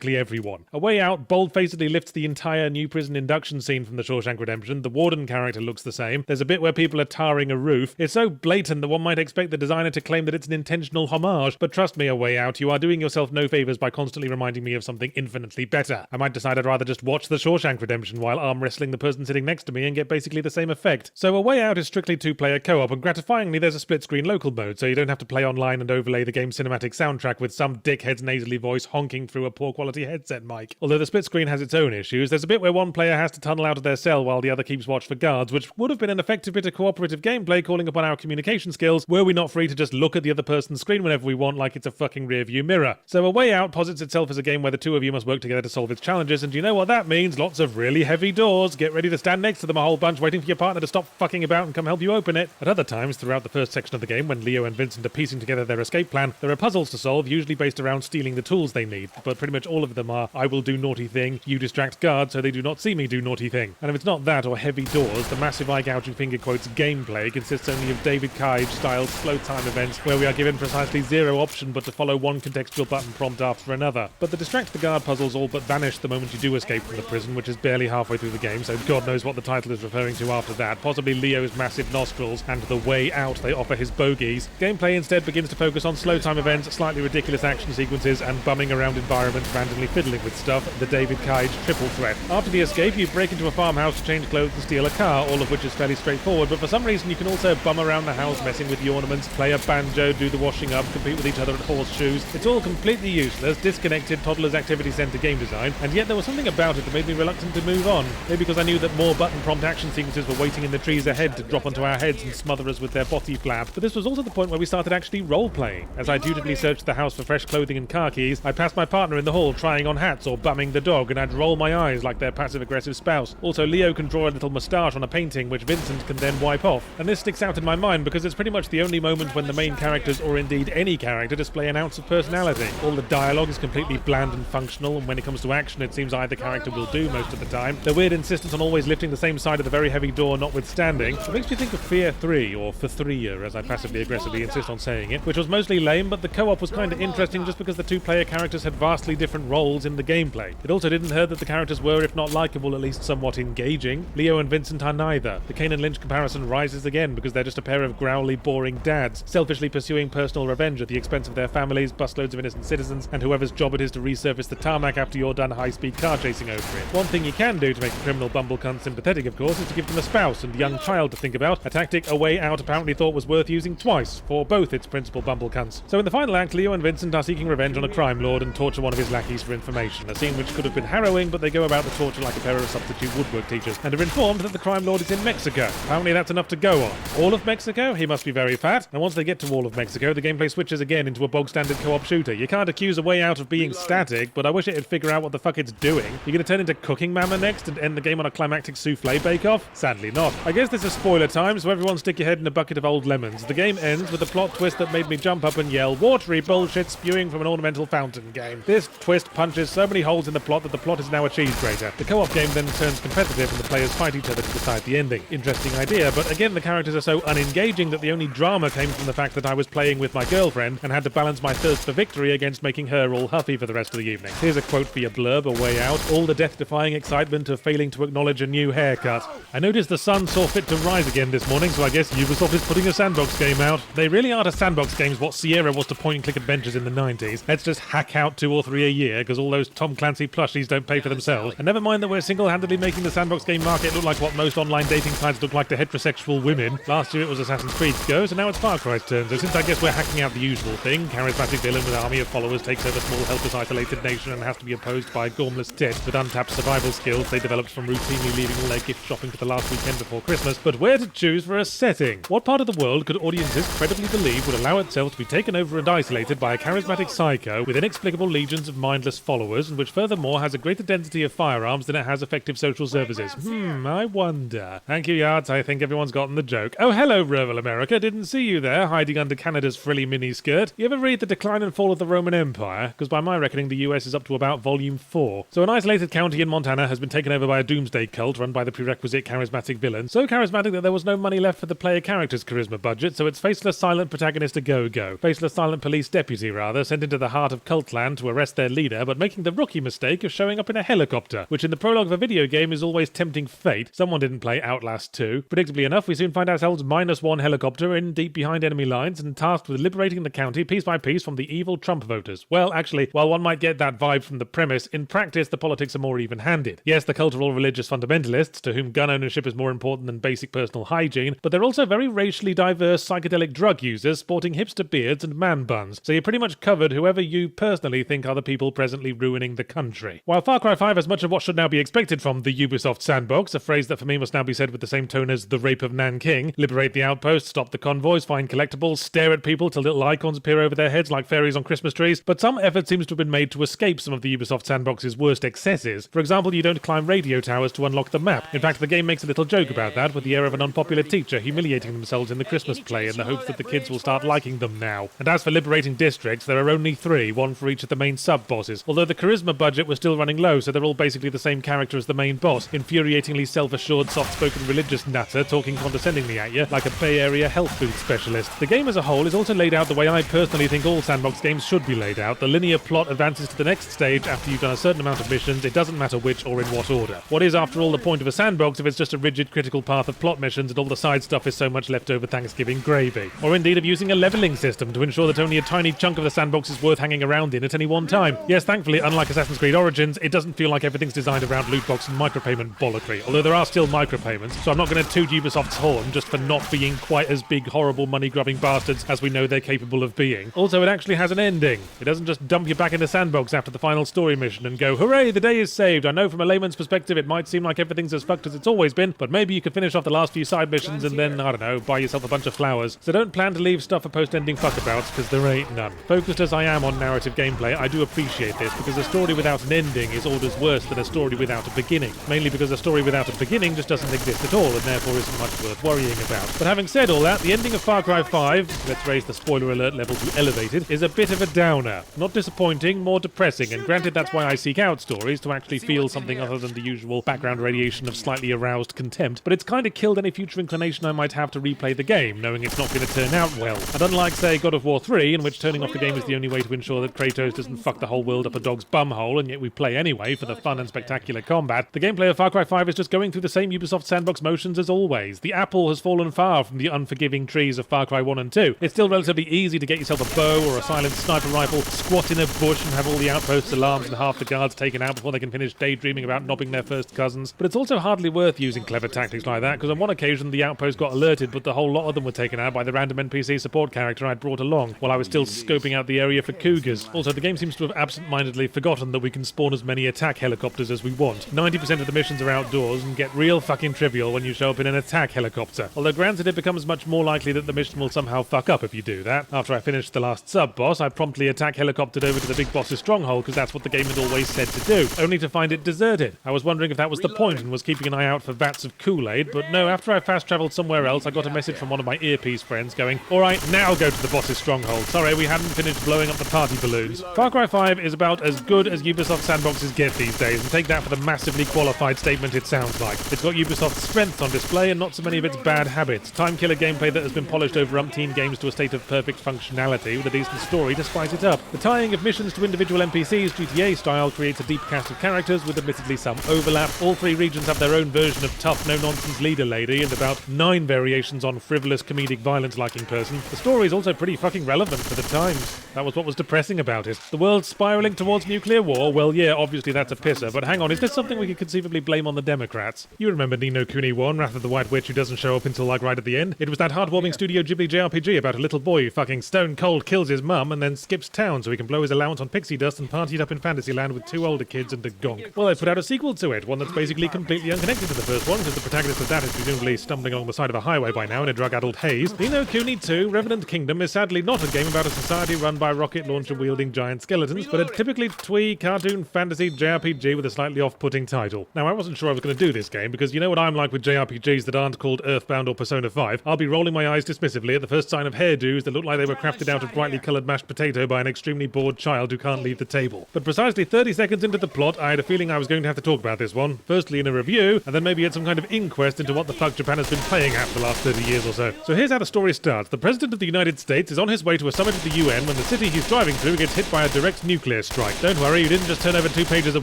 practically everyone. A Way Out bold-facedly lifts the entire new prison induction scene from The Shawshank Redemption. The warden character looks the same. There's a bit where people are tarring a roof. It's so blatant that one might expect the designer to claim that it's an intentional homage, but trust me, A Way Out, you are doing yourself no favours by constantly reminding me of something infinitely better. I might decide I'd rather just watch The Shawshank Redemption while arm wrestling the person sitting next to me and get basically the same effect. So A Way Out is strictly two-player co-op, and gratifyingly there's a split-screen local mode, so you don't have to play online and overlay the game's cinematic soundtrack with some dickhead's nasally voice honking through a poor-quality headset mic. Although the split screen has its own issues, there's a bit where one player has to tunnel out of their cell while the other keeps watch for guards, which would have been an effective bit of cooperative gameplay calling upon our communication skills were we not free to just look at the other person's screen whenever we want like it's a fucking rear-view mirror. So A Way Out posits itself as a game where the two of you must work together to solve its challenges, and you know what that means? Lots of really heavy doors. Get ready to stand next to them a whole bunch waiting for your partner to stop fucking about and come help you open it. At other times, throughout the first section of the game, when Leo and Vincent are piecing together their escape plan, there are puzzles to solve, usually based around stealing the tools they need, but pretty much all of them are, I will do naughty thing, you distract guards so they do not see me do naughty thing. And if it's not that or heavy doors, the massive eye-gouging finger quotes gameplay consists only of David Cage-style slow time events where we are given precisely zero option but to follow one contextual button prompt after another. But the distract the guard puzzles all but vanish the moment you do escape from the prison, which is barely halfway through the game, so God knows what the title is referring to after that, possibly Leo's massive nostrils and the way out they offer his bogies. Gameplay instead begins to focus on slow time events, slightly ridiculous action sequences, and bumming around environments randomly fiddling with stuff, the David Cage triple threat. After the escape, you break into a farmhouse to change clothes and steal a car, all of which is fairly straightforward, but for some reason you can also bum around the house messing with the ornaments, play a banjo, do the washing up, compete with each other at horseshoes. It's all completely useless, disconnected Toddler's Activity Center game design, and yet there was something about it that made me reluctant to move on. Maybe because I knew that more button prompt action sequences were waiting in the trees ahead to drop onto our heads and smother us with their body flap, but this was also the point where we started actually role-playing. As I dutifully searched the house for fresh clothing and car keys, I passed my partner in the hall trying on hats or bumming the dog, and I'd roll my eyes like their passive-aggressive spouse. Also, Leo can draw a little moustache on a painting which Vincent can then wipe off. And this sticks out in my mind because it's pretty much the only moment when the main characters, or indeed any character, display an ounce of personality. All the dialogue is completely bland and functional, and when it comes to action it seems either character will do most of the time. The weird insistence on always lifting the same side of the very heavy door notwithstanding, it makes me think of Fear 3, or For-3-er as I passively-aggressively insist on saying it, which was mostly lame, but the co-op was kinda interesting just because the two-player characters had vastly different roles in the gameplay. It also didn't hurt that the characters were, if not likeable, at least somewhat engaging. Leo and Vincent are neither. The Kane and Lynch comparison rises again because they're just a pair of growly, boring dads, selfishly pursuing personal revenge at the expense of their families, busloads of innocent citizens, and whoever's job it is to resurface the tarmac after you're done high-speed car chasing over it. One thing you can do to make a criminal bumblecunt sympathetic, of course, is to give them a spouse and young child to think about, a tactic A Way Out apparently thought was worth using twice, for both its principal bumblecunts. So in the final act, Leo and Vincent are seeking revenge on a crime lord and torture one of his lackeys for information, a scene which could have been harrowing, but they go about the torture like a pair of substitute woodwork teachers, and are informed that the crime lord is in Mexico. Apparently that's enough to go on. All of Mexico? He must be very fat. And once they get to all of Mexico, the gameplay switches again into a bog-standard co-op shooter. You can't accuse A Way Out of being static, but I wish it'd figure out what the fuck it's doing. You're gonna turn into Cooking Mama next and end the game on a climactic souffle bake-off? Sadly not. I guess this is spoiler time, so everyone stick your head in a bucket of old lemons. The game ends with a plot twist that made me jump up and yell, watery bullshit spewing from an ornamental fountain game. This twist punches so many holes in the plot that the plot is now a cheese grater. The co-op game then turns competitive and the players fight each other to decide the ending. Interesting idea, but again the characters are so unengaging that the only drama came from the fact that I was playing with my girlfriend and had to balance my thirst for victory against making her all huffy for the rest of the evening. Here's a quote for your blurb, A Way Out. All the death-defying excitement of failing to acknowledge a new haircut. I noticed the sun saw fit to rise again this morning, so I guess Ubisoft is putting a sandbox game out. They really are to sandbox games what Sierra was to point-and-click adventures in the 90s. Let's just hack out 2 or 3 a year, because all those Tom Clancy plushies don't pay for themselves. And never mind that we're single-handedly making the sandbox game market look like what most online dating sites look like to heterosexual women. Last year it was Assassin's Creed Go, so now it's Far Cry's turn. So since I guess we're hacking out the usual thing, charismatic villain with army of followers takes over small, helpless, isolated nation and has to be opposed by a gormless tit with untapped survival skills they developed from routinely leaving all their gift shopping for the last weekend before Christmas. But where to choose for a setting? What part of the world could audiences credibly believe would allow itself to be taken over and isolated by a charismatic psycho with inexplicable legions of mindless followers, and which furthermore has a greater density of firearms than it has effective social services? I wonder. Thank you, Yards. I think everyone's gotten the joke. Oh, hello, rural America. Didn't see you there, hiding under Canada's frilly miniskirt. You ever read The Decline and Fall of the Roman Empire? Because by my reckoning, the US is up to about volume 4. So an isolated county in Montana has been taken over by a doomsday cult run by the prerequisite charismatic villain. So charismatic that there was no money left for the player character's charisma budget, so it's faceless silent protagonist a go-go. Faceless silent police deputy, rather, sent into the heart of Cultland to arrest their leader leader, but making the rookie mistake of showing up in a helicopter, which in the prologue of a video game is always tempting fate. Someone didn't play Outlast 2. Predictably enough, we soon find ourselves -1 helicopter in deep behind enemy lines and tasked with liberating the county piece by piece from the evil Trump voters. Well, actually, while one might get that vibe from the premise, in practice the politics are more even-handed. Yes, the cultural religious fundamentalists, to whom gun ownership is more important than basic personal hygiene, but they're also very racially diverse psychedelic drug users sporting hipster beards and man buns, so you're pretty much covered whoever you personally think are the people presently ruining the country. While Far Cry 5 has much of what should now be expected from the Ubisoft sandbox, a phrase that for me must now be said with the same tone as the rape of Nanking, liberate the outposts, stop the convoys, find collectibles, stare at people till little icons appear over their heads like fairies on Christmas trees, but some effort seems to have been made to escape some of the Ubisoft sandbox's worst excesses. For example, you don't climb radio towers to unlock the map. In fact, the game makes a little joke about that, with the air of an unpopular teacher humiliating themselves in the Christmas play in the hopes that the kids will start liking them now. And as for liberating districts, there are only 3, one for each of the main sub-bosses, although the charisma budget was still running low, so they're all basically the same character as the main boss, infuriatingly self-assured, soft-spoken religious nutter talking condescendingly at you like a Bay Area health food specialist. The game as a whole is also laid out the way I personally think all sandbox games should be laid out. The linear plot advances to the next stage after you've done a certain amount of missions, it doesn't matter which or in what order. What is, after all, the point of a sandbox if it's just a rigid critical path of plot missions and all the side stuff is so much leftover Thanksgiving gravy? Or indeed of using a leveling system to ensure that only a tiny chunk of the sandbox is worth hanging around in at any one time. Yes, thankfully, unlike Assassin's Creed Origins, it doesn't feel like everything's designed around loot box and micropayment bollockry, although there are still micropayments, so I'm not going to toot Ubisoft's horn just for not being quite as big, horrible, money-grubbing bastards as we know they're capable of being. Also, it actually has an ending. It doesn't just dump you back in the sandbox after the final story mission and go, hooray, the day is saved. I know from a layman's perspective it might seem like everything's as fucked as it's always been, but maybe you could finish off the last few side missions and then, I don't know, buy yourself a bunch of flowers. So don't plan to leave stuff for post-ending fuckabouts, because there ain't none. Focused as I am on narrative gameplay, I do appreciate this, because a story without an ending is orders worse than a story without a beginning. Mainly because a story without a beginning just doesn't exist at all, and therefore isn't much worth worrying about. But having said all that, the ending of Far Cry 5, let's raise the spoiler alert level to elevated, is a bit of a downer. Not disappointing, more depressing, and granted that's why I seek out stories, to actually feel something other than the usual background radiation of slightly aroused contempt, but it's kind of killed any future inclination I might have to replay the game, knowing it's not going to turn out well. And unlike, say, God of War 3, in which turning off the game is the only way to ensure that Kratos doesn't fuck the whole world up a dog's bumhole, and yet we play anyway for the fun and spectacular combat, the gameplay of Far Cry 5 is just going through the same Ubisoft sandbox motions as always. The apple has fallen far from the unforgiving trees of Far Cry 1 and 2. It's still relatively easy to get yourself a bow or a silent sniper rifle, squat in a bush and have all the outposts' alarms and half the guards taken out before they can finish daydreaming about knobbing their first cousins. But it's also hardly worth using clever tactics like that, because on one occasion the outpost got alerted, but the whole lot of them were taken out by the random NPC support character I'd brought along, while I was still scoping out the area for cougars. Also, the game seems to have absent-mindedly forgotten that we can spawn as many attack helicopters as we want. 90% of the missions are outdoors and get real fucking trivial when you show up in an attack helicopter. Although granted, it becomes much more likely that the mission will somehow fuck up if you do that. After I finished the last sub-boss, I promptly attack helicoptered over to the big boss's stronghold because that's what the game had always said to do, only to find it deserted. I was wondering if that was the point and was keeping an eye out for vats of Kool-Aid, but no, after I fast-travelled somewhere else, I got a message from one of my earpiece friends going, "Alright, now go to the boss's stronghold. Sorry, we hadn't finished blowing up the party balloons." Far Cry 5 is about as good as Ubisoft sandboxes get these days, and take that for the massively qualified statement it sounds like. It's got Ubisoft's strengths on display and not so many of its bad habits. Time-killer gameplay that has been polished over umpteen games to a state of perfect functionality, with a decent story to spice it up. The tying of missions to individual NPCs, GTA style, creates a deep cast of characters with admittedly some overlap. All 3 regions have their own version of tough, no-nonsense leader lady, and about 9 variations on frivolous comedic violence-liking person. The story is also pretty fucking relevant for the times. That was what was depressing about it. The world's spiralling towards nuclear war? Well, yeah, obviously that's a pisser, but hang on, is this something we could conceivably blame on the Democrats? You remember Ni no Kuni 1, Wrath of the White Witch, who doesn't show up until like right at the end? It was that heartwarming Studio Ghibli JRPG about a little boy who fucking stone cold kills his mum and then skips town so he can blow his allowance on pixie dust and party it up in Fantasyland with 2 older kids and a gonk. Well, they put out a sequel to it, one that's basically completely unconnected to the first one, because the protagonist of that is presumably stumbling along the side of a highway by now in a drug-addled haze. Ni no Kuni 2, Revenant Kingdom, is sadly not a game about a society run by rocket launcher-wielding giant skeletons, but a typically twee cartoon fantasy JRPG with a slightly off-putting title. Now, I wasn't sure I was going to do this game, because you know what I'm like with JRPGs that aren't called Earthbound or Persona 5. I'll be rolling my eyes dismissively at the first sign of hairdos that look like they were crafted out of brightly coloured mashed potato by an extremely bored child who can't leave the table. But precisely 30 seconds into the plot, I had a feeling I was going to have to talk about this one. Firstly in a review, and then maybe at some kind of inquest into what the fuck Japan has been playing at for the last 30 years or so. So here's how the story starts. The President of the United States is on his way to a summit of the UN when the city he's driving through gets hit by a direct nuclear strike. Don't worry, you didn't just turn over 2 pages at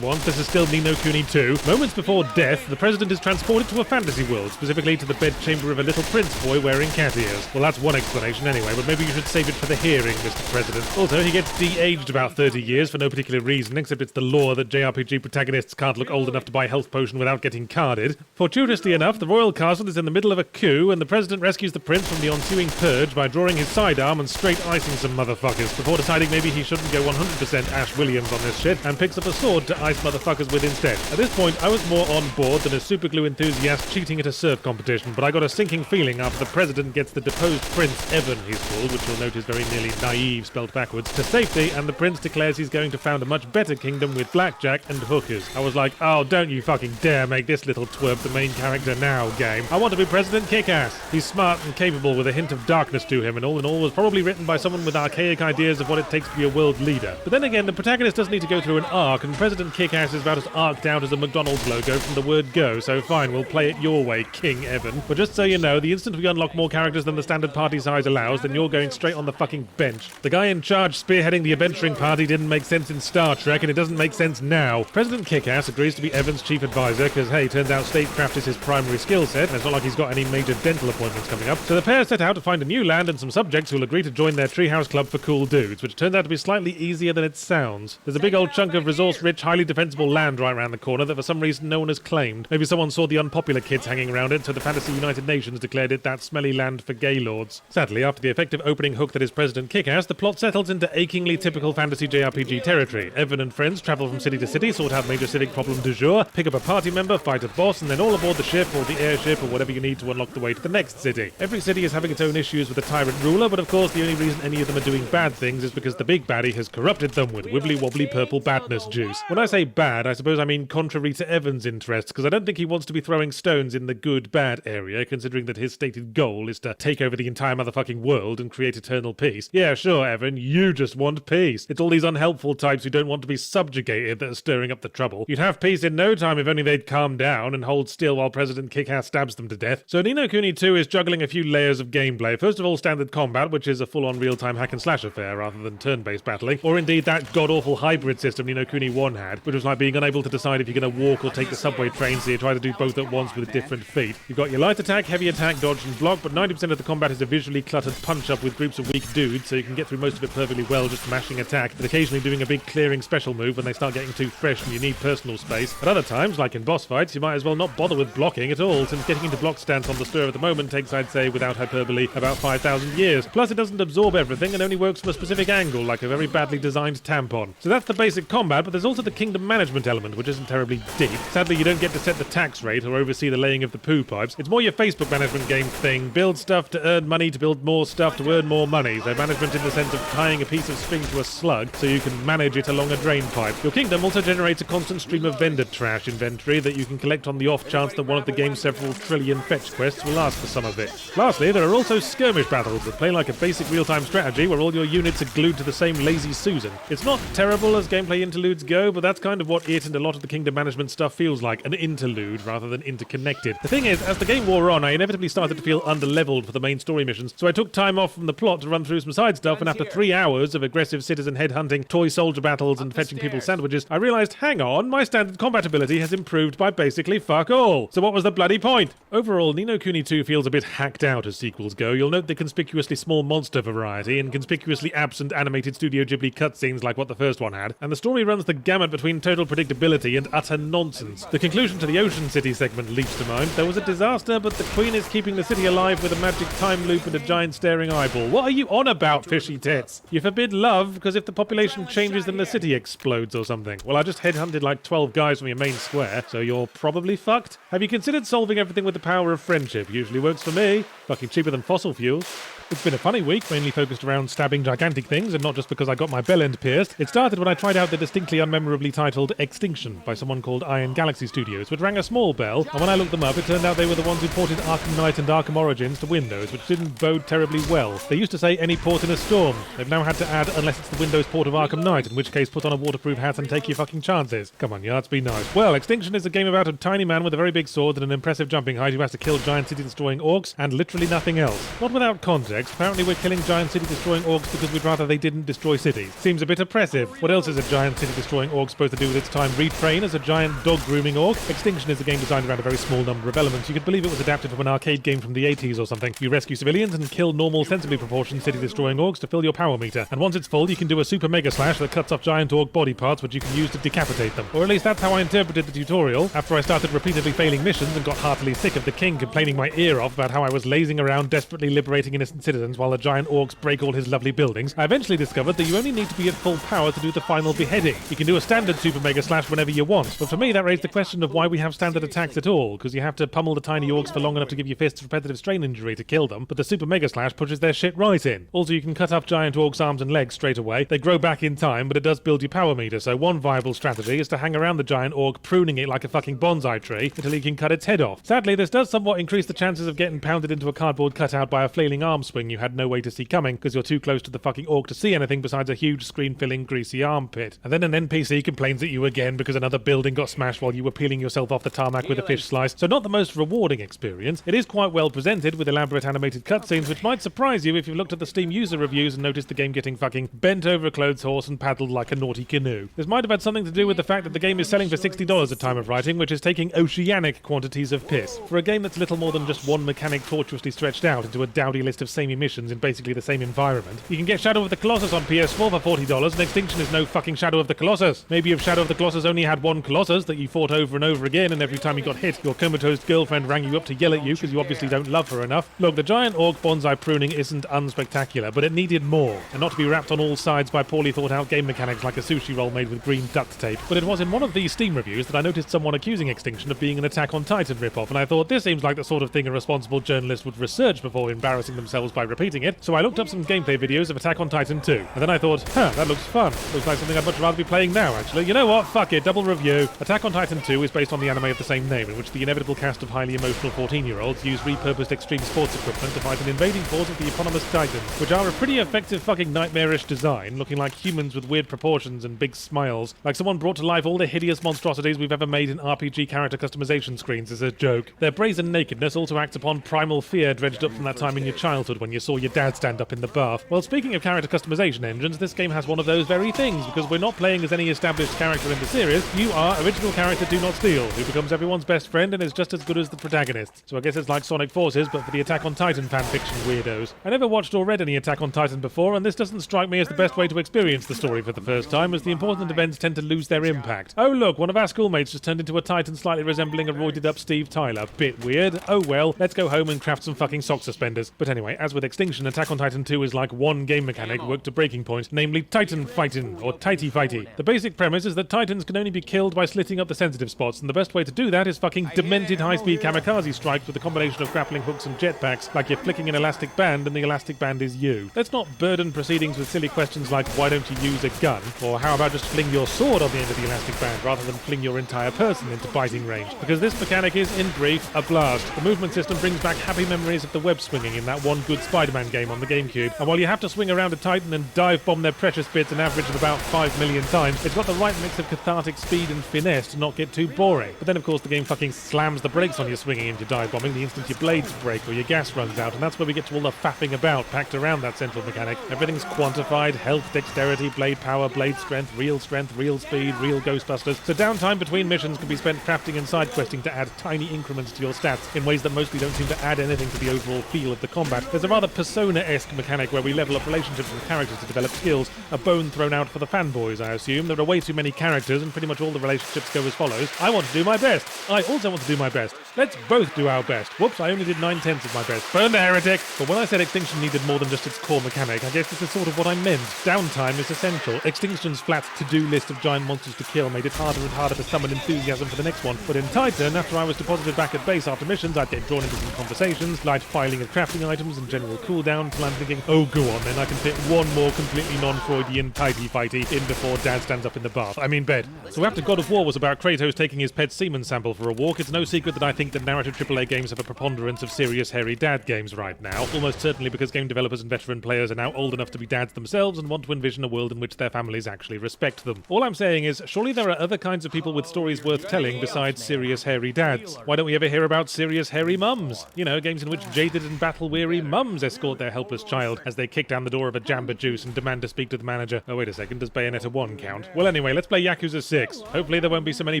once. This is still Ni no Kuni 2. Moments before death, the president is transported to a fantasy world, specifically to the bedchamber of a little prince boy wearing cat ears. Well, that's one explanation anyway, but maybe you should save it for the hearing, Mr. President. Also, he gets de-aged about 30 years for no particular reason, except it's the law that JRPG protagonists can't look old enough to buy a health potion without getting carded. Fortuitously enough, the royal castle is in the middle of a coup, and the president rescues the prince from the ensuing purge by drawing his sidearm and straight icing some motherfuckers, before deciding maybe he shouldn't go 100% Ash Williams on this shit, and picks up a sword to ice motherfuckers with instead. At this point, I was more on board than a superglue enthusiast cheating at a surf competition, but I got a sinking feeling after the president gets the deposed Prince Evan, he's called, which you'll note is very nearly naive spelled backwards, to safety, and the prince declares he's going to found a much better kingdom with blackjack and hookers. I was like, oh, don't you fucking dare make this little twerp the main character now, game. I want to be President Kick-Ass. He's smart and capable with a hint of darkness to him, and all in all was probably written by someone with archaic ideas of what it takes to be a world leader. But then again, the protagonist doesn't need to go through an arc, and President Kick-Ass is about as arced out as a McDonald's logo from the word go, so fine, we'll play it your way, King Evan. But just so you know, the instant we unlock more characters than the standard party size allows, then you're going straight on the fucking bench. The guy in charge spearheading the adventuring party didn't make sense in Star Trek, and it doesn't make sense now. President Kick-Ass agrees to be Evan's chief advisor, because hey, turns out statecraft is his primary skill set, and it's not like he's got any major dental appointments coming up. So the pair set out to find a new land and some subjects who'll agree to join their treehouse club for cool dudes, which turns out to be slightly easier than it sounds. There's a big old chunk of resource-rich, highly defensible land right around the corner that for some reason no one has claimed. Maybe someone saw the unpopular kids hanging around it, so the Fantasy United Nations declared it that smelly land for gaylords. Sadly, after the effective opening hook that is President Kick-Ass, the plot settles into achingly typical fantasy JRPG territory. Evan and friends travel from city to city, sort out major civic problem du jour, pick up a party member, fight a boss, and then all aboard the ship or the airship or whatever you need to unlock the way to the next city. Every city is having its own issues with the tyrant ruler, but of course the only reason any of them are doing bad things is because the big baddie has corrupted them with wibbly-wobbly purple badness juice. When I say bad, I suppose I mean contrary to Evan's interests, because I don't think he wants to be throwing stones in the good-bad area, considering that his stated goal is to take over the entire motherfucking world and create eternal peace. Yeah, sure, Evan, you just want peace. It's all these unhelpful types who don't want to be subjugated that are stirring up the trouble. You'd have peace in no time if only they'd calm down and hold still while President Kick-Ass stabs them to death. So Ni no Kuni 2 is juggling a few layers of gameplay. First of all, standard combat, which is a full-on real-time hack-and-slash affair rather than turn-based battling, or indeed that god-awful hybrid system Ni no Kuni 1 had, which was like being unable to decide if you're going to walk or take the subway train, so you try to do both at once with different feet. You've got your light attack, heavy attack, dodge and block, but 90% of the combat is a visually cluttered punch-up with groups of weak dudes, so you can get through most of it perfectly well just mashing attack, but occasionally doing a big clearing special move when they start getting too fresh and you need personal space. At other times, like in boss fights, you might as well not bother with blocking at all, since getting into block stance on the stir at the moment takes, I'd say, without hyperbole, about 5,000 years. Plus, it doesn't absorb everything and only works from a specific angle, like a very badly designed tampon. So that's the basic combat, but there's also the kingdom management element, which isn't terribly deep. Sadly, you don't get to set the tax rate or oversee the laying of the poo pipes. It's more your Facebook management game thing. Build stuff to earn money to build more stuff to earn more money. So management in the sense of tying a piece of string to a slug so you can manage it along a drain pipe. Your kingdom also generates a constant stream of vendor trash inventory that you can collect on the off chance that one of the game's several trillion fetch quests will ask for some of it. Lastly, there are also skirmish battles that play like a basic real-time strategy where all your units are glued to the same lazy Susan. It's not terrible as gameplay interludes go, but that's kind of what it and a lot of the kingdom management stuff feels like, an interlude rather than interconnected. The thing is, as the game wore on, I inevitably started to feel underleveled for the main story missions, so I took time off from the plot to run through some side stuff, and after 3 hours of aggressive citizen headhunting, toy soldier battles, and fetching people sandwiches, I realised, hang on, my standard combat ability has improved by basically fuck all. So what was the bloody point? Overall, Ni no Kuni 2 feels a bit hacked out as sequels go. You'll note the conspicuously small monster variety and conspicuously absent animated Studio Ghibli cutscenes like what the first one had, and the story runs the gamut between total predictability and utter nonsense. The conclusion to the Ocean City segment leaps to mind. There was a disaster, but the Queen is keeping the city alive with a magic time loop and a giant staring eyeball. What are you on about, fishy tits? You forbid love, because if the population changes then the city explodes or something. Well, I just headhunted like 12 guys from your main square, so you're probably fucked. Have you considered solving everything with the power of friendship? Usually works for me. Fucking cheaper than fossil fuels. It's been a funny week, mainly focused around stabbing gigantic things, and not just because I got my bell end pierced. It started when I tried out the distinctly unmemorably titled Extinction by someone called Iron Galaxy Studios, which rang a small bell, and when I looked them up, it turned out they were the ones who ported Arkham Knight and Arkham Origins to Windows, which didn't bode terribly well. They used to say any port in a storm. They've now had to add unless it's the Windows port of Arkham Knight, in which case put on a waterproof hat and take your fucking chances. Come on, yards, be nice. Well, Extinction is a game about a tiny man with a very big sword and an impressive jumping height who has to kill giant city-destroying orcs, and literally nothing else. Not without context. context, apparently we're killing giant city-destroying orcs because we'd rather they didn't destroy cities. Seems a bit oppressive. What else is a giant city-destroying orc supposed to do with its time? Retrain as a giant dog-grooming orc? Extinction is a game designed around a very small number of elements. You could believe it was adapted from an arcade game from the 80s or something. You rescue civilians and kill normal, sensibly proportioned city-destroying orcs to fill your power meter. And once it's full, you can do a super mega slash that cuts off giant orc body parts which you can use to decapitate them. Or at least that's how I interpreted the tutorial, after I started repeatedly failing missions and got heartily sick of the king complaining my ear off about how I was lazing around desperately liberating innocent citizens while the giant orcs break all his lovely buildings. I eventually discovered that you only need to be at full power to do the final beheading. You can do a standard super mega slash whenever you want, but for me that raised the question of why we have standard attacks at all, because you have to pummel the tiny orcs for long enough to give your fists repetitive strain injury to kill them, but the super mega slash pushes their shit right in. Also, you can cut off giant orcs' arms and legs straight away. They grow back in time, but it does build your power meter, so one viable strategy is to hang around the giant orc, pruning it like a fucking bonsai tree until you can cut its head off. Sadly, this does somewhat increase the chances of getting pounded into a cardboard cutout by a flailing arm swing you had no way to see coming because you're too close to the fucking orc to see anything besides a huge screen-filling greasy armpit. And then an NPC complains at you again because another building got smashed while you were peeling yourself off the tarmac with a fish slice. So not the most rewarding experience. It is quite well presented with elaborate animated cutscenes which might surprise you if you've looked at the Steam user reviews and noticed the game getting fucking bent over a clothes horse and paddled like a naughty canoe. This might have had something to do with the fact that the game is selling for $60 at time of writing, which is taking oceanic quantities of piss. For a game that's little more than just one mechanic tortuously stretched out into a dowdy list of samey missions in basically the same environment. You can get Shadow of the Colossus on PS4 for $40, and Extinction is no fucking Shadow of the Colossus. Maybe if Shadow of the Colossus only had one Colossus that you fought over and over again, and every time you got hit, your comatose girlfriend rang you up to yell at you because you obviously don't love her enough. Look, the giant orc bonsai pruning isn't unspectacular, but it needed more, and not to be wrapped on all sides by poorly thought out game mechanics like a sushi roll made with green duct tape. But it was in one of these Steam reviews that I noticed someone accusing Extinction of being an Attack on Titan ripoff, and I thought this seems like the sort of thing a responsible journalist would research before embarrassing themselves by repeating it, so I looked up some gameplay videos of Attack on Titan 2, and then I thought, that looks fun. Looks like something I'd much rather be playing now, actually. You know what? Fuck it, double review. Attack on Titan 2 is based on the anime of the same name, in which the inevitable cast of highly emotional 14-year-olds use repurposed extreme sports equipment to fight an invading force of the eponymous Titans, which are a pretty effective fucking nightmarish design, looking like humans with weird proportions and big smiles, like someone brought to life all the hideous monstrosities we've ever made in RPG character customization screens as a joke. Their brazen nakedness also acts upon primal fear dredged up from that time in your childhood when you saw your dad stand up in the bath. Well, speaking of character customization engines, this game has one of those very things, because we're not playing as any established character in the series. You are original character Do Not Steal, who becomes everyone's best friend and is just as good as the protagonist. So I guess it's like Sonic Forces, but for the Attack on Titan fanfiction weirdos. I never watched or read any Attack on Titan before, and this doesn't strike me as the best way to experience the story for the first time, as the important events tend to lose their impact. Oh look, one of our schoolmates just turned into a Titan slightly resembling a roided up Steve Tyler. Bit weird. Oh well, let's go home and craft some fucking sock suspenders. But anyway, as with Extinction, Attack on Titan 2 is like one game mechanic worked to breaking point, namely Titan fighting, or tighty fighty. The basic premise is that Titans can only be killed by slitting up the sensitive spots, and the best way to do that is fucking demented high-speed kamikaze strikes with a combination of grappling hooks and jetpacks, like you're flicking an elastic band and the elastic band is you. Let's not burden proceedings with silly questions like why don't you use a gun, or how about just fling your sword on the end of the elastic band rather than fling your entire person into biting range, because this mechanic is, in brief, a blast. The movement system brings back happy memories of the web swinging in that one good Spider-Man game on the GameCube, and while you have to swing around a Titan and dive bomb their precious bits an average of about 5 million times, it's got the right mix of cathartic speed and finesse to not get too boring. But then of course the game fucking slams the brakes on your swinging and your dive bombing the instant your blades break or your gas runs out, and that's where we get to all the faffing about packed around that central mechanic. Everything's quantified: health, dexterity, blade power, blade strength, real speed, real Ghostbusters. So downtime between missions can be spent crafting and side questing to add tiny increments to your stats in ways that mostly don't seem to add anything to the overall feel of the combat. There's a rather Persona-esque mechanic where we level up relationships with characters to develop skills, a bone thrown out for the fanboys, I assume. There are way too many characters and pretty much all the relationships go as follows. I want to do my best. I also want to do my best. Let's both do our best. Whoops, I only did 9/10 of my best. Burn the heretic! But when I said Extinction needed more than just its core mechanic, I guess this is sort of what I meant. Downtime is essential. Extinction's flat to-do list of giant monsters to kill made it harder and harder to summon enthusiasm for the next one. But in Titan, after I was deposited back at base after missions, I'd get drawn into some conversations, light filing of crafting items and general cooldown, till I'm thinking, oh go on then, I can fit one more completely non-Freudian tighty-fighty in before Dad stands up in the bath. I mean bed. So after God of War was about Kratos taking his pet semen sample for a walk, it's no secret that I think that narrative AAA games have a preponderance of serious hairy dad games right now, almost certainly because game developers and veteran players are now old enough to be dads themselves and want to envision a world in which their families actually respect them. All I'm saying is, surely there are other kinds of people with stories worth telling besides serious hairy dads. Why don't we ever hear about serious hairy mums? You know, games in which jaded and battle-weary mums mums escort their helpless child as they kick down the door of a Jamba Juice and demand to speak to the manager. Oh, wait a second, does Bayonetta 1 count? Well, anyway, let's play Yakuza 6. Hopefully there won't be so many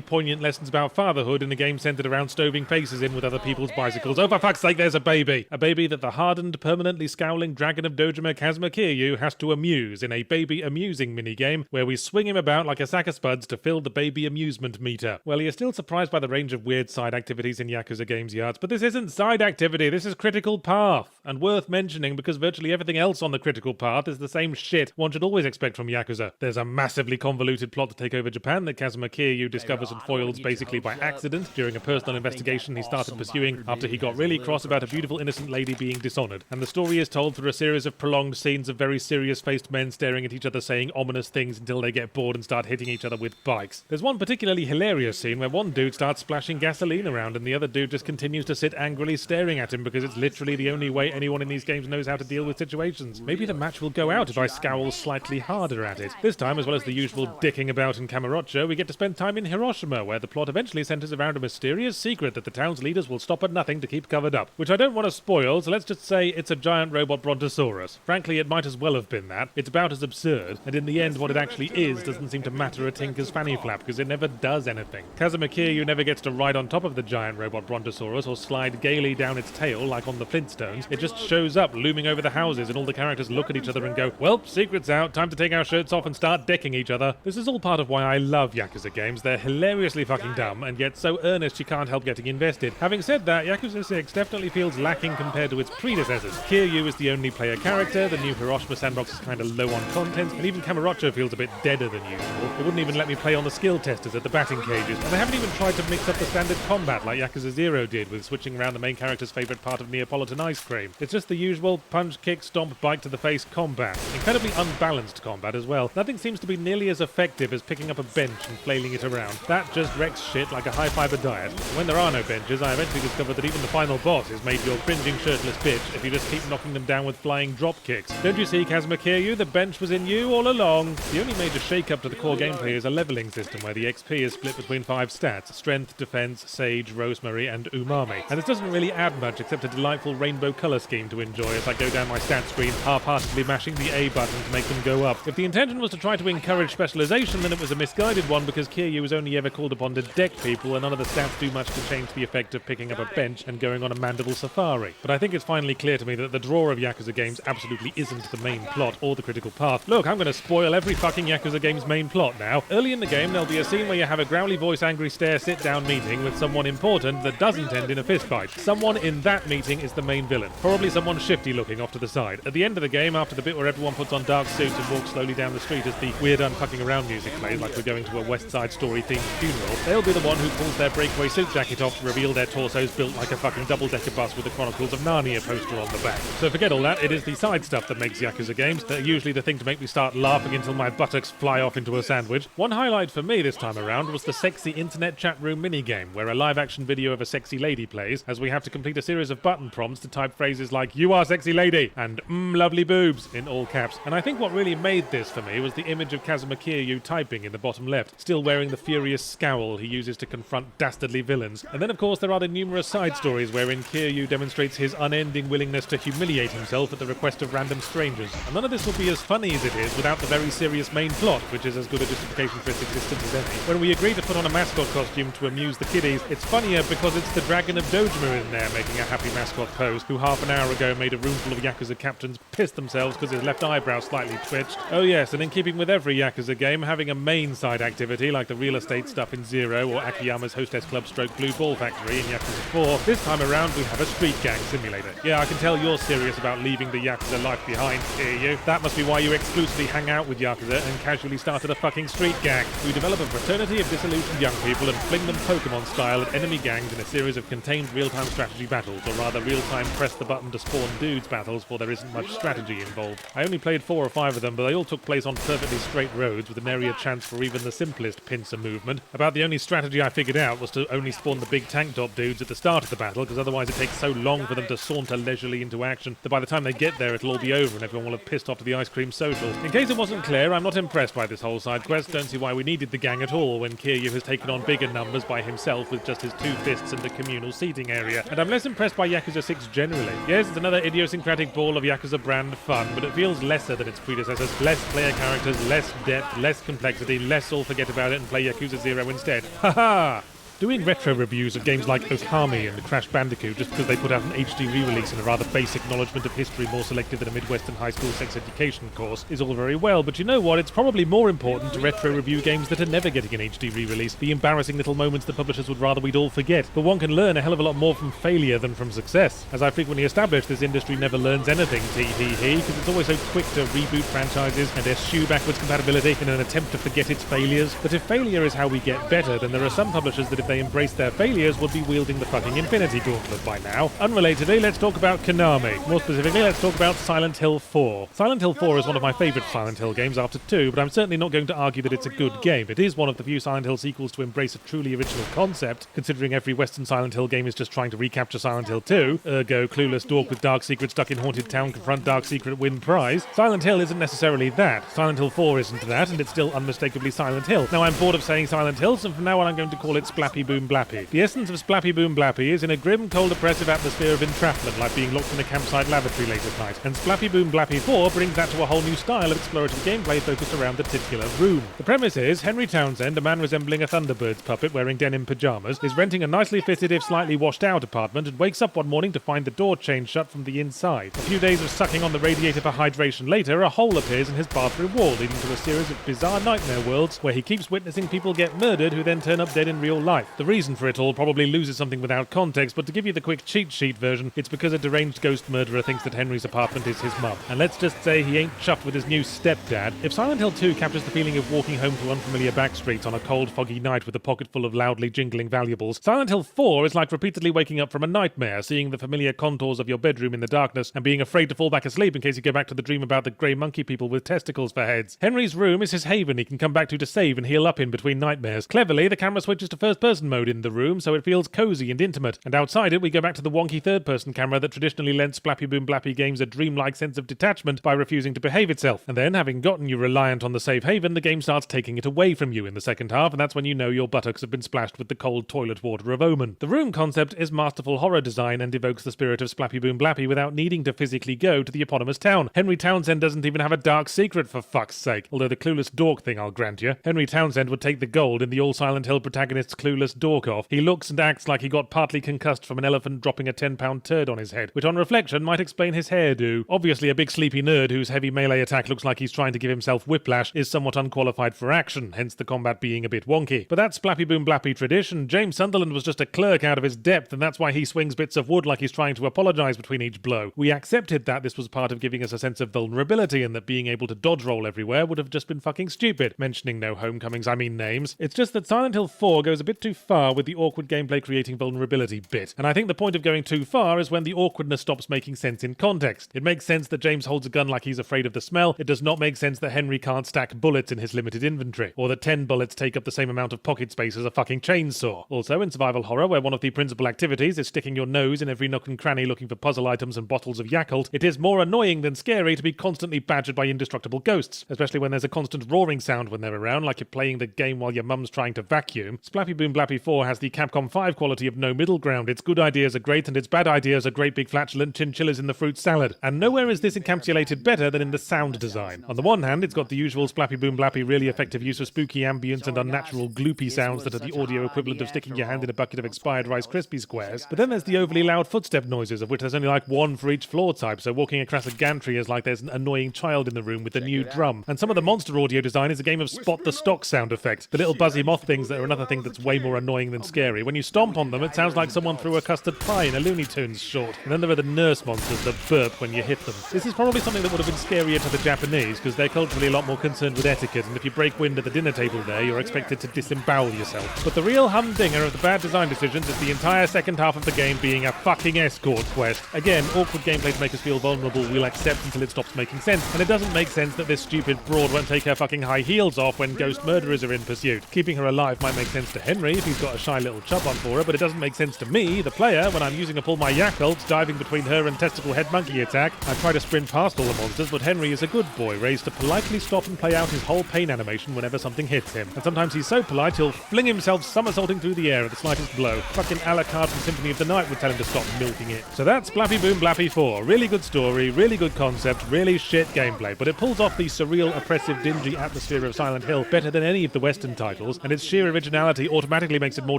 poignant lessons about fatherhood in a game centered around stoving faces in with other people's bicycles. Oh, for fuck's sake, there's a baby! A baby that the hardened, permanently scowling dragon of Dojima Kazuma Kiryu has to amuse in a baby amusing minigame where we swing him about like a sack of spuds to fill the baby amusement meter. Well, you're still surprised by the range of weird side activities in Yakuza games yards, but this isn't side activity, this is critical path. And worth mentioning because virtually everything else on the critical path is the same shit one should always expect from Yakuza. There's a massively convoluted plot to take over Japan that Kazuma Kiryu discovers and foils basically by accident during a personal investigation he started pursuing after he got really cross about a beautiful innocent lady being dishonoured. And the story is told through a series of prolonged scenes of very serious-faced men staring at each other saying ominous things until they get bored and start hitting each other with bikes. There's one particularly hilarious scene where one dude starts splashing gasoline around and the other dude just continues to sit angrily staring at him because it's literally the only way anyone in these games knows how to deal with situations. Maybe the match will go out if I scowl slightly harder at it. This time, as well as the usual dicking about in Kamurocho, we get to spend time in Hiroshima, where the plot eventually centers around a mysterious secret that the town's leaders will stop at nothing to keep covered up. Which I don't want to spoil, so let's just say it's a giant robot brontosaurus. Frankly, it might as well have been that. It's about as absurd, and in the end what it actually is doesn't seem to matter a tinker's fanny flap, because it never does anything. Kazuma Kiryu never gets to ride on top of the giant robot brontosaurus or slide gaily down its tail like on the Flintstones. It just shows up looming over the houses and all the characters look at each other and go, well, secret's out, time to take our shirts off and start decking each other. This is all part of why I love Yakuza games. They're hilariously fucking dumb and yet so earnest you can't help getting invested. Having said that, Yakuza 6 definitely feels lacking compared to its predecessors. Kiryu is the only player character, the new Hiroshima sandbox is kind of low on content, and even Kamurocho feels a bit deader than usual. It wouldn't even let me play on the skill testers at the batting cages, and they haven't even tried to mix up the standard combat like Yakuza 0 did with switching around the main character's favourite part of Neapolitan ice cream. It's just the usual punch, kick, stomp, bike to the face combat. Incredibly unbalanced combat as well. Nothing seems to be nearly as effective as picking up a bench and flailing it around. That just wrecks shit like a high-fiber diet. When there are no benches, I eventually discovered that even the final boss is made your cringing shirtless bitch if you just keep knocking them down with flying drop kicks. Don't you see, Kazuma Kiryu? The bench was in you all along. The only major shake-up to the core gameplay is a leveling system where the XP is split between 5 stats: strength, defense, sage, rosemary, and umami. And this doesn't really add much except a delightful rainbow color scheme to enjoy as I go down my stat screen, half-heartedly mashing the A button to make them go up. If the intention was to try to encourage specialization, then it was a misguided one because Kiryu was only ever called upon to deck people and none of the stats do much to change the effect of picking up a bench and going on a mandible safari. But I think it's finally clear to me that the draw of Yakuza games absolutely isn't the main plot or the critical path. Look, I'm going to spoil every fucking Yakuza game's main plot now. Early in the game, there'll be a scene where you have a growly voice, angry stare, sit-down meeting with someone important that doesn't end in a fistfight. Someone in that meeting is the main villain. Probably someone shifty looking off to the side. At the end of the game, after the bit where everyone puts on dark suits and walks slowly down the street as the weird unfucking around music plays like we're going to a West Side Story themed funeral, they'll be the one who pulls their breakaway suit jacket off to reveal their torsos built like a fucking double-decker bus with the Chronicles of Narnia poster on the back. So forget all that, it is the side stuff that makes Yakuza games. They're usually the thing to make me start laughing until my buttocks fly off into a sandwich. One highlight for me this time around was the sexy internet chat room minigame, where a live-action video of a sexy lady plays, as we have to complete a series of button prompts to type phrases like, "You are sexy lady," and lovely boobs, in all caps. And I think what really made this for me was the image of Kazuma Kiryu typing in the bottom left, still wearing the furious scowl he uses to confront dastardly villains. And then of course there are the numerous side stories wherein Kiryu demonstrates his unending willingness to humiliate himself at the request of random strangers. And none of this would be as funny as it is without the very serious main plot, which is as good a justification for its existence as any. When we agree to put on a mascot costume to amuse the kiddies, it's funnier because it's the Dragon of Dojima in there making a happy mascot pose, who half an hour ago made a roomful of Yakuza captains piss themselves because his left eyebrow slightly twitched. Oh yes, and in keeping with every Yakuza game, having a main side activity like the real estate stuff in Zero or Akiyama's Hostess Club stroke Blue Ball Factory in Yakuza 4, this time around we have a street gang simulator. Yeah, I can tell you're serious about leaving the Yakuza life behind, hear you? That must be why you exclusively hang out with Yakuza and casually started a fucking street gang. We develop a fraternity of disillusioned young people and fling them Pokemon style at enemy gangs in a series of contained real-time strategy battles, or rather real-time press the button to spawn dudes battles, for there isn't much strategy involved. I only played 4 or 5 of them, but they all took place on perfectly straight roads with an area chance for even the simplest pincer movement. About the only strategy I figured out was to only spawn the big tank top dudes at the start of the battle, because otherwise it takes so long for them to saunter leisurely into action that by the time they get there it'll all be over and everyone will have pissed off to the ice cream socials. In case it wasn't clear, I'm not impressed by this whole side quest. Don't see why we needed the gang at all when Kiryu has taken on bigger numbers by himself with just his 2 fists and a communal seating area. And I'm less impressed by Yakuza 6 generally. Yes, it's another idiosyncratic ball of Yakuza brand fun, but it feels lesser than its predecessors. Less player characters, less depth, less complexity, less all forget about it and play Yakuza 0 instead. Haha! Doing retro reviews of games like Okami and Crash Bandicoot just because they put out an HD re-release and a rather base acknowledgement of history more selective than a Midwestern high school sex education course is all very well, but you know what? It's probably more important to retro review games that are never getting an HD re-release, the embarrassing little moments that publishers would rather we'd all forget. But one can learn a hell of a lot more from failure than from success. As I frequently establish, this industry never learns anything, tee-hee-hee, because it's always so quick to reboot franchises and eschew backwards compatibility in an attempt to forget its failures. But if failure is how we get better, then there are some publishers that if they embrace their failures would be wielding the fucking Infinity Gauntlet by now. Unrelatedly, let's talk about Konami. More specifically, let's talk about Silent Hill 4. Silent Hill 4 is one of my favourite Silent Hill games after 2, but I'm certainly not going to argue that it's a good game. It is one of the few Silent Hill sequels to embrace a truly original concept, considering every Western Silent Hill game is just trying to recapture Silent Hill 2, ergo clueless dork with dark secret stuck in haunted town confront dark secret win prize. Silent Hill isn't necessarily that. Silent Hill 4 isn't that, and it's still unmistakably Silent Hill. Now I'm bored of saying Silent Hill, so from now on I'm going to call it Splappy Boom Blappy. The essence of Splappy Boom Blappy is in a grim, cold, oppressive atmosphere of entrapment, like being locked in a campsite lavatory late at night. And Splappy Boom Blappy 4 brings that to a whole new style of explorative gameplay focused around the titular room. The premise is Henry Townsend, a man resembling a Thunderbirds puppet wearing denim pajamas, is renting a nicely fitted, if slightly washed out apartment and wakes up one morning to find the door chained shut from the inside. A few days of sucking on the radiator for hydration later, a hole appears in his bathroom wall, leading to a series of bizarre nightmare worlds where he keeps witnessing people get murdered who then turn up dead in real life. The reason for it all probably loses something without context, but to give you the quick cheat sheet version, it's because a deranged ghost murderer thinks that Henry's apartment is his mum. And let's just say he ain't chuffed with his new stepdad. If Silent Hill 2 captures the feeling of walking home to unfamiliar back streets on a cold, foggy night with a pocket full of loudly jingling valuables, Silent Hill 4 is like repeatedly waking up from a nightmare, seeing the familiar contours of your bedroom in the darkness, and being afraid to fall back asleep in case you go back to the dream about the grey monkey people with testicles for heads. Henry's room is his haven he can come back to save and heal up in between nightmares. Cleverly, the camera switches to first-person mode in the room, so it feels cozy and intimate, and outside it we go back to the wonky third-person camera that traditionally lent Splappy Boom Blappy games a dreamlike sense of detachment by refusing to behave itself. And then, having gotten you reliant on the safe haven, the game starts taking it away from you in the second half, and that's when you know your buttocks have been splashed with the cold toilet water of omen. The room concept is masterful horror design and evokes the spirit of Splappy Boom Blappy without needing to physically go to the eponymous town. Henry Townsend doesn't even have a dark secret, for fuck's sake, although the clueless dork thing I'll grant you. Henry Townsend would take the gold in the all Silent Hill protagonist's clueless dork off. He looks and acts like he got partly concussed from an elephant dropping a 10-pound turd on his head, which on reflection might explain his hairdo. Obviously a big sleepy nerd whose heavy melee attack looks like he's trying to give himself whiplash is somewhat unqualified for action, hence the combat being a bit wonky. But that's Splappy Boom Blappy tradition. James Sunderland was just a clerk out of his depth, and that's why he swings bits of wood like he's trying to apologise between each blow. We accepted that this was part of giving us a sense of vulnerability and that being able to dodge roll everywhere would have just been fucking stupid. Mentioning no homecomings, I mean names. It's just that Silent Hill 4 goes a bit too far with the awkward gameplay creating vulnerability bit, and I think the point of going too far is when the awkwardness stops making sense in context. It makes sense that James holds a gun like he's afraid of the smell. It does not make sense that Henry can't stack bullets in his limited inventory, or that 10 bullets take up the same amount of pocket space as a fucking chainsaw. Also, in survival horror, where one of the principal activities is sticking your nose in every nook and cranny looking for puzzle items and bottles of Yakult, it is more annoying than scary to be constantly badgered by indestructible ghosts, especially when there's a constant roaring sound when they're around, like you're playing the game while your mum's trying to vacuum. Splappy Boom Blappy 4 has the Capcom 5 quality of no middle ground. Its good ideas are great, and its bad ideas are great big flatulent chinchillas in the fruit salad. And nowhere is this encapsulated better than in the sound design. On the one hand, it's got the usual Splappy Boom Blappy really effective use of spooky ambience and unnatural gloopy sounds that are the audio equivalent of sticking your hand in a bucket of expired Rice Krispie squares. But then there's the overly loud footstep noises, of which there's only like one for each floor type, so walking across a gantry is like there's an annoying child in the room with a new drum. And some of the monster audio design is a game of spot the stock sound effect. The little buzzy moth things that are another thing that's way more annoying than scary. When you stomp on them, it sounds like someone threw a custard pie in a Looney Tunes short. And then there are the nurse monsters that burp when you hit them. This is probably something that would have been scarier to the Japanese, because they're culturally a lot more concerned with etiquette, and if you break wind at the dinner table there, you're expected to disembowel yourself. But the real humdinger of the bad design decisions is the entire second half of the game being a fucking escort quest. Again, awkward gameplay to make us feel vulnerable we'll accept until it stops making sense, and it doesn't make sense that this stupid broad won't take her fucking high heels off when ghost murderers are in pursuit. Keeping her alive might make sense to Henry, if he's got a shy little chub on for her, but it doesn't make sense to me, the player, when I'm using up all my Yakult, diving between her and testicle head monkey attack. I try to sprint past all the monsters, but Henry is a good boy, raised to politely stop and play out his whole pain animation whenever something hits him. And sometimes he's so polite he'll fling himself somersaulting through the air at the slightest blow. Fucking Alucard from Symphony of the Night would tell him to stop milking it. So that's Blappy Boom Blappy 4. Really good story, really good concept, really shit gameplay, but it pulls off the surreal, oppressive, dingy atmosphere of Silent Hill better than any of the Western titles, and its sheer originality automatically makes it more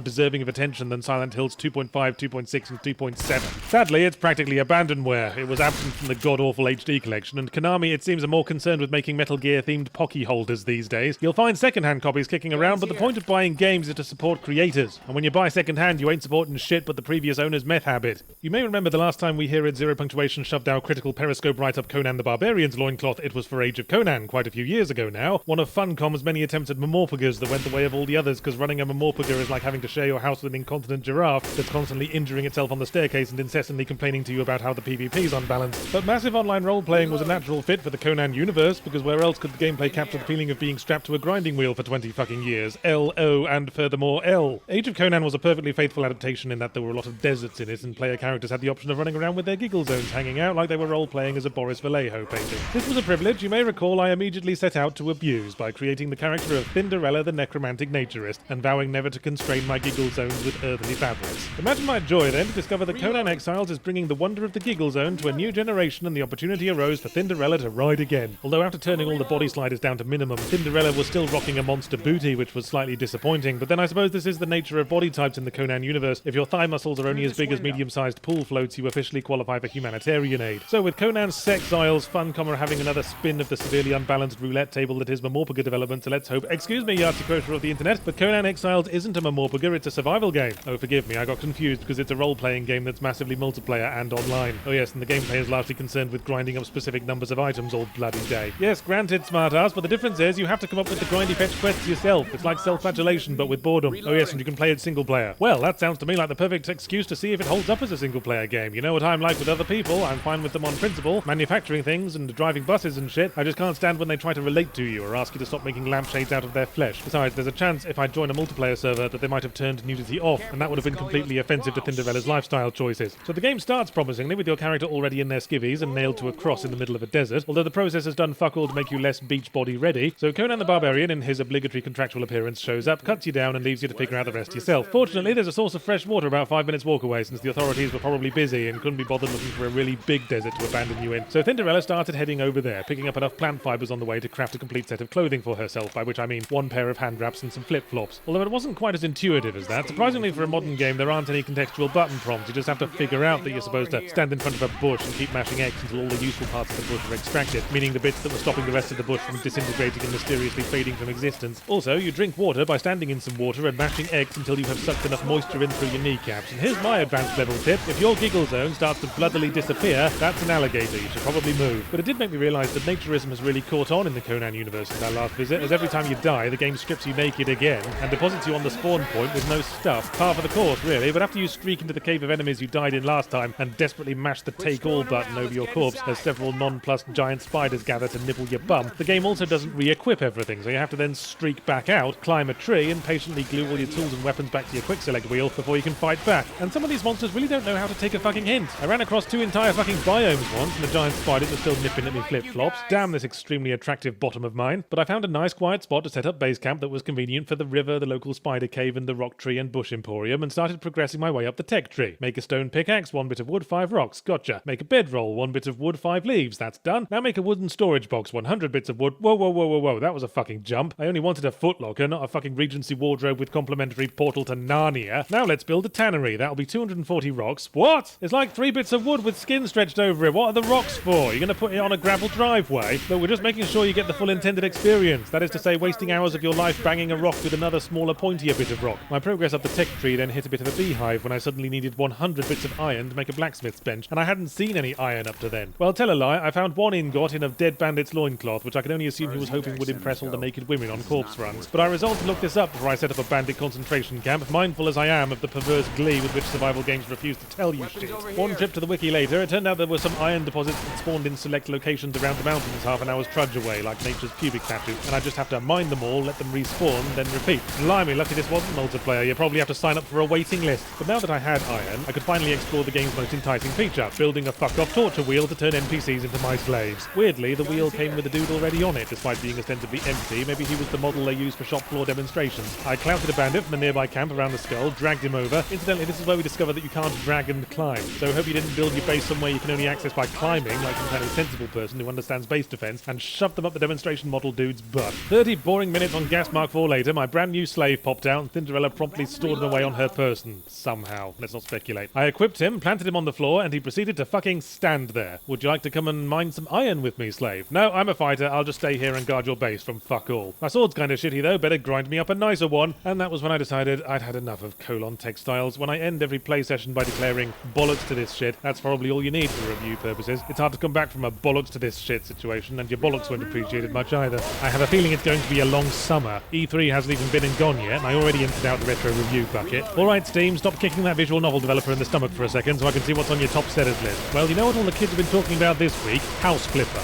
deserving of attention than Silent Hills 2.5, 2.6, and 2.7. Sadly, it's practically abandonware. It was absent from the god-awful HD collection, and Konami, it seems, are more concerned with making Metal Gear-themed Pocky holders these days. You'll find second-hand copies kicking around, but the point of buying games is to support creators, and when you buy second-hand, you ain't supporting shit but the previous owner's meth habit. You may remember the last time we here at Zero Punctuation shoved our critical Periscope write-up Conan the Barbarian's loincloth, it was for Age of Conan, quite a few years ago now. One of Funcom's many attempts at Mamorpagas that went the way of all the others, because running a Mamorpaga is like having to share your house with an incontinent giraffe that's constantly injuring itself on the staircase and incessantly complaining to you about how the PvP's unbalanced. But massive online role-playing was a natural fit for the Conan universe, because where else could the gameplay capture the feeling of being strapped to a grinding wheel for 20 fucking years? L-O and furthermore L. Age of Conan was a perfectly faithful adaptation in that there were a lot of deserts in it, and player characters had the option of running around with their giggle zones hanging out like they were role-playing as a Boris Vallejo painting. This was a privilege you may recall I immediately set out to abuse by creating the character of Cinderella the Necromantic Naturist and vowing never to constrain my giggle zones with earthly fabrics. Imagine my joy then to discover that Conan Exiles is bringing the wonder of the giggle zone to a new generation, and the opportunity arose for Cinderella to ride again. Although after turning all the body sliders down to minimum, Cinderella was still rocking a monster booty, which was slightly disappointing, but then I suppose this is the nature of body types in the Conan universe. If your thigh muscles are only as big as medium-sized pool floats, you officially qualify for humanitarian aid. So with Conan's Sexiles, Funcom are having another spin of the severely unbalanced roulette table that is Mamorpaga development, so let's hope, excuse me, Yahtzee Crusher of the internet, but Conan Exiles isn't a Mamorpaga, it's a survival game. Oh, forgive me, I got confused because it's a role-playing game that's massively multiplayer and online. Oh yes, and the gameplay is largely concerned with grinding up specific numbers of items all bloody day. Yes, granted, smartass, but the difference is you have to come up with the grindy fetch quests yourself. It's like self-flagellation, but with boredom. Oh yes, and you can play it single player. Well, that sounds to me like the perfect excuse to see if it holds up as a single player game. You know what I'm like with other people, I'm fine with them on principle, manufacturing things and driving buses and shit. I just can't stand when they try to relate to you or ask you to stop making lampshades out of their flesh. Besides, there's a chance if I join a multiplayer server that they might have turned nudity off, and that would have been completely offensive to Cinderella's lifestyle choices. So the game starts promisingly with your character already in their skivvies and nailed to a cross in the middle of a desert, although the process has done fuck all to make you less beach body ready. So Conan the Barbarian, in his obligatory contractual appearance, shows up, cuts you down and leaves you to figure out the rest yourself. Fortunately, there's a source of fresh water about 5 minutes walk away, since the authorities were probably busy and couldn't be bothered looking for a really big desert to abandon you in. So Cinderella started heading over there, picking up enough plant fibers on the way to craft a complete set of clothing for herself, by which I mean one pair of hand wraps and some flip-flops. Although it wasn't quite as intuitive as that. Surprisingly for a modern game, there aren't any contextual button prompts. You just have to figure out that you're supposed to stand in front of a bush and keep mashing X until all the useful parts of the bush are extracted, meaning the bits that were stopping the rest of the bush from disintegrating and mysteriously fading from existence. Also, you drink water by standing in some water and mashing X until you have sucked enough moisture in through your kneecaps. And here's my advanced level tip. If your giggle zone starts to bloodily disappear, that's an alligator. You should probably move. But it did make me realise that naturism has really caught on in the Conan universe since our last visit, as every time you die, the game strips you naked again and deposits you on the spawn point with no stuff. Par for the course, really, but after you streak into the cave of enemies you died in last time and desperately mash the take all button over your corpse as several nonplussed giant spiders gather to nibble your bum, the game also doesn't re-equip everything, so you have to then streak back out, climb a tree, and patiently glue all your tools and weapons back to your quick select wheel before you can fight back. And some of these monsters really don't know how to take a fucking hint. I ran across 2 entire fucking biomes once, and the giant spiders were still nipping at me flip-flops. Damn this extremely attractive bottom of mine. But I found a nice quiet spot to set up base camp that was convenient for the river, the local spider cave, and the rock tree and bush emporium, and started progressing my way up the tech tree. Make a stone pickaxe, 1 bit of wood, 5 rocks. Gotcha. Make a bedroll, 1 bit of wood, 5 leaves. That's done. Now make a wooden storage box, 100 bits of wood. Whoa, whoa, whoa, whoa, whoa. That was a fucking jump. I only wanted a footlocker, not a fucking Regency wardrobe with complimentary portal to Narnia. Now let's build a tannery. That'll be 240 rocks. What? It's like 3 bits of wood with skin stretched over it. What are the rocks for? You're gonna put it on a gravel driveway? Look, we're just making sure you get the full intended experience. That is to say, wasting hours of your life banging a rock with another smaller, pointier bit of rock. My progress up the tech tree then hit a bit of a beehive when I suddenly needed 100 bits of iron to make a blacksmith's bench, and I hadn't seen any iron up to then. Well, tell a lie, I found 1 ingot in a dead bandit's loincloth, which I can only assume he was hoping would impress all the naked women on corpse runs. But I resolved to look this up before I set up a bandit concentration camp, mindful as I am of the perverse glee with which survival games refuse to tell you shit. 1 trip to the wiki later, it turned out there were some iron deposits that spawned in select locations around the mountains half an hour's trudge away, like nature's pubic tattoo, and I just have to mine them all, let them respawn, then repeat. Blimey, lucky this wasn't multiplayer, you'd probably have to sign up for a waiting list. But now that I had iron, I could finally explore the game's most enticing feature, building a fuck-off torture wheel to turn NPCs into my slaves. Weirdly, the wheel came with a dude already on it, despite being ostensibly empty. Maybe he was the model they used for shop floor demonstrations. I clouted a bandit from a nearby camp around the skull, dragged him over. Incidentally, this is where we discover that you can't drag and climb. So hope you didn't build your base somewhere you can only access by climbing, like some kind of sensible person who understands base defense, and shoved them up the demonstration model dude's butt. 30 boring minutes on Gas Mark IV later, my brand new slave popped out, and Cinderella promptly stored him away on her person. Somehow. Let's not speculate. I equipped him, planted him on the floor, and he proceeded to fucking stand there. Would you like to come and mine some iron with me, slave? No, I'm a fighter. I'll just stay here and guard your base from fuck all. My sword's kind of shitty though, better grind me up a nicer one. And that was when I decided I'd had enough of colon textiles. When I end every play session by declaring bollocks to this shit, that's probably all you need for review purposes. It's hard to come back from a bollocks to this shit situation, and your bollocks won't appreciate it much either. I have a feeling it's going to be a long summer. E3 hasn't even been and gone yet, and I already emptied out the retro review bucket. Alright Steam, stop kicking that visual novel developer in the stomach for a second so I can see what's on your top sellers list. Well, you know what all the kids have been talking about this week? House Flipper.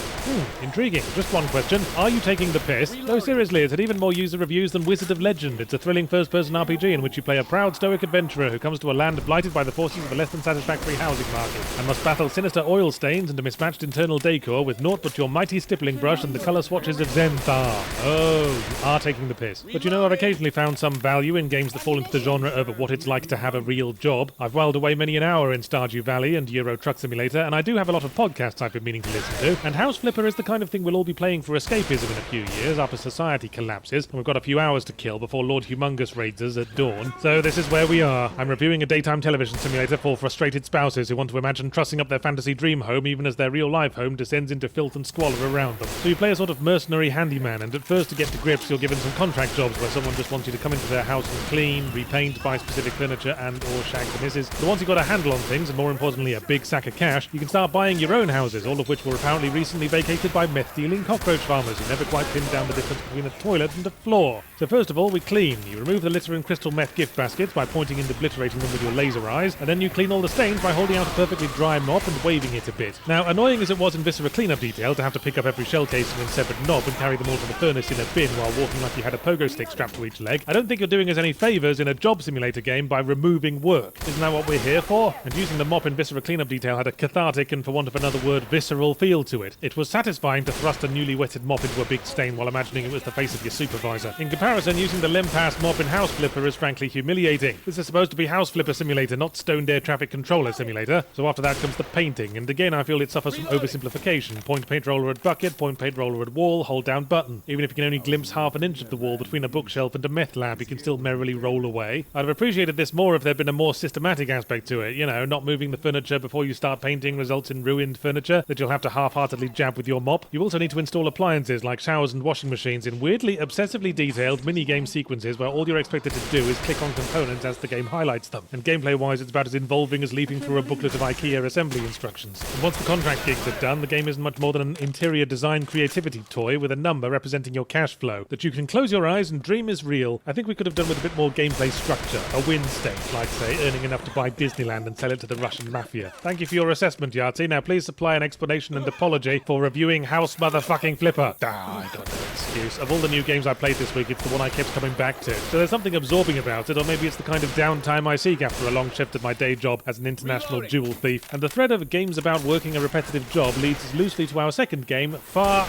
Intriguing. Just one question. Are you taking the piss? No, seriously, it's had even more user reviews than Wizard of Legend. It's a thrilling first-person RPG in which you play a proud stoic adventurer who comes to a land blighted by the forces of a less than satisfactory housing market and must battle sinister oil stains and a mismatched internal decor with naught but your mighty stippling brush and the colour swatches of Zenthar. Oh, you are taking the piss. But you know, I've occasionally found some value in games that fall into the genre of what it's like to have a real job. I've whiled away many an hour in Stardew Valley and Euro Truck Simulator, and I do have a lot of podcasts I've been meaning to listen to. And House Flipper is the kind of thing we'll all be playing for escapism in a few years after society collapses, and we've got a few hours to kill before Lord Humongous raids us at dawn. So this is where we are. I'm reviewing a daytime television simulator for frustrated spouses who want to imagine trussing up their fantasy dream home even as their real life home descends into filth and squalor around them. So you play a sort of mercenary handyman, and at first to get to grips you're given some contract jobs where someone just wants you to come into their house and clean, repaint, buy specific furniture and or shag the missus. But once you've got a handle on things, and more importantly a big sack of cash, you can start buying your own houses, all of which were apparently recently vacated by meth-dealing cockroach farmers who never quite pinned down the difference between a toilet and a floor. So first of all we clean. You remove the litter and crystal meth gift baskets by pointing and obliterating them with your laser eyes, and then you clean all the stains by holding out a perfectly dry mop and waving it a bit. Now, annoying as it was in Viscera cleanup detail to have to pick up every shell casing and separate knob and carry them all to the furnace in a bin while walking like you had a pogo stick strapped to each leg, I don't think you're doing us any favours in a job simulator game by removing work. Isn't that what we're here for? And using the mop in Viscera cleanup detail had a cathartic and, for want of another word, visceral feel to it. It was satisfying to thrust a newly wetted mop into a big stain while imagining it was the face of your supervisor. In comparison, using the Lempass mop in House Flipper is frankly humiliating. This is supposed to be House Flipper Simulator, not Stoned Air Traffic Controller Simulator. So after that comes the painting, and again I feel it suffers from oversimplification. Point paint roller at bucket, point paint roller at wall, hold down button. Even if you can only glimpse half an inch of the wall between a bookshelf and a meth lab, you can still merrily roll away. I'd have appreciated this more if there'd been a more systematic aspect to it. You know, not moving the furniture before you start painting results in ruined furniture that you'll have to half-heartedly jab with your mop. You also need to install appliances like showers and washing machines in weirdly, obsessively detailed mini-game sequences where all you're expected to do is click on components as the game highlights them. And gameplay-wise, it's about as involving as leaping through a booklet of IKEA assembly instructions. And once the contract gigs are done, the game isn't much more than an interior design creativity toy with a number representing your cash flow that you can close your eyes and dream is real. I think we could have done with a bit more gameplay structure. A win stake, like say, earning enough to buy Disneyland and sell it to the Russian mafia. Thank you for your assessment, Yahtzee. Now please supply an explanation and apology for reviewing House Motherfucking Flipper. I got no excuse. Of all the new games I played this week, it's the one I kept coming back to. So there's something absorbing about it, or maybe it's the kind of downtime I seek after a long shift at my day job as an international jewel thief. And the thread of games about working a repetitive job leads us loosely to our second game, Far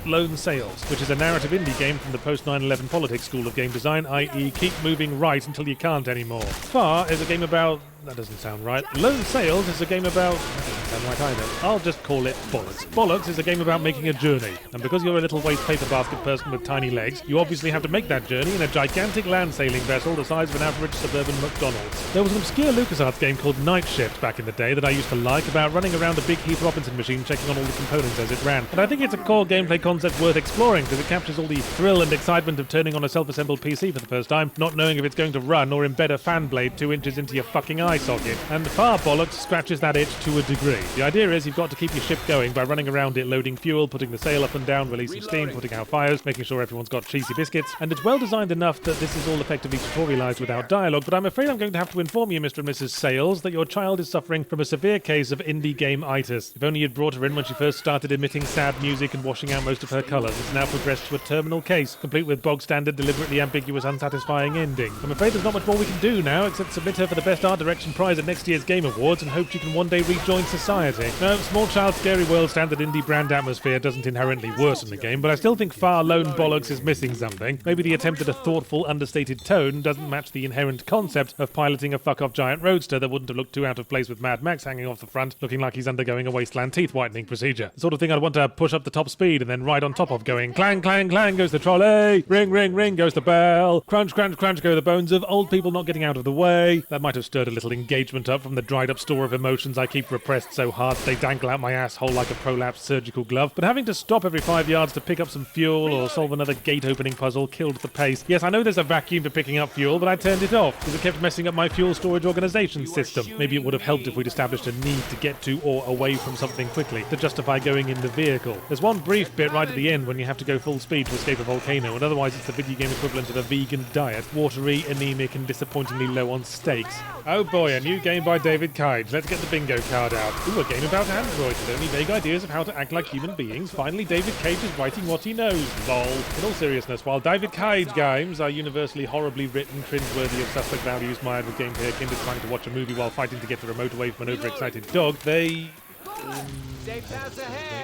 Lone Sales, which is a narrative indie game from the post-9/11 politics school of game design, i.e. keep moving right until you can't anymore. Far is a game about... That doesn't sound right. Lone Sales is a game about... That doesn't sound right either. I'll just call it Bollocks. Bollocks is a game about making a journey. And because you're a little waste paper basket person with tiny legs, you obviously have to make that journey in a gigantic land sailing vessel the size of an average suburban McDonald's. There was an obscure LucasArts game called Night Shift back in the day that I used to like, about running around a big Heath Robinson machine checking on all the components as it ran. And I think it's a core gameplay concept worth exploring because it captures all the thrill and excitement of turning on a self-assembled PC for the first time, not knowing if it's going to run or embed a fan blade 2 inches into your fucking eye socket. And Far Bollocks scratches that itch to a degree. The idea is you've got to keep your ship going by running around it, loading fuel, putting the sail up and down, releasing steam, putting out fires, making sure everyone's got cheesy biscuits, and it's well designed enough that this is all effectively tutorialized without dialogue, but I'm afraid I'm going to have to inform you, Mr. and Mrs. Sales, that your child is suffering from a severe case of indie game-itis. If only you'd brought her in when she first started emitting sad music and washing out most of her colours. It's now progressed to a terminal case, complete with bog-standard, deliberately ambiguous, unsatisfying ending. I'm afraid there's not much more we can do now, except submit her for the Best Art Direction prize at next year's Game Awards and hope she can one day rejoin society. No, Small Child Scary World standard indie brand atmosphere doesn't inherently worsen the game, but I still think Far Lone Bollocks is missing something. Maybe the attempt at a thoughtful, understated tone doesn't match the inherent concept of piloting a fuck-off giant roadster that wouldn't have looked too out of place with Mad Max hanging off the front, looking like he's undergoing a wasteland teeth whitening procedure. The sort of thing I'd want to push up the top speed and then ride on top of, going clang, clang, clang goes the trolley, ring, ring, ring goes the bell, crunch, crunch, crunch go the bones of old people not getting out of the way. That might have stirred a little engagement up from the dried up store of emotions I keep repressed so hard they dangle out my asshole like a prolapsed surgical glove, but having to stop every 5 yards to pick up some fuel or solve another gate opening puzzle killed the pace. Yes, I know there's a vacuum for picking up fuel, but I turned it off because it kept messing up my fuel storage organization system. Maybe it would have helped if we'd established a need to get to or away from something quickly to justify going in the vehicle. There's one brief bit right at the end when you have to go full speed to escape a volcano, and otherwise it's the video game equivalent of a vegan diet, watery, anemic, and disappointingly low on steaks. Oh boy, a new game by David Cage. Let's get the bingo card out. Ooh, a game about androids with only vague ideas of how to act like human beings. Finally, David Cage is writing what he knows. Lol. In all seriousness, while David Cage games are universally horribly written, cringeworthy of suspect values, mired with gameplay akin to trying to watch a movie while fighting to get the remote away from an overexcited dog, they...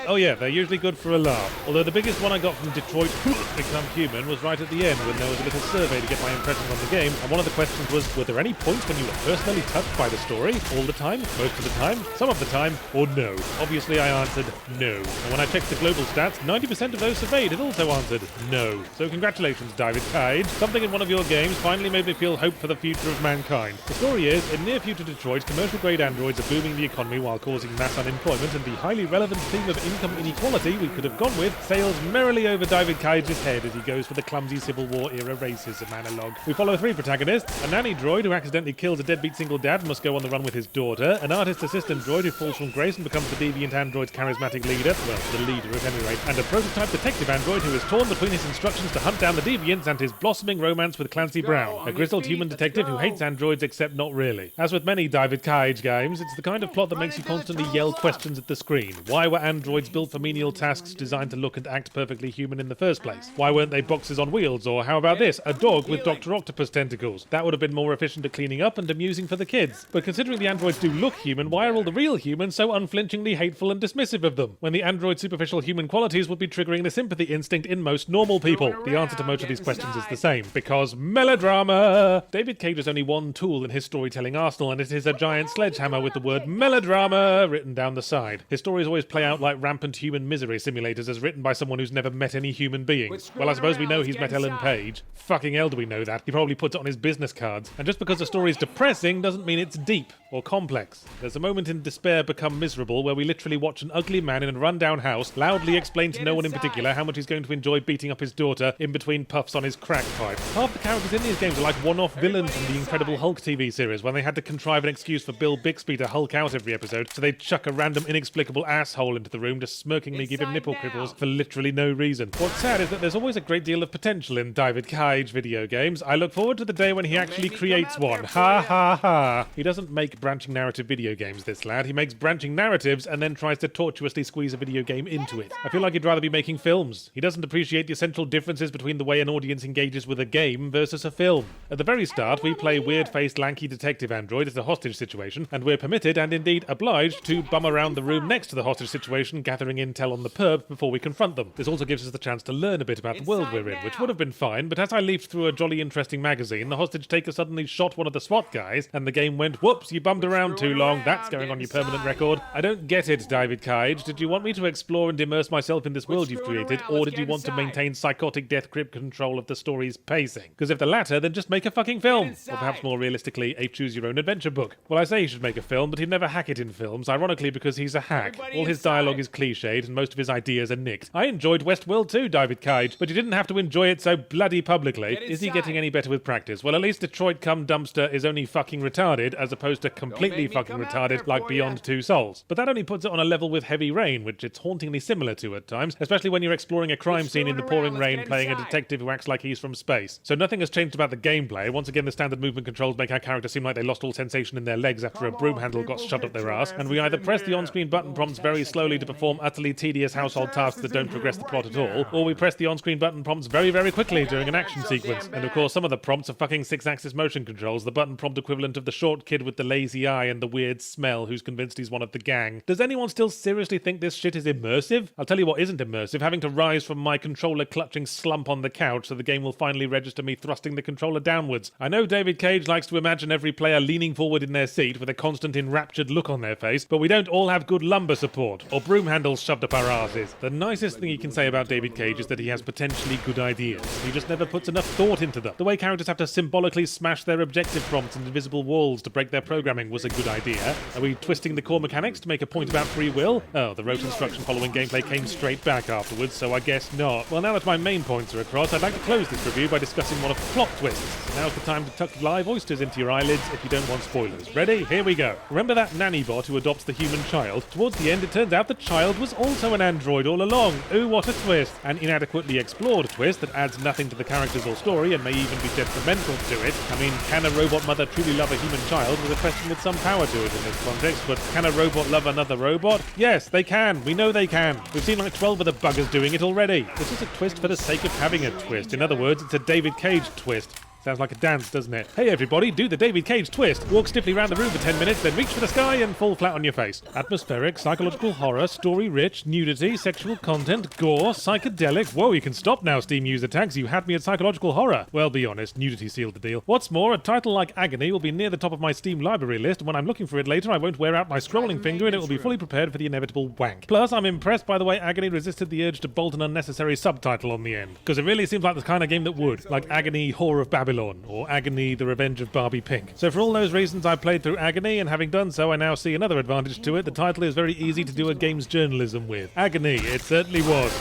Oh yeah, they're usually good for a laugh. Although the biggest one I got from Detroit Become Human was right at the end when there was a little survey to get my impressions on the game, and one of the questions was, were there any points when you were personally touched by the story? All the time? Most of the time? Some of the time? Or no? Obviously I answered no. And when I checked the global stats, 90% of those surveyed had also answered no. So congratulations, David Cage. Something in one of your games finally made me feel hope for the future of mankind. The story is, in near-future Detroit, commercial-grade androids are booming the economy while causing mass unemployment, and the highly relevant theme of income inequality we could have gone with sails merrily over David Cage's head as he goes for the clumsy Civil War era racism analogue. We follow three protagonists: a nanny droid who accidentally kills a deadbeat single dad and must go on the run with his daughter, an artist assistant droid who falls from grace and becomes the deviant android's charismatic leader, well, the leader at any rate, and a prototype detective android who is torn between his instructions to hunt down the deviants and his blossoming romance with Clancy Brown, a grizzled human detective who hates androids except not really. As with many David Cage games, it's the kind of plot that makes you constantly yell questions at the screen. Why were androids built for menial tasks designed to look and act perfectly human in the first place? Why weren't they boxes on wheels? Or how about this, a dog with Dr. Octopus tentacles? That would have been more efficient at cleaning up and amusing for the kids. But considering the androids do look human, why are all the real humans so unflinchingly hateful and dismissive of them, when the android's superficial human qualities would be triggering the sympathy instinct in most normal people? The answer to most of these questions is the same: because melodrama! David Cage has only one tool in his storytelling arsenal, and it is a giant sledgehammer with the word melodrama written down the side. His stories always play out like rampant human misery simulators as written by someone who's never met any human beings. Well, I suppose we know he's met Ellen Page. Fucking hell do we know that. He probably puts it on his business cards. And just because the story is depressing doesn't mean it's deep or complex. There's a moment in Despair Become Miserable where we literally watch an ugly man in a rundown house loudly explain to no one in particular how much he's going to enjoy beating up his daughter in between puffs on his crack pipe. Half the characters in these games are like one-off villains from the Incredible Hulk TV series when they had to contrive an excuse for Bill Bixby to Hulk out every episode, so they'd chuck a random inexplicable asshole into the room to smirkingly give him nipple cripples for literally no reason. What's sad is that there's always a great deal of potential in David Cage video games. I look forward to the day when he actually creates one. Ha ha ha. He doesn't make branching narrative video games, this lad. He makes branching narratives and then tries to tortuously squeeze a video game into it. I feel like he'd rather be making films. He doesn't appreciate the essential differences between the way an audience engages with a game versus a film. At the very start, we play weird-faced, lanky detective android as a hostage situation, and we're permitted and indeed obliged to bum around the room next to the hostage situation, gathering intel on the perp before we confront them. This also gives us the chance to learn a bit about the world we're in, which would have been fine, but as I leafed through a jolly interesting magazine, the hostage taker suddenly shot one of the SWAT guys, and the game went, whoops, you bummed around too long, that's going on your permanent record. I don't get it, David Cage. Did you want me to explore and immerse myself in this world you've created, or did you want to maintain psychotic death grip control of the story's pacing? Because if the latter, then just make a fucking film. Or perhaps more realistically, a choose-your-own-adventure book. Well, I say he should make a film, but he'd never hack it in films, ironically because he's a hack. All his dialogue is cliched, and most of his ideas are nicked. I enjoyed Westworld too, David Cage, but you didn't have to enjoy it so bloody publicly. Is he getting any better with practice? Well, at least Detroit Come Dumpster is only fucking retarded, as opposed to completely fucking retarded like Beyond Two Souls. But that only puts it on a level with Heavy Rain, which it's hauntingly similar to at times, especially when you're exploring a crime scene in the pouring rain playing a detective who acts like he's from space. So nothing has changed about the gameplay. Once again, the standard movement controls make our characters seem like they lost all sensation in their legs after a broom handle got shoved up their ass, and we either press the on-screen button prompts very slowly to perform utterly tedious household tasks that don't progress the plot at all, or we press the on-screen button prompts very, very quickly during an action sequence. And of course, some of the prompts are fucking 6-axis motion controls, the button prompt equivalent of the short kid with the lazy eye and the weird smell who's convinced he's one of the gang. Does anyone still seriously think this shit is immersive? I'll tell you what isn't immersive, having to rise from my controller clutching slump on the couch so the game will finally register me thrusting the controller downwards. I know David Cage likes to imagine every player leaning forward in their seat with a constant enraptured look on their face, but we don't all have good lumbar support, or broom handles shoved up our asses. The nicest thing you can say about David Cage is that he has potentially good ideas. He just never puts enough thought into them. The way characters have to symbolically smash their objective prompts into invisible walls to break their programming was a good idea. Are we twisting the core mechanics to make a point about free will? Oh, the rote instruction following gameplay came straight back afterwards, so I guess not. Well, now that my main points are across, I'd like to close this review by discussing one of the plot twists. Now's the time to tuck live oysters into your eyelids if you don't want spoilers. Ready? Here we go. Remember that nanny bot who adopts the human child? Towards the end, it turns out the child was also an android all along. Ooh, what a twist. An inadequately explored twist that adds nothing to the characters or story and may even be detrimental to it. I mean, can a robot mother truly love a human child? Was a question with some power to it in this context, but can a robot love another robot? Yes, they can. We know they can. We've seen like 12 of the buggers doing it already. This is a twist for the sake of having a twist. In other words, it's a David Cage twist. Sounds like a dance, doesn't it? Hey everybody, do the David Cage twist. Walk stiffly around the room for 10 minutes, then reach for the sky and fall flat on your face. Atmospheric, psychological horror, story-rich, nudity, sexual content, gore, psychedelic. Whoa, you can stop now, Steam user tags. You had me at psychological horror. Well, be honest, nudity sealed the deal. What's more, a title like Agony will be near the top of my Steam library list, and when I'm looking for it later, I won't wear out my scrolling finger and it will be fully prepared for the inevitable wank. Plus, I'm impressed by the way Agony resisted the urge to bolt an unnecessary subtitle on the end, because it really seems like the kind of game that would, like Agony, Whore of Babylon, or Agony, The Revenge of Barbie Pink. So for all those reasons, I played through Agony, and having done so, I now see another advantage to it. The title is very easy to do a game's journalism with. Agony, it certainly was.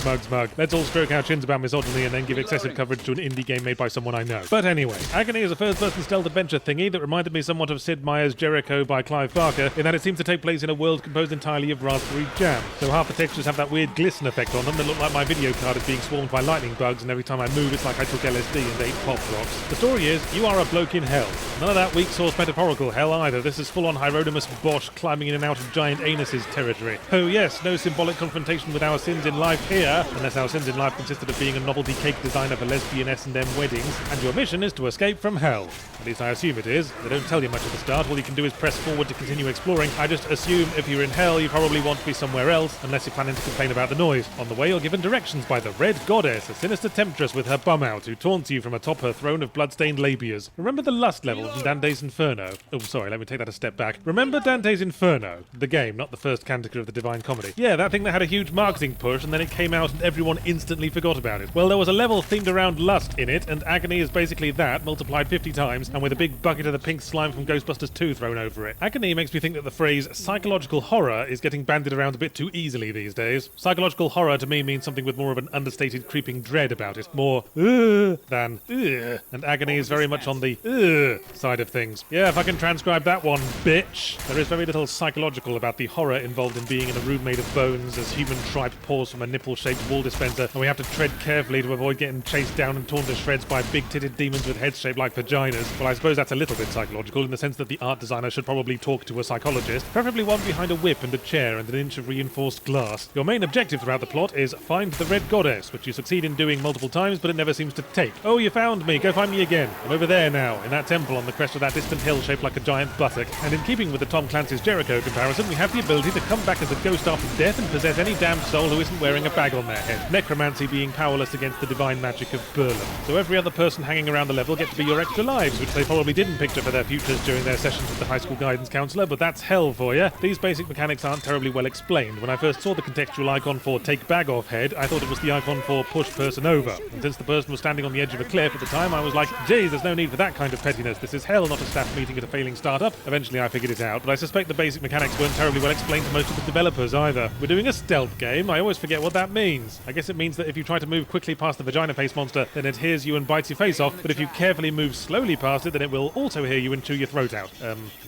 Smug. Let's all stroke our chins about misogyny and then give excessive coverage to an indie game made by someone I know. But anyway, Agony is a first-person stealth adventure thingy that reminded me somewhat of Sid Meier's Jericho by Clive Barker, in that it seems to take place in a world composed entirely of raspberry jam. So half the textures have that weird glisten effect on them that look like my video card is being swarmed by lightning bugs, and every time I move it's like I took LSD and ate Pop Rocks. The story is, you are a bloke in hell. None of that weak source metaphorical hell either. This is full-on Hieronymus Bosch climbing in and out of giant anuses territory. Oh yes, no symbolic confrontation with our sins in life here, unless our sins in life consisted of being a novelty cake designer for lesbian S&M weddings, and your mission is to escape from hell. At least I assume it is. They don't tell you much at the start. All you can do is press forward to continue exploring. I just assume if you're in hell, you probably want to be somewhere else, unless you're planning to complain about the noise. On the way, you're given directions by the Red Goddess, a sinister temptress with her bum out, who taunts you from atop her throne of bloodstained labias. Remember the lust level from Dante's Inferno? Oh, sorry, let me take that a step back. Remember Dante's Inferno? The game, not the first canticle of the Divine Comedy. Yeah, that thing that had a huge marketing push, and then it came out and everyone instantly forgot about it. Well, there was a level themed around lust in it, and Agony is basically that, multiplied 50 times, and with a big bucket of the pink slime from Ghostbusters 2 thrown over it. Agony makes me think that the phrase psychological horror is getting bandied around a bit too easily these days. Psychological horror to me means something with more of an understated creeping dread about it. More than and Agony is very much on the side of things. Yeah, if I can transcribe that one, bitch. There is very little psychological about the horror involved in being in a room made of bones as human tripe pours from a nipple-shaped wall dispenser, and we have to tread carefully to avoid getting chased down and torn to shreds by big-titted demons with heads shaped like vaginas. Well, I suppose that's a little bit psychological in the sense that the art designer should probably talk to a psychologist, preferably one behind a whip and a chair and an inch of reinforced glass. Your main objective throughout the plot is find the Red Goddess, which you succeed in doing multiple times, but it never seems to take. Oh, you found me. Go find me again. I'm over there now, in that temple on the crest of that distant hill shaped like a giant buttock. And in keeping with the Tom Clancy's Jericho comparison, we have the ability to come back as a ghost after death and possess any damned soul who isn't wearing a bag on their head. Necromancy being powerless against the divine magic of Berlin. So every other person hanging around the level get to be your extra lives, which they probably didn't picture for their futures during their sessions with the high school guidance counselor, but that's hell for you. These basic mechanics aren't terribly well explained. When I first saw the contextual icon for take bag off head, I thought it was the icon for push person over. And since the person was standing on the edge of a cliff, it the time, I was like, geez, there's no need for that kind of pettiness. This is hell, not a staff meeting at a failing startup. Eventually I figured it out, but I suspect the basic mechanics weren't terribly well explained to most of the developers either. We're doing a stealth game. I always forget what that means. I guess it means that if you try to move quickly past the vagina face monster, then it hears you and bites your face off, but if you carefully move slowly past it, then it will also hear you and chew your throat out.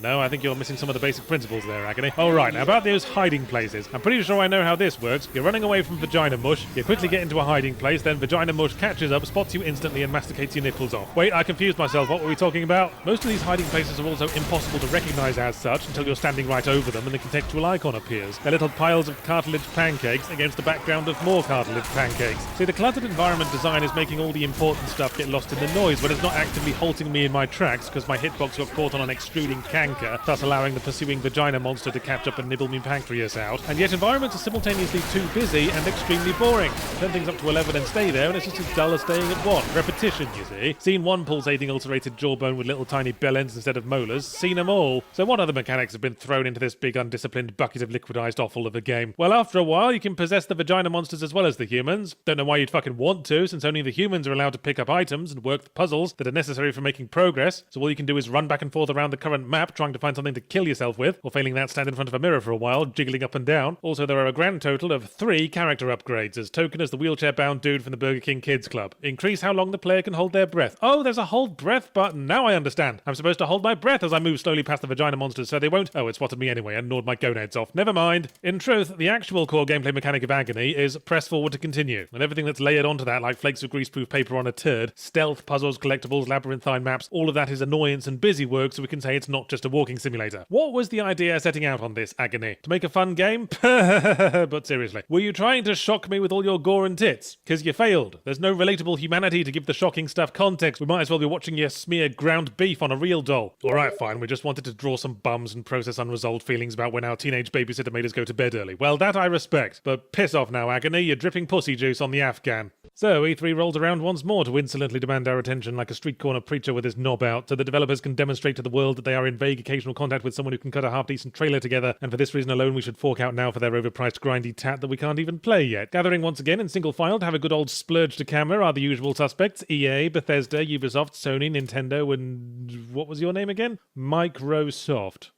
No, I think you're missing some of the basic principles there, Agony. Alright, now about those hiding places. I'm pretty sure I know how this works. You're running away from vagina mush, you quickly get into a hiding place, then vagina mush catches up, spots you instantly, and masticates your nipples off. Wait, I confused myself. What were we talking about? Most of these hiding places are also impossible to recognize as such until you're standing right over them and the contextual icon appears. They're little piles of cartilage pancakes against the background of more cartilage pancakes. See, the cluttered environment design is making all the important stuff get lost in the noise, but it's not actively halting me in my tracks because my hitbox got caught on an extruding canker, thus allowing the pursuing vagina monster to catch up and nibble me pancreas out. And yet environments are simultaneously too busy and extremely boring. Turn things up to 11 and stay there, and it's just as dull as staying at 1. Repetition, you see. Seen one pulsating ulcerated jawbone with little tiny bell ends instead of molars. Seen them all. So what other mechanics have been thrown into this big undisciplined bucket of liquidized offal of a game? Well, after a while, you can possess the vagina monsters as well as the humans. Don't know why you'd fucking want to, since only the humans are allowed to pick up items and work the puzzles that are necessary for making progress. So all you can do is run back and forth around the current map trying to find something to kill yourself with, or failing that, stand in front of a mirror for a while, jiggling up and down. Also, there are a grand total of 3 character upgrades, as token as the wheelchair-bound dude from the Burger King Kids Club. Increase how long the player can hold their breath. Oh, there's a hold breath button. Now I understand. I'm supposed to hold my breath as I move slowly past the vagina monsters so they won't... Oh, it spotted me anyway and gnawed my gonads off. Never mind. In truth, the actual core gameplay mechanic of Agony is press forward to continue, and everything that's layered onto that like flakes of greaseproof paper on a turd, stealth, puzzles, collectibles, labyrinthine maps, all of that is annoyance and busy work, so we can say it's not just a walking simulator. What was the idea setting out on this, Agony? To make a fun game? But seriously, were you trying to shock me with all your gore and tits? Because you failed. There's no relatable humanity to give the shocking stuff context. We might as well be watching you smear ground beef on a real doll. Alright, fine, we just wanted to draw some bums and process unresolved feelings about when our teenage babysitter made us go to bed early. Well, that I respect. But piss off now, Agony, you're dripping pussy juice on the Afghan. So, E3 rolls around once more to insolently demand our attention like a street corner preacher with his knob out, so the developers can demonstrate to the world that they are in vague occasional contact with someone who can cut a half-decent trailer together, and for this reason alone we should fork out now for their overpriced grindy tat that we can't even play yet. Gathering once again in single file to have a good old splurge to camera are the usual suspects: EA, Bethesda, Ubisoft, Sony, Nintendo, and... what was your name again? Microsoft.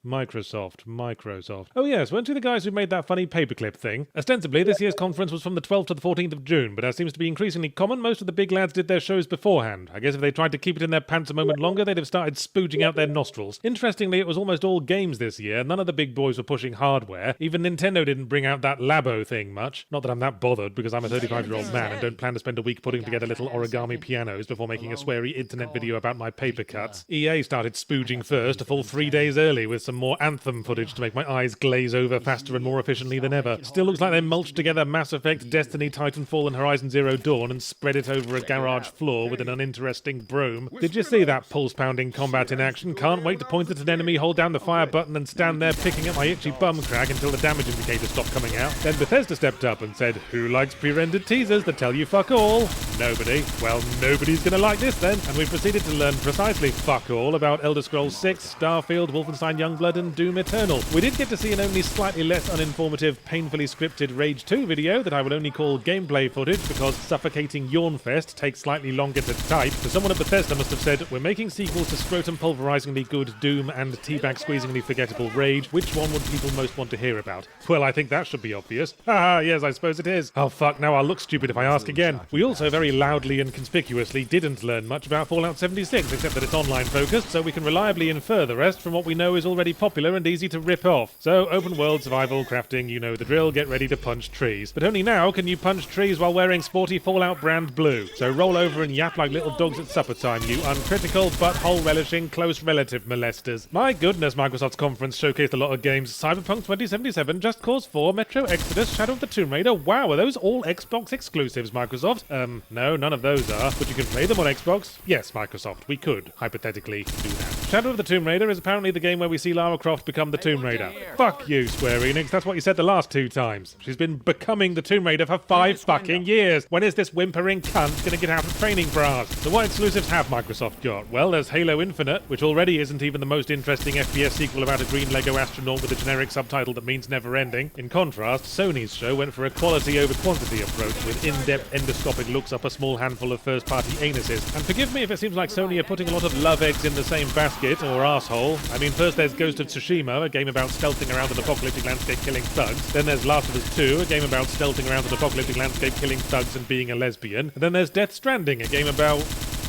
Oh yes, weren't you the guys who made that funny paperclip thing? Ostensibly, this year's conference was from the 12th to the 14th of June, but as seems to be increasingly common, most of the big lads did their shows beforehand. I guess if they tried to keep it in their pants a moment longer, they'd have started spooging out their nostrils. Interestingly, it was almost all games this year. None of the big boys were pushing hardware. Even Nintendo didn't bring out that Labo thing much. Not that I'm that bothered, because I'm a 35-year-old man and don't plan to spend a week putting together little origami pianos before making a sweary internet video about my paper cuts. EA started spooging first, a full 3 days early, with some more Anthem footage to make my eyes glaze over faster and more efficiently than ever. Still looks like they mulched together Mass Effect, Destiny, Titanfall, and Horizon Zero Dawn and spread it over a garage floor with an uninteresting broom. Did you see that pulse-pounding combat in action? Can't wait to point at an enemy, hold down the fire button, and stand there picking at my itchy bum crack until the damage indicator stopped coming out. Then Bethesda stepped up and said, "Who likes pre-rendered teasers that tell you fuck all?" Nobody. Well, nobody's gonna like this then. And we proceeded to learn precisely fuck all about Elder Scrolls 6, Starfield, Wolfenstein Youngblood, and Doom Eternal. We did get to see an only slightly less uninformative, painfully scripted Rage 2 video that I will only call gameplay footage because suffocating Yawnfest takes slightly longer to type. So someone at Bethesda must have said, "We're making sequels to scrotum-pulverizingly good Doom and teabag-squeezingly forgettable Rage. Which one would people most want to hear about?" Well, I think that should be obvious. Haha, yes, I suppose it is. Oh fuck, now I'll look stupid if I ask again. We also very loudly and conspicuously didn't learn much about Fallout 76, except that it's online focused, so we can reliably infer the rest from what we know is already popular and easy to rip off. So, open world, survival, crafting, you know the drill, get ready to punch trees. But only now can you punch trees while wearing sporty Fallout brand blue. So roll over and yap like little dogs at supper time, you uncritical, butthole-relishing, close relative molesters. My goodness, Microsoft's conference showcased a lot of games. Cyberpunk 2077, Just Cause 4, Metro Exodus, Shadow of the Tomb Raider. Wow, are those all Xbox exclusives, Microsoft? No, none of those are. But you can play them on Xbox? Yes, Microsoft, we could, hypothetically, do that. Shadow of the Tomb Raider is apparently the game where we see Lara Croft become the Tomb Raider. Fuck you, Square Enix. That's what you said the last 2 times. She's been becoming the Tomb Raider for 5 fucking years. When is this whimpering cunt gonna get out of training bras? So what exclusives have Microsoft got? Well, there's Halo Infinite, which already isn't even the most interesting FPS sequel about a green Lego astronaut with a generic subtitle that means never ending. In contrast, Sony's show went for a quality over quantity approach with in-depth endoscopic looks up a small handful of first-party anuses. And forgive me if it seems like Sony are putting a lot of love eggs in the same basket, or asshole. I mean, first there's Ghost of Tsushima, a game about stealthing around an apocalyptic landscape killing thugs. Then there's Last of Us 2, a game about stealthing around an apocalyptic landscape killing thugs and being a lesbian. And then there's Death Stranding, a game about...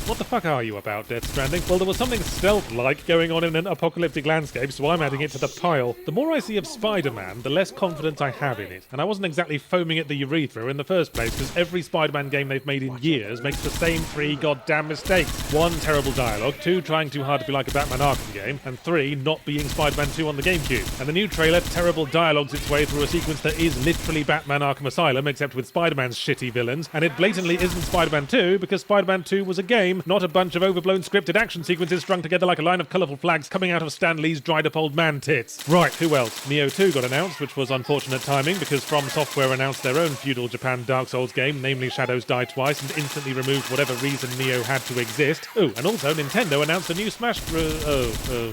What the fuck are you about, Death Stranding? Well, there was something stealth-like going on in an apocalyptic landscape, so I'm adding it to the pile. The more I see of Spider-Man, the less confidence I have in it. And I wasn't exactly foaming at the urethra in the first place, because every Spider-Man game they've made in years makes the same 3 goddamn mistakes. 1, terrible dialogue, 2, trying too hard to be like a Batman Arkham game, and 3, not being Spider-Man 2 on the GameCube. And the new trailer terrible dialogues its way through a sequence that is literally Batman Arkham Asylum, except with Spider-Man's shitty villains, and it blatantly isn't Spider-Man 2, because Spider-Man 2 was a game, not a bunch of overblown scripted action sequences strung together like a line of colourful flags coming out of Stan Lee's dried-up old man tits. Right, who else? Neo 2 got announced, which was unfortunate timing, because From Software announced their own feudal Japan Dark Souls game, namely Shadows Die Twice, and instantly removed whatever reason Neo had to exist. Oh, and also Nintendo announced a new Smash...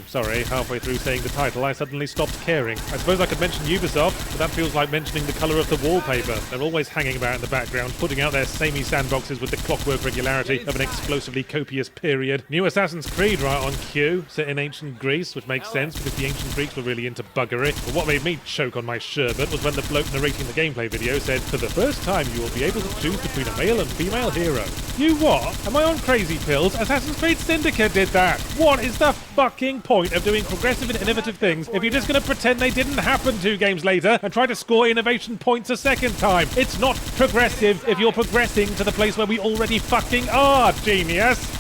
sorry, halfway through saying the title, I suddenly stopped caring. I suppose I could mention Ubisoft, but that feels like mentioning the colour of the wallpaper. They're always hanging about in the background, putting out their samey sandboxes with the clockwork regularity of an explosively copious period. New Assassin's Creed right on cue, set in ancient Greece, which makes sense because the ancient Greeks were really into buggery. But what made me choke on my sherbet was when the bloke narrating the gameplay video said, "For the first time you will be able to choose between a male and female hero." You what? Am I on crazy pills? Assassin's Creed Syndicate did that! What is the fucking point of doing progressive and innovative things if you're just gonna pretend they didn't happen 2 games later and try to score innovation points a second time? It's not progressive if you're progressing to the place where we already fucking are, genius!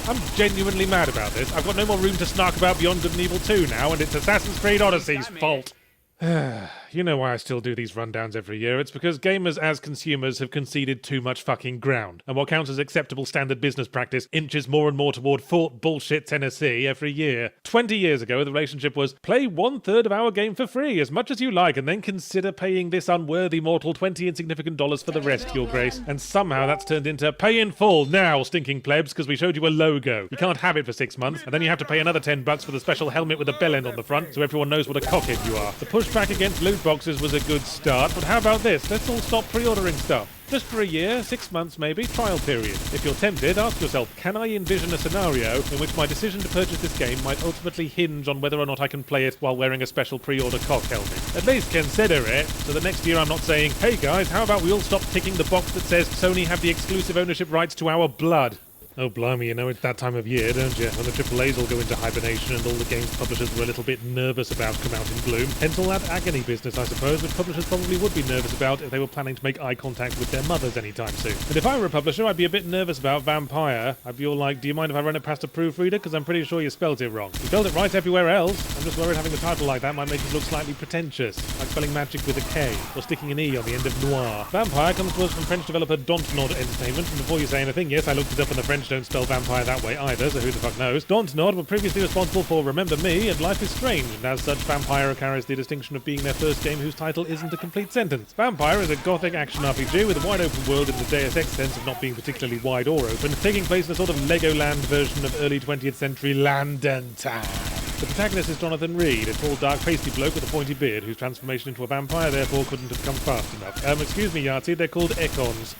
I'm genuinely mad about this. I've got no more room to snark about Beyond Good and Evil 2 now, and it's Assassin's Creed Odyssey's fault. You know why I still do these rundowns every year. It's because gamers as consumers have conceded too much fucking ground. And what counts as acceptable standard business practice inches more and more toward Fort Bullshit Tennessee every year. 20 years ago, the relationship was, play 1/3 of our game for free, as much as you like, and then consider paying this unworthy mortal $20 insignificant for the rest, your grace. And somehow that's turned into, pay in full now, stinking plebs, because we showed you a logo. You can't have it for 6 months, and then you have to pay another $10 for the special helmet with a bell end on the front, so everyone knows what a cockhead you are. The pushback against loot boxes was a good start, but how about this? Let's all stop pre-ordering stuff. Just for a year, 6 months maybe, trial period. If you're tempted, ask yourself, can I envision a scenario in which my decision to purchase this game might ultimately hinge on whether or not I can play it while wearing a special pre-order cock helmet? At least consider it, so the next year I'm not saying, hey guys, how about we all stop ticking the box that says Sony have the exclusive ownership rights to our blood? Oh blimey, you know it's that time of year, don't you? When the AAAs all go into hibernation and all the games publishers were a little bit nervous about come out in bloom. Hence all that agony business, I suppose, which publishers probably would be nervous about if they were planning to make eye contact with their mothers anytime soon. And if I were a publisher, I'd be a bit nervous about Vampire. I'd be all like, do you mind if I run it past a proofreader? Because I'm pretty sure you spelled it wrong. You spelled it right everywhere else. I'm just worried having a title like that might make it look slightly pretentious, like spelling magic with a K, or sticking an E on the end of noir. Vampire comes to us from French developer Dontnod Entertainment, and before you say anything, yes, I looked it up and the French don't spell vampire that way either, so who the fuck knows. Dontnod were previously responsible for Remember Me and Life is Strange, and as such, Vampire carries the distinction of being their first game whose title isn't a complete sentence. Vampire is a gothic action RPG with a wide open world in the Deus Ex sense of not being particularly wide or open, taking place in a sort of Legoland version of early 20th century London town. The protagonist is Jonathan Reed, a tall, dark, pasty bloke with a pointy beard, whose transformation into a vampire therefore couldn't have come fast enough. Excuse me, Yahtzee, they're called Econs.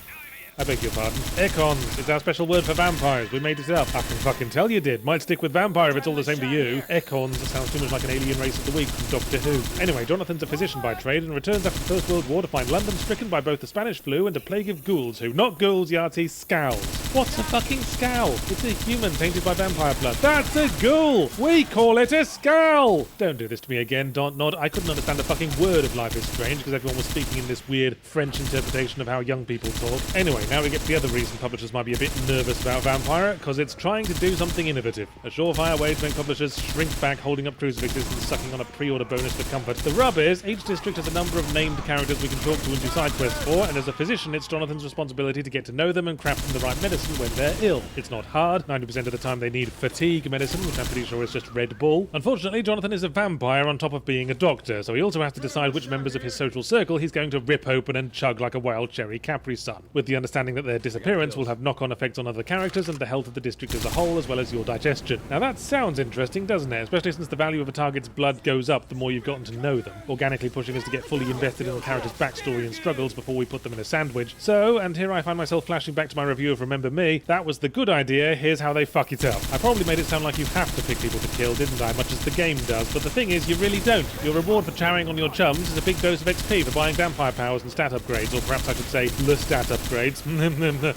I beg your pardon. Econs. It's our special word for vampires. We made it up. I can fucking tell you did. Might stick with vampire if it's all the same to you. Econs sounds too much like an alien race of the week from Doctor Who. Anyway, Jonathan's a physician by trade and returns after the First World War to find London stricken by both the Spanish flu and a plague of ghouls who, not ghouls, Yahtzee, scowls. What's a fucking scowl? It's a human tainted by vampire blood. That's a ghoul! We call it a scowl! Don't do this to me again, Dontnod. I couldn't understand a fucking word of Life is Strange because everyone was speaking in this weird French interpretation of how young people talk. Anyway, now we get to the other reason publishers might be a bit nervous about Vampire, because it's trying to do something innovative. A surefire way to make publishers shrink back holding up crucifixes and sucking on a pre-order bonus for comfort. The rub is, each district has a number of named characters we can talk to and do side quests for, and as a physician it's Jonathan's responsibility to get to know them and craft them the right medicine medicine when they're ill. It's not hard. 90% of the time they need fatigue medicine, which I'm pretty sure is just Red Bull. Unfortunately, Jonathan is a vampire on top of being a doctor, so he also has to decide which members of his social circle he's going to rip open and chug like a wild cherry Capri Sun, with the understanding that their disappearance will have knock-on effects on other characters and the health of the district as a whole, as well as your digestion. Now that sounds interesting, doesn't it? Especially since the value of a target's blood goes up the more you've gotten to know them, organically pushing us to get fully invested in the character's backstory and struggles before we put them in a sandwich. So, and here I find myself flashing back to my review of Remember Me, that was the good idea, here's how they fuck it up. I probably made it sound like you have to pick people to kill, didn't I? Much as the game does, but the thing is, you really don't. Your reward for chowing on your chums is a big dose of XP for buying vampire powers and stat upgrades, or perhaps I should say, the stat upgrades.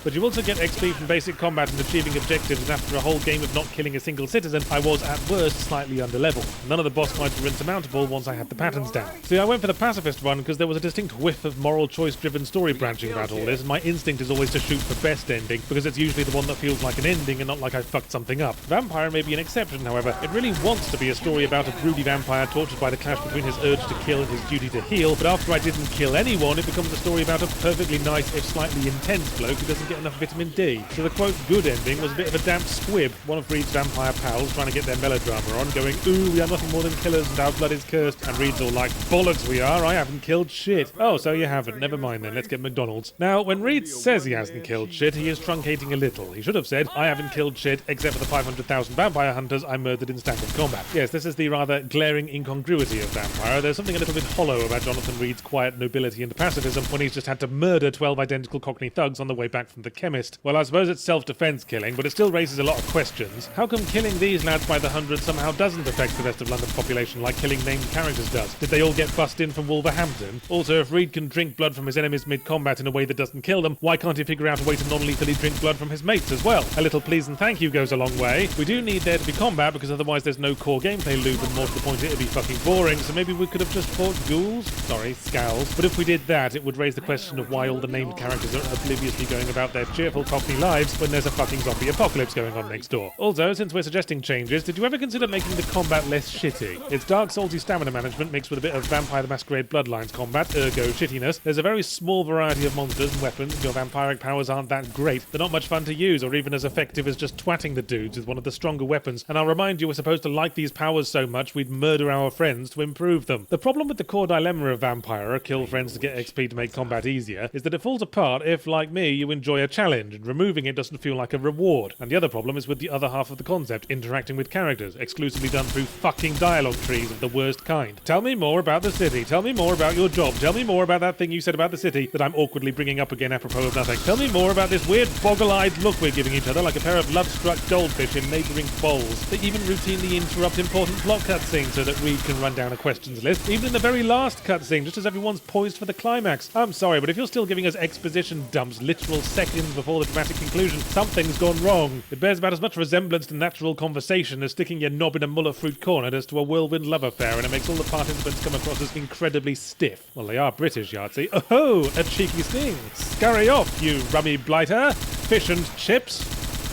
But you also get XP from basic combat and achieving objectives, and after a whole game of not killing a single citizen, I was, at worst, slightly underleveled. None of the boss fights were insurmountable once I had the patterns down. See, I went for the pacifist one because there was a distinct whiff of moral choice-driven story branching about all this, and my instinct is always to shoot for best ending, because it's usually the one that feels like an ending and not like I fucked something up. Vampire may be an exception, however. It really wants to be a story about a broody vampire tortured by the clash between his urge to kill and his duty to heal, but after I didn't kill anyone, it becomes a story about a perfectly nice, if slightly intense bloke who doesn't get enough vitamin D. So the quote good ending was a bit of a damp squib, one of Reed's vampire pals trying to get their melodrama on, going, ooh, we are nothing more than killers and our blood is cursed, and Reed's all like, bollocks we are, I haven't killed shit. Oh, so you haven't, never mind then, let's get McDonald's. Now, when Reed says he hasn't killed shit, he is truncating a little. He should have said, I haven't killed shit, except for the 500,000 vampire hunters I murdered in standard combat. Yes, this is the rather glaring incongruity of Vampire. There's something a little bit hollow about Jonathan Reed's quiet nobility and pacifism when he's just had to murder 12 identical Cockney thugs on the way back from the chemist. Well, I suppose it's self-defense killing, but it still raises a lot of questions. How come killing these lads by the hundred somehow doesn't affect the rest of London's population like killing named characters does? Did they all get bussed in from Wolverhampton? Also, if Reed can drink blood from his enemies mid-combat in a way that doesn't kill them, why can't he figure out a way to non-lethally drink blood from his mates as well? A little please and thank you goes a long way. We do need there to be combat because otherwise there's no core gameplay loop, and more to the point it'd be fucking boring, so maybe we could have just fought ghouls? Sorry, scowls. But if we did that, it would raise the question of why all the named characters are obliviously going about their cheerful Cockney lives when there's a fucking zombie apocalypse going on next door. Also, since we're suggesting changes, did you ever consider making the combat less shitty? It's dark, salty stamina management mixed with a bit of Vampire the Masquerade Bloodlines combat, ergo shittiness. There's a very small variety of monsters and weapons, and your vampiric powers aren't that great. They're not much fun to use, or even as effective as just twatting the dudes with one of the stronger weapons, and I'll remind you we're supposed to like these powers so much we'd murder our friends to improve them. The problem with the core dilemma of Vampire, kill friends to get XP to make combat easier, is that it falls apart if, like me, you enjoy a challenge, and removing it doesn't feel like a reward. And the other problem is with the other half of the concept, interacting with characters, exclusively done through fucking dialogue trees of the worst kind. Tell me more about the city, tell me more about your job, tell me more about that thing you said about the city that I'm awkwardly bringing up again apropos of nothing. Tell me more about this weird boggle-eyed look we're giving each other like a pair of love-struck goldfish in neighbouring bowls. They even routinely interrupt important plot cutscenes so that Reed can run down a questions list, even in the very last cutscene, just as everyone's poised for the climax. I'm sorry, but if you're still giving us exposition dumps literal seconds before the dramatic conclusion, something's gone wrong. It bears about as much resemblance to natural conversation as sticking your knob in a muller fruit corner does to a whirlwind love affair, and it makes all the participants come across as incredibly stiff. Well, they are British, Yahtzee. Oh, a cheeky sting. Scurry off, you rummy blighter. Fish and chips.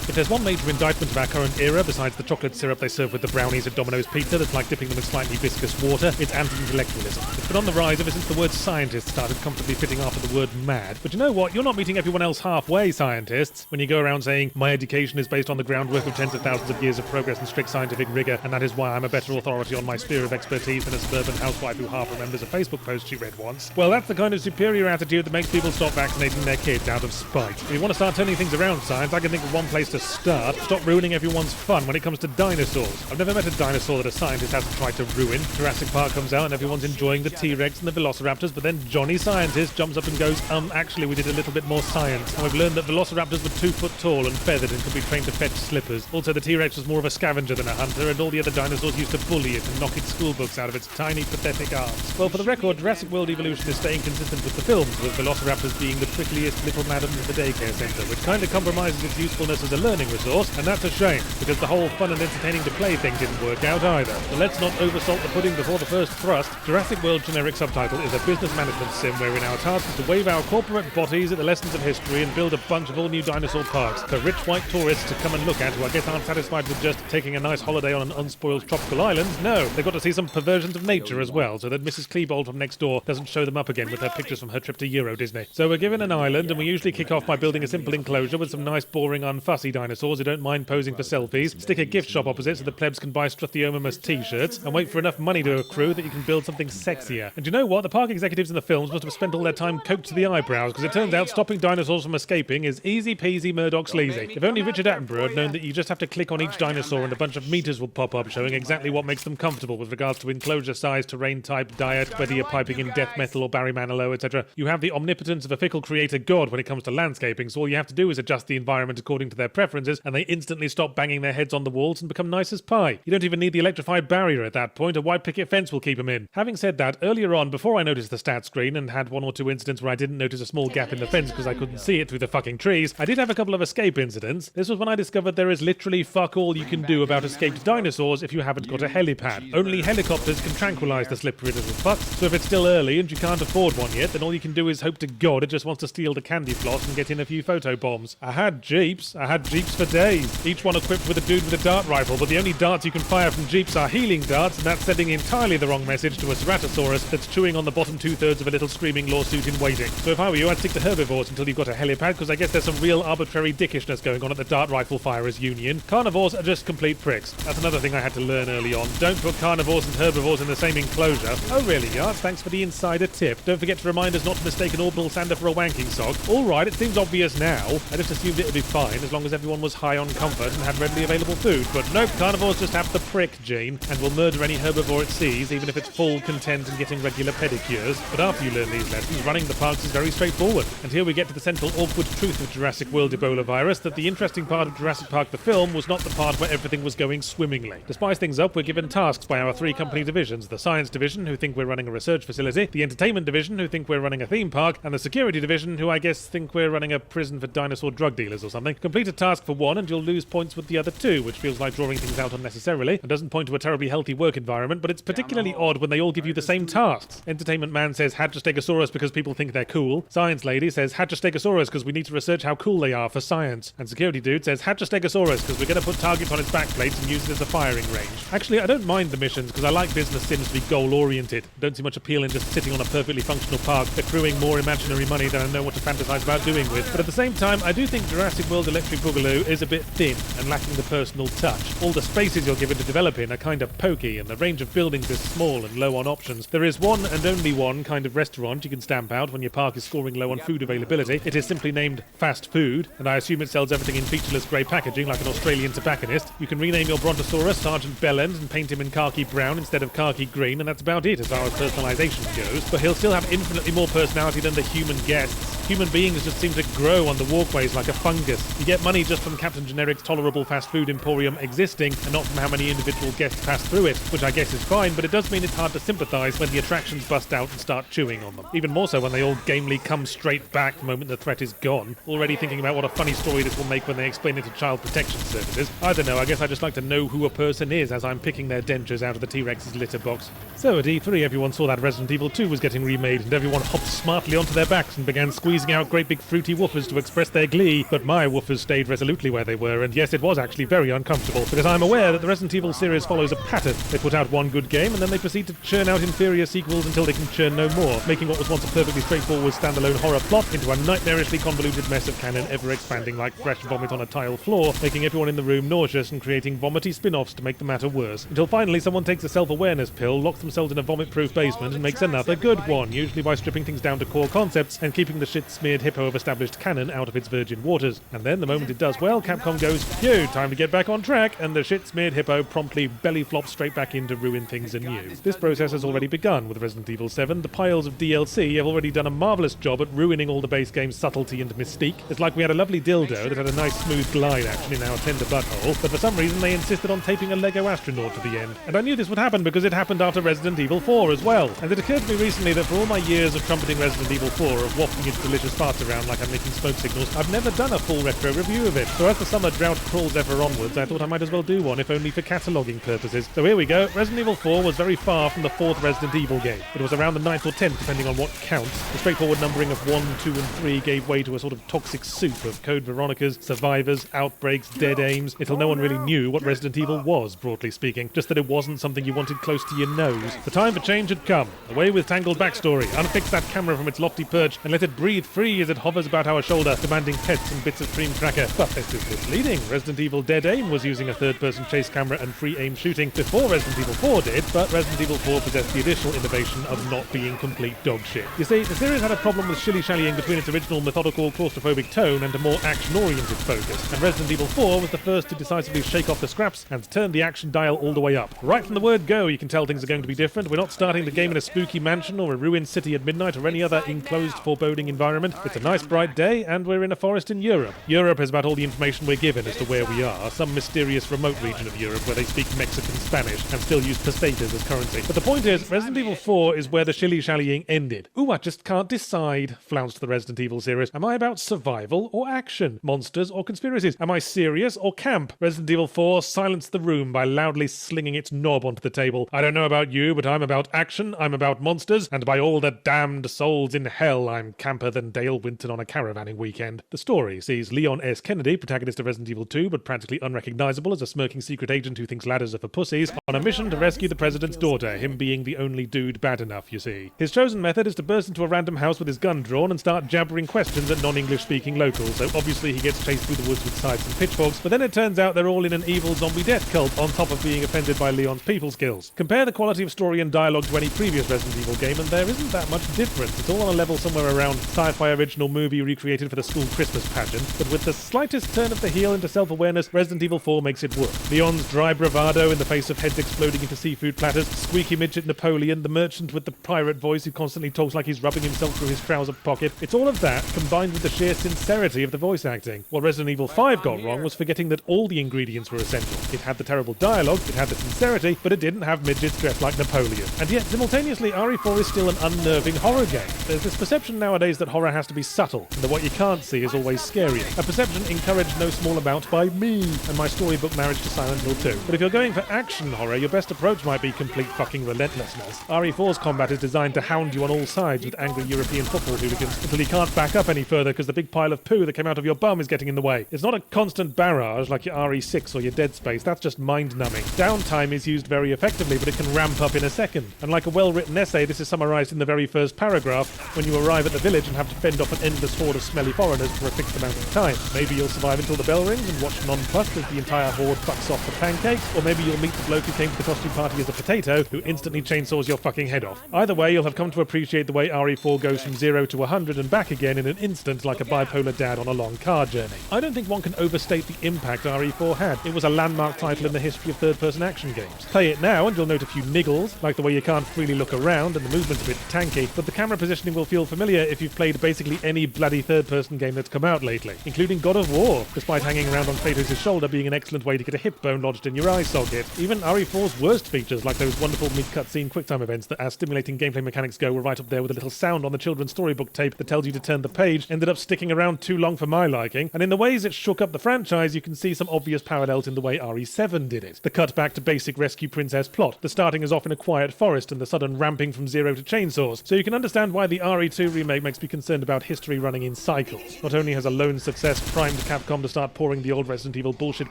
If there's one major indictment of our current era, besides the chocolate syrup they serve with the brownies at Domino's Pizza that's like dipping them in slightly viscous water, it's anti-intellectualism. It's been on the rise ever since the word scientist started comfortably fitting after the word mad. But you know what? You're not meeting everyone else halfway, scientists, when you go around saying, my education is based on the groundwork of tens of thousands of years of progress and strict scientific rigour, and that is why I'm a better authority on my sphere of expertise than a suburban housewife who half remembers a Facebook post she read once. Well, that's the kind of superior attitude that makes people stop vaccinating their kids out of spite. If you want to start turning things around, science, I can think of one place to start. Stop ruining everyone's fun when it comes to dinosaurs. I've never met a dinosaur that a scientist hasn't tried to ruin. Jurassic Park comes out and everyone's enjoying the T-Rex and the Velociraptors, but then Johnny Scientist jumps up and goes, actually we did a little bit more science. And we've learned that Velociraptors were 2 foot tall and feathered and could be trained to fetch slippers. Also, the T-Rex was more of a scavenger than a hunter, and all the other dinosaurs used to bully it and knock its schoolbooks out of its tiny, pathetic arms. Well, for the record, Jurassic World evolution is staying consistent with the films, with Velociraptors being the prickliest little madams of the daycare centre, which kind of compromises its usefulness as a learning resource, and that's a shame, because the whole fun and entertaining to play thing didn't work out either. But let's not oversalt the pudding before the first thrust. Jurassic World generic subtitle is a business management sim wherein our task is to wave our corporate bodies at the lessons of history and build a bunch of all-new dinosaur parks for rich white tourists to come and look at who I guess aren't satisfied with just taking a nice holiday on an unspoiled tropical island. No, they've got to see some perversions of nature as well, so that Mrs. Klebold from next door doesn't show them up again with her pictures from her trip to Euro Disney. So we're given an island, and we usually kick off by building a simple enclosure with some nice, boring, unfussy dinosaurs who don't mind posing for selfies, stick a gift shop opposite so the plebs can buy Struthiomimus t-shirts, and wait for enough money to accrue that you can build something sexier. And you know what? The park executives in the films must have spent all their time coked to the eyebrows, because it turns out stopping dinosaurs from escaping is easy peasy Murdoch sleazy. If only Richard Attenborough had known that you just have to click on each dinosaur and a bunch of meters will pop up showing exactly what makes them comfortable with regards to enclosure size, terrain type, diet, whether you're piping in death metal or Barry Manilow, etc. You have the omnipotence of a fickle creator god when it comes to landscaping, so all you have to do is adjust the environment according to their preferences, and they instantly stop banging their heads on the walls and become nice as pie. You don't even need the electrified barrier at that point, a white picket fence will keep them in. Having said that, earlier on, before I noticed the stat screen and had one or two incidents where I didn't notice a small gap in the fence because I couldn't see it through the fucking trees, I did have a couple of escape incidents. This was when I discovered there is literally fuck all you can do about escaped dinosaurs if you haven't got a helipad. Only helicopters can tranquilise the slippery little fucks, so if it's still early and you can't afford one yet, then all you can do is hope to God it just wants to steal the candy floss and get in a few photo bombs. I had jeeps for days, each one equipped with a dude with a dart rifle, but the only darts you can fire from jeeps are healing darts, and that's sending entirely the wrong message to a Ceratosaurus that's chewing on the bottom two-thirds of a little screaming lawsuit in waiting. So if I were you, I'd stick to herbivores until you've got a helipad, because I guess there's some real arbitrary dickishness going on at the Dart Rifle Firers Union. Carnivores are just complete pricks. That's another thing I had to learn early on. Don't put carnivores and herbivores in the same enclosure. Oh really, Yart? Thanks for the insider tip. Don't forget to remind us not to mistake an orbital sander for a wanking sock. Alright, it seems obvious now. I just assumed it would be fine as long as everyone was high on comfort and had readily available food. But nope, carnivores just have the prick gene and will murder any herbivore it sees, even if it's full, content and getting regular pedicures. But after you learn these lessons, running the parks is very straightforward. And here we get to the central awkward truth of Jurassic World Ebola virus, that the interesting part of Jurassic Park the film was not the part where everything was going swimmingly. To spice things up, we're given tasks by our three company divisions: the Science Division, who think we're running a research facility, the Entertainment Division, who think we're running a theme park, and the Security Division, who I guess think we're running a prison for dinosaur drug dealers or something. Complete a task for one and you'll lose points with the other two, which feels like drawing things out unnecessarily and doesn't point to a terribly healthy work environment, but it's particularly odd when they all give you the same tasks. Entertainment Man says Hadrostegosaurus because people think they're cool. Science Lady says Hadrostegosaurus because we need to research how cool they are for science. And Security Dude says Hadrostegosaurus because we're going to put targets on its backplates and use it as a firing range. Actually, I don't mind the missions because I like business sims to be goal-oriented. Don't see much appeal in just sitting on a perfectly functional park accruing more imaginary money than I know what to fantasize about doing with. But at the same time, I do think Jurassic World Electric Boogaloo is a bit thin and lacking the personal touch. All the spaces you're given to develop in are kind of pokey and the range of buildings is small and low on options. There is one and only one kind of restaurant you can stamp out when your park is scoring low on food availability. It is simply named Fast Food, and I assume it sells everything in featureless grey packaging like an Australian tobacconist. You can rename your Brontosaurus Sergeant Bellend and paint him in khaki brown instead of khaki green, and that's about it as far as personalisation goes. But he'll still have infinitely more personality than the human guests. Human beings just seem to grow on the walkways like a fungus. You get money just from Captain Generic's tolerable fast food emporium existing, and not from how many individual guests pass through it, which I guess is fine, but it does mean it's hard to sympathise when the attractions bust out and start chewing on them. Even more so when they all gamely come straight back the moment the threat is gone. Already thinking about what a funny story this will make when they explain it to Child Protection Services. I don't know, I guess I just like to know who a person is as I'm picking their dentures out of the T-Rex's litter box. So at E3 everyone saw that Resident Evil 2 was getting remade, and everyone hopped smartly onto their backs and began squeezing out great big fruity woofers to express their glee, but my woofers stayed resolutely where they were, and yes, it was actually very uncomfortable, because I'm aware that the Resident Evil series follows a pattern. They put out one good game, and then they proceed to churn out inferior sequels until they can churn no more, making what was once a perfectly straightforward standalone horror plot into a nightmarishly convoluted mess of canon ever-expanding like fresh vomit on a tile floor, making everyone in the room nauseous and creating vomity spin-offs to make the matter worse, until finally someone takes a self-awareness pill, locks themselves in a vomit-proof basement, and makes another good one, usually by stripping things down to core concepts and keeping the shit-smeared hippo of established canon out of its virgin waters. And then, the moment it does well, Capcom goes, "Yo, time to get back on track," and the shit-smeared hippo promptly belly flops straight back in to ruin things anew. This process has already begun with Resident Evil 7. The piles of DLC have already done a marvellous job at ruining all the base game's subtlety and mystique. It's like we had a lovely dildo that had a nice smooth glide action in our tender butthole, but for some reason they insisted on taping a Lego astronaut to the end. And I knew this would happen because it happened after Resident Evil 4 as well. And it occurred to me recently that for all my years of trumpeting Resident Evil 4, of wafting its delicious malicious farts around like I'm making smoke signals, I've never done a full retro review of it. So as the summer drought crawls ever onwards, I thought I might as well do one, if only for cataloguing purposes. So here we go. Resident Evil 4 was very far from the 4th Resident Evil game. It was around the 9th or 10th, depending on what counts. The straightforward numbering of 1, 2, and 3 gave way to a sort of toxic soup of Code Veronicas, survivors, outbreaks, dead aims, until no one really knew what Resident Evil was, broadly speaking. Just that it wasn't something you wanted close to your nose. The time for change had come. Away with tangled backstory. Unfix that camera from its lofty perch and let it breathe free as it hovers about our shoulder, demanding pets and bits of cream cracker. But this is misleading. Resident Evil Dead Aim was using a third-person chase camera and free aim shooting before Resident Evil 4 did, but Resident Evil 4 possessed the additional innovation of not being complete dog shit. You see, the series had a problem with shilly-shallying between its original methodical, claustrophobic tone and a more action-oriented focus, and Resident Evil 4 was the first to decisively shake off the scraps and turn the action dial all the way up. Right from the word go, you can tell things are going to be different. We're not starting the game in a spooky mansion or a ruined city at midnight or any other enclosed, foreboding environment. It's a nice bright day, and we're in a forest in Europe. Europe is about all the information we're given as to where we are, some mysterious remote region of Europe where they speak Mexican Spanish and still use pesetas as currency. But the point is, Resident Evil 4 is where the shilly-shallying ended. Ooh, I just can't decide, flounced the Resident Evil series. Am I about survival or action? Monsters or conspiracies? Am I serious or camp? Resident Evil 4 silenced the room by loudly slinging its knob onto the table. I don't know about you, but I'm about action, I'm about monsters, and by all the damned souls in hell, I'm camper than Dale Winton on a caravanning weekend. The story sees Leon S. Kennedy, protagonist of Resident Evil 2, but practically unrecognizable as a smirking secret agent who thinks ladders are for pussies, on a mission to rescue the president's daughter, him being the only dude bad enough, you see. His chosen method is to burst into a random house with his gun drawn and start jabbering questions at non-English speaking locals, so obviously he gets chased through the woods with scythes and pitchforks, but then it turns out they're all in an evil zombie death cult, on top of being offended by Leon's people skills. Compare the quality of story and dialogue to any previous Resident Evil game, and there isn't that much difference. It's all on a level somewhere around sci-fi original movie recreated for the school Christmas pageant, but with the slightest turn of the heel into self-awareness, Resident Evil 4 makes it work. Leon's dry bravado in the face of heads exploding into seafood platters, squeaky midget Napoleon, the merchant with the pirate voice who constantly talks like he's rubbing himself through his trouser pocket. It's all of that combined with the sheer sincerity of the voice acting. What Resident Evil 5 got wrong was forgetting that all the ingredients were essential. It had the terrible dialogue, it had the sincerity, but it didn't have midgets dressed like Napoleon. And yet, simultaneously, RE4 is still an unnerving horror game. There's this perception nowadays that horror has to be subtle, and that what you can't see is always scarier. A perception encouraged no small amount by me and my storybook marriage to Silent Hill 2. But if you're going for action horror, your best approach might be complete fucking relentlessness. RE4's combat is designed to hound you on all sides with angry European football hooligans until you can't back up any further because the big pile of poo that came out of your bum is getting in the way. It's not a constant barrage like your RE6 or your Dead Space, that's just mind-numbing. Downtime is used very effectively, but it can ramp up in a second. And like a well-written essay, this is summarized in the very first paragraph when you arrive at the village and have to fend off an endless horde of smelly foreigners for a fixed amount of time. Maybe you'll survive until the bell rings and watch nonplussed as the entire horde fucks off for pancakes, or maybe you'll meet the bloke who came to the costume party as a potato who instantly chainsaws your fucking head off. Either way, you'll have come to appreciate the way RE4 goes from 0 to 100 and back again in an instant like a bipolar dad on a long car journey. I don't think one can overstate the impact RE4 had. It was a landmark title in the history of third-person action games. Play it now and you'll note a few niggles, like the way you can't freely look around and the movement's a bit tanky, but the camera positioning will feel familiar if you've played basically any bloody third-person game that's come out lately, including God of War, despite hanging around on Kratos' shoulder being an excellent way to get a hip bone lodged in your eye socket. Even RE4's worst features, like those wonderful mid-cutscene QuickTime events that, as stimulating gameplay mechanics go, were right up there with a little sound on the children's storybook tape that tells you to turn the page, ended up sticking around too long for my liking, and in the ways it shook up the franchise, you can see some obvious parallels in the way RE7 did it. The cut back to basic rescue princess plot, the starting us off in a quiet forest and the sudden ramping from 0 to chainsaws, so you can understand why the RE2 remake makes me concerned about history running in cycles. Not only has a lone success primed Capcom to start pouring the old Resident Evil bullshit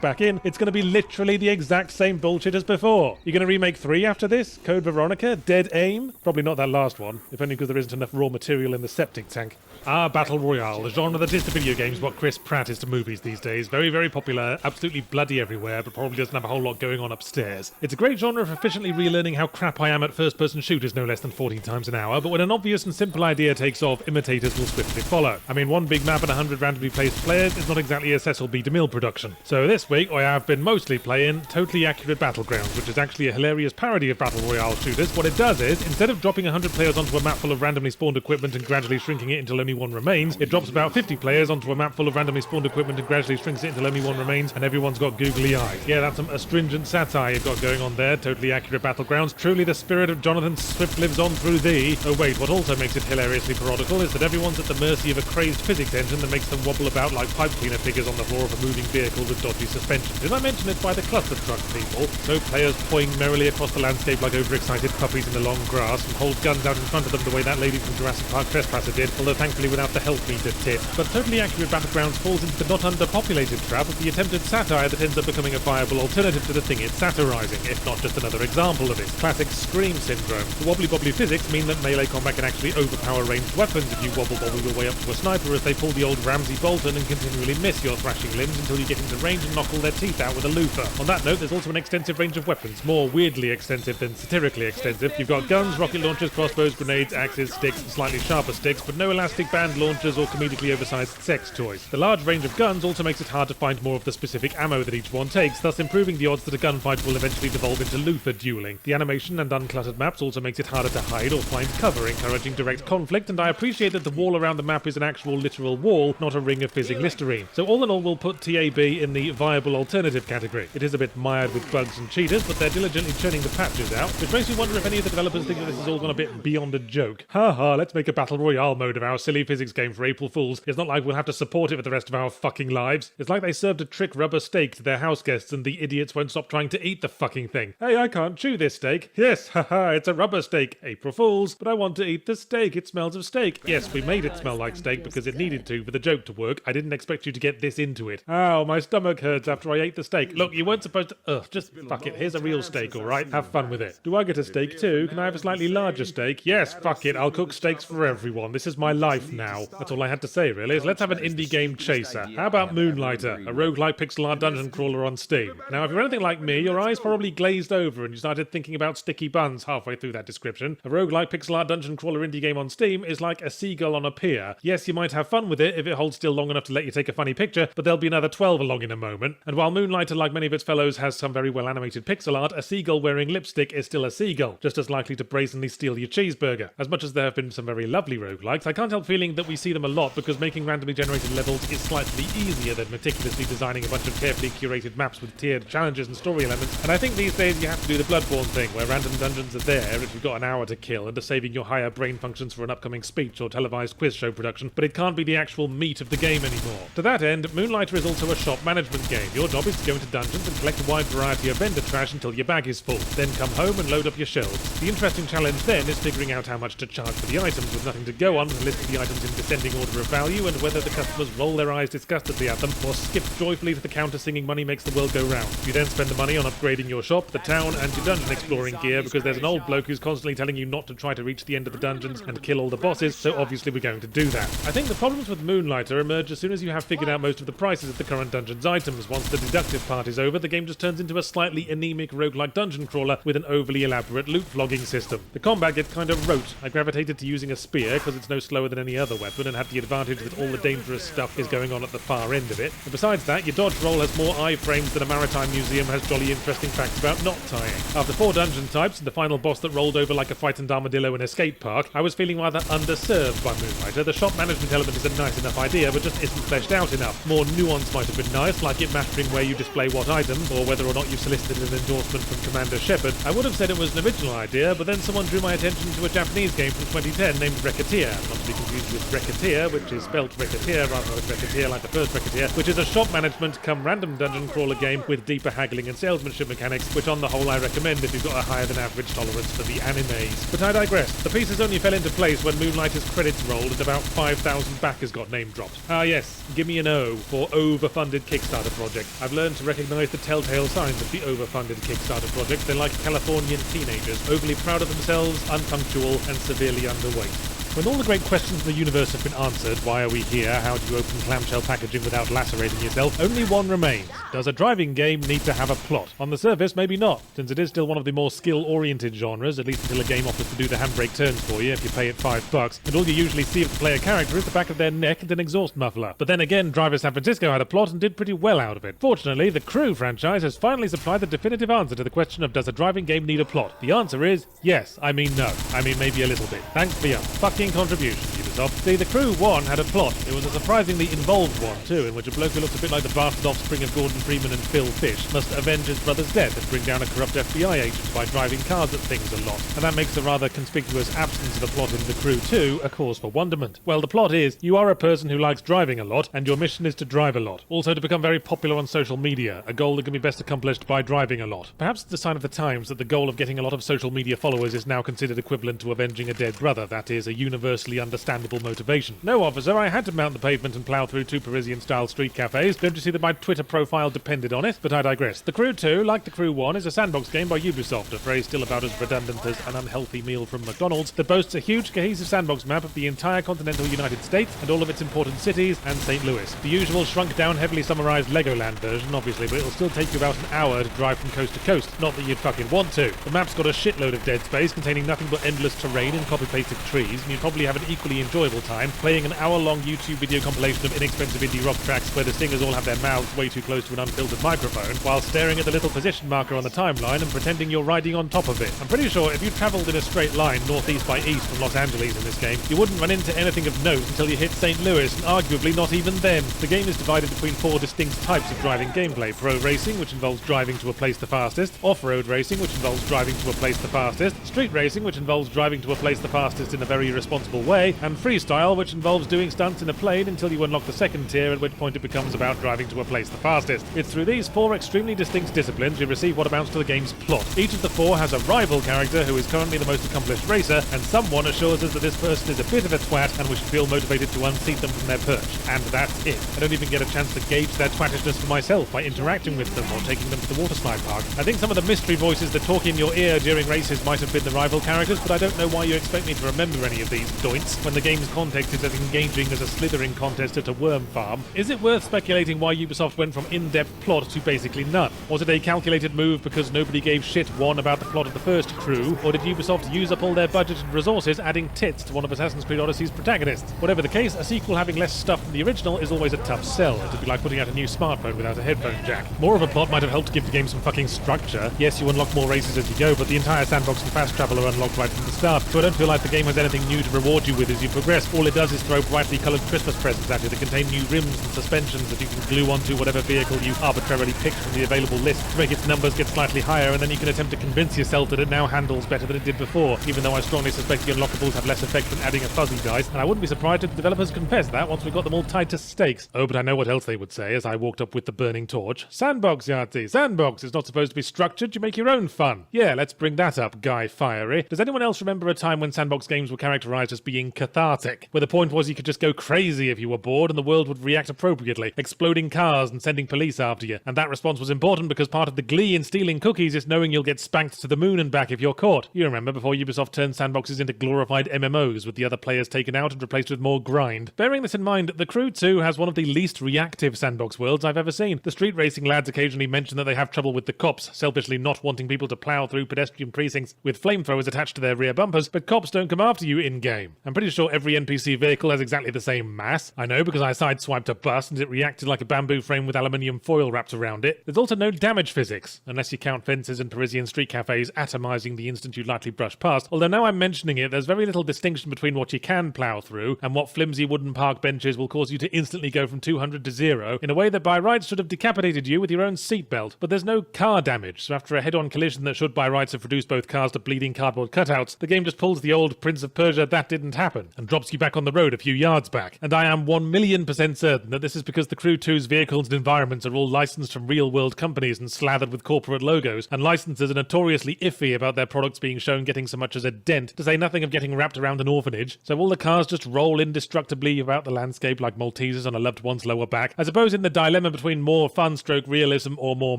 back in, it's going to be literally the exact same bullshit as before. You're going to remake 3 after this? Code Veronica? Dead Aim? Probably not that last one, if only because there isn't enough raw material in the septic tank. Battle Royale, the genre that is to video games what Chris Pratt is to movies these days. Very, very popular, absolutely bloody everywhere, but probably doesn't have a whole lot going on upstairs. It's a great genre for efficiently relearning how crap I am at first-person shooters no less than 14 times an hour, but when an obvious and simple idea takes off, imitators will swiftly follow. I mean, one big map and 100 randomly placed players is not exactly a Cecil B. DeMille production. So this week, I have been mostly playing Totally Accurate Battlegrounds, which is actually a hilarious parody of Battle Royale shooters. What it does is, instead of dropping 100 players onto a map full of randomly spawned equipment and gradually shrinking it until only one remains, it drops about 50 players onto a map full of randomly spawned equipment and gradually shrinks it until only one remains, and everyone's got googly eyes. Yeah, that's some astringent satire you've got going on there, Totally Accurate Battlegrounds. Truly the spirit of Jonathan Swift lives on through thee. Oh wait, what also makes it hilariously parodical is that every everyone's at the mercy of a crazed physics engine that makes them wobble about like pipe cleaner figures on the floor of a moving vehicle with dodgy suspension. Did I mention it's by the cluster truck people? So players pawing merrily across the landscape like overexcited puppies in the long grass and hold guns out in front of them the way that lady from Jurassic Park Trespasser did, although thankfully without the health meter tit. But totally accurate Battlegrounds falls into the not underpopulated trap of the attempted satire that ends up becoming a viable alternative to the thing it's satirizing, if not just another example of it. Classic Scream syndrome. The wobbly-bobbly physics mean that melee combat can actually overpower ranged weapons if you wobble-bobble your way up to a sniper as they pull the old Ramsey Bolton and continually miss your thrashing limbs until you get into range and knock all their teeth out with a loofah. On that note, there's also an extensive range of weapons, more weirdly extensive than satirically extensive. You've got guns, rocket launchers, crossbows, grenades, axes, sticks, and slightly sharper sticks, but no elastic band launchers or comedically oversized sex toys. The large range of guns also makes it hard to find more of the specific ammo that each one takes, thus improving the odds that a gunfight will eventually devolve into loofah dueling. The animation and uncluttered maps also makes it harder to hide or find cover, encouraging direct conflict, and I appreciate that the wall around the map is an actual literal wall, not a ring of fizzing Listerine. So all in all, we'll put TAB in the viable alternative category. It is a bit mired with bugs and cheaters, but they're diligently churning the patches out, which makes me wonder if any of the developers think that this has all gone a bit beyond a joke. Haha, let's make a Battle Royale mode of our silly physics game for April Fools. It's not like we'll have to support it for the rest of our fucking lives. It's like they served a trick rubber steak to their house guests and the idiots won't stop trying to eat the fucking thing. Hey, I can't chew this steak. Yes, haha, it's a rubber steak. April Fools, but I want to eat the steak. It smells of steak. Yes, we made it smell like steak because it needed to for the joke to work. I didn't expect you to get this into it. Ow, my stomach hurts after I ate the steak. Look, you weren't supposed to... Ugh, just fuck it. Here's a real steak, alright? Have fun with it. Do I get a steak too? Can I have a slightly larger steak? Yes, fuck it. I'll cook steaks for everyone. This is my life now. That's all I had to say, really, is let's have an indie game chaser. How about Moonlighter, a roguelike pixel art dungeon crawler on Steam? Now, if you're anything like me, your eyes probably glazed over and you started thinking about sticky buns halfway through that description. A roguelike pixel art dungeon crawler indie game on Steam is like a seagull on a pier. Yes, you might have fun with it if it holds still long enough to let you take a funny picture, but there'll be another 12 along in a moment. And while Moonlighter, like many of its fellows, has some very well animated pixel art, a seagull wearing lipstick is still a seagull, just as likely to brazenly steal your cheeseburger. As much as there have been some very lovely roguelikes, I can't help feeling that we see them a lot because making randomly generated levels is slightly easier than meticulously designing a bunch of carefully curated maps with tiered challenges and story elements. And I think these days you have to do the Bloodborne thing, where random dungeons are there if you've got an hour to kill and are saving your higher brain functions for an upcoming speech or televised quiz show production, but it can't be the actual meat of the game anymore. To that end, Moonlighter is also a shop management game. Your job is to go into dungeons and collect a wide variety of vendor trash until your bag is full, then come home and load up your shelves. The interesting challenge then is figuring out how much to charge for the items with nothing to go on with a list of the items in descending order of value and whether the customers roll their eyes disgustedly at them or skip joyfully to the counter singing money makes the world go round. You then spend the money on upgrading your shop, the town and your dungeon exploring gear because there's an old bloke who's constantly telling you not to try to reach the end of the dungeons and kill all the bosses, so obviously we're going to do that. I think the problems with Moonlighter emerge as soon as you have figured out most of the prices of the current dungeon's items. Once the deductive part is over, the game just turns into a slightly anemic roguelike dungeon crawler with an overly elaborate loot flogging system. The combat gets kind of rote. I gravitated to using a spear because it's no slower than any other weapon and had the advantage that all the dangerous stuff is going on at the far end of it. And besides that, your dodge roll has more iframes than a maritime museum has jolly interesting facts about knot tying. After 4 dungeon types and the final boss that rolled over like a frightened armadillo in a skate park, I was feeling rather underserved by Moonlighter. The shop management element is a nice enough idea, but just isn't fleshed out enough. More nuance might have been nice, like it mastering where you display what item, or whether or not you've solicited an endorsement from Commander Shepard. I would have said it was an original idea, but then someone drew my attention to a Japanese game from 2010 named Racketeer, not to be confused with Racketeer, which is spelt Racketeer rather than Racketeer like the first Racketeer, which is a shop management come random dungeon crawler game with deeper haggling and salesmanship mechanics, which on the whole I recommend if you've got a higher than average tolerance for the animes. But I digress. The pieces only fell into place when Moonlighter's credits rolled and about 5,000 backers got name dropped. Ah yes, give me an O for overfunded Kickstarter project. I've learned to recognise the telltale signs of the overfunded Kickstarter project. They're like Californian teenagers, overly proud of themselves, unpunctual, and severely underweight. When all the great questions in the universe have been answered, why are we here, how do you open clamshell packaging without lacerating yourself, only one remains. Does a driving game need to have a plot? On the surface, maybe not, since it is still one of the more skill-oriented genres, at least until a game offers to do the handbrake turns for you if you pay it $5, and all you usually see of the player character is the back of their neck and an exhaust muffler. But then again, Driver San Francisco had a plot and did pretty well out of it. Fortunately, the Crew franchise has finally supplied the definitive answer to the question of does a driving game need a plot? The answer is yes. I mean no. I mean maybe a little bit. Thanks for your fucking contribution, you Ubisoft. See, The Crew 1 had a plot. It was a surprisingly involved one, too, in which a bloke who looked a bit like the bastard offspring of Gordon Freeman and Phil Fish must avenge his brother's death and bring down a corrupt FBI agent by driving cars at things a lot. And that makes the rather conspicuous absence of a plot in The Crew 2 a cause for wonderment. Well, the plot is, you are a person who likes driving a lot, and your mission is to drive a lot. Also to become very popular on social media, a goal that can be best accomplished by driving a lot. Perhaps it's a sign of the times that the goal of getting a lot of social media followers is now considered equivalent to avenging a dead brother. That is a universally understandable motivation. No, officer, I had to mount the pavement and plough through 2 Parisian-style street cafes. Don't you see that my Twitter profile depended on it? But I digress. The Crew 2, like The Crew 1, is a sandbox game by Ubisoft, a phrase still about as redundant as an unhealthy meal from McDonald's, that boasts a huge cohesive sandbox map of the entire continental United States and all of its important cities and St. Louis. The usual shrunk-down, heavily summarized Legoland version, obviously, but it'll still take you about an hour to drive from coast to coast. Not that you'd fucking want to. The map's got a shitload of dead space containing nothing but endless terrain and copy-pasted trees, and you'd probably have an equally enjoyable time playing an hour-long YouTube video compilation of inexpensive indie rock tracks where the singers all have their mouths way too close to an unfiltered microphone, while staring at the little position marker on the timeline and pretending you're riding on top of it. I'm pretty sure if you travelled in a straight line northeast by east from Los Angeles in this game, you wouldn't run into anything of note until you hit St. Louis, and arguably not even then. The game is divided between 4 distinct types of driving gameplay: pro racing, which involves driving to a place the fastest; off-road racing, which involves driving to a place the fastest; street racing, which involves driving to a place the fastest in a very responsible way; and freestyle, which involves doing stunts in a plane until you unlock the second tier, at which point it becomes about driving to a place the fastest. It's through these 4 extremely distinct disciplines you receive what amounts to the game's plot. Each of the 4 has a rival character who is currently the most accomplished racer, and someone assures us that this person is a bit of a twat and we should feel motivated to unseat them from their perch. And that's it. I don't even get a chance to gauge their twattishness for myself by interacting with them or taking them to the water slide park. I think some of the mystery voices that talk in your ear during races might have been the rival characters, but I don't know why you expect me to remember any of these doints when the game's context is as engaging as a slithering contest at a worm farm. Is it worth speculating why Ubisoft went from in-depth plot to basically none? Was it a calculated move because nobody gave shit one about the plot of the first Crew, or did Ubisoft use up all their budget and resources adding tits to one of Assassin's Creed Odyssey's protagonists? Whatever the case, a sequel having less stuff than the original is always a tough sell. It'd be like putting out a new smartphone without a headphone jack. More of a plot might have helped give the game some fucking structure. Yes, you unlock more races as you go, but the entire sandbox and fast travel are unlocked right from the start, so I don't feel like the game has anything new to reward you with as you progress. All it does is throw brightly coloured Christmas presents at you that contain new rims and suspensions that you can glue onto whatever vehicle you arbitrarily picked from the available list to make its numbers get slightly higher, and then you can attempt to convince yourself that it now handles better than it did before, even though I strongly suspect the unlockables have less effect than adding a fuzzy dice, and I wouldn't be surprised if the developers confess that once we got them all tied to stakes. Oh, but I know what else they would say as I walked up with the burning torch. Sandbox, Yahtzee! Sandbox is not supposed to be structured, you make your own fun. Yeah, let's bring that up, Guy Fiery. Does anyone else remember a time when sandbox games were characterized as being cathartic, where the point was you could just go crazy if you were bored and the world would react appropriately, exploding cars and sending police after you? And that response was important because part of the glee in stealing cookies is knowing you'll get spanked to the moon and back if you're caught. You remember before Ubisoft turned sandboxes into glorified MMOs with the other players taken out and replaced with more grind. Bearing this in mind, The Crew 2 has one of the least reactive sandbox worlds I've ever seen. The street racing lads occasionally mention that they have trouble with the cops, selfishly not wanting people to plough through pedestrian precincts with flamethrowers attached to their rear bumpers, but cops don't come after you in-game. I'm pretty sure every NPC vehicle has exactly the same mass. I know because I sideswiped a bus and it reacted like a bamboo frame with aluminium foil wrapped around it. There's also no damage physics, unless you count fences and Parisian street cafes atomizing the instant you lightly brush past, although now I'm mentioning it, there's very little distinction between what you can plough through and what flimsy wooden park benches will cause you to instantly go from 200 to 0 in a way that by rights should have decapitated you with your own seatbelt. But there's no car damage, so after a head-on collision that should by rights have reduced both cars to bleeding cardboard cutouts, the game just pulls the old Prince of Persia that didn't happen and drops you back on the road a few yards back. And I am 1,000,000% certain that this is because the Crew 2's vehicles and environments are all licensed from real-world companies and slathered with corporate logos, and licensors are notoriously iffy about their products being shown getting so much as a dent, to say nothing of getting wrapped around an orphanage. So all the cars just roll indestructibly about the landscape like Maltesers on a loved one's lower back. I suppose in the dilemma between more fun-stroke realism or more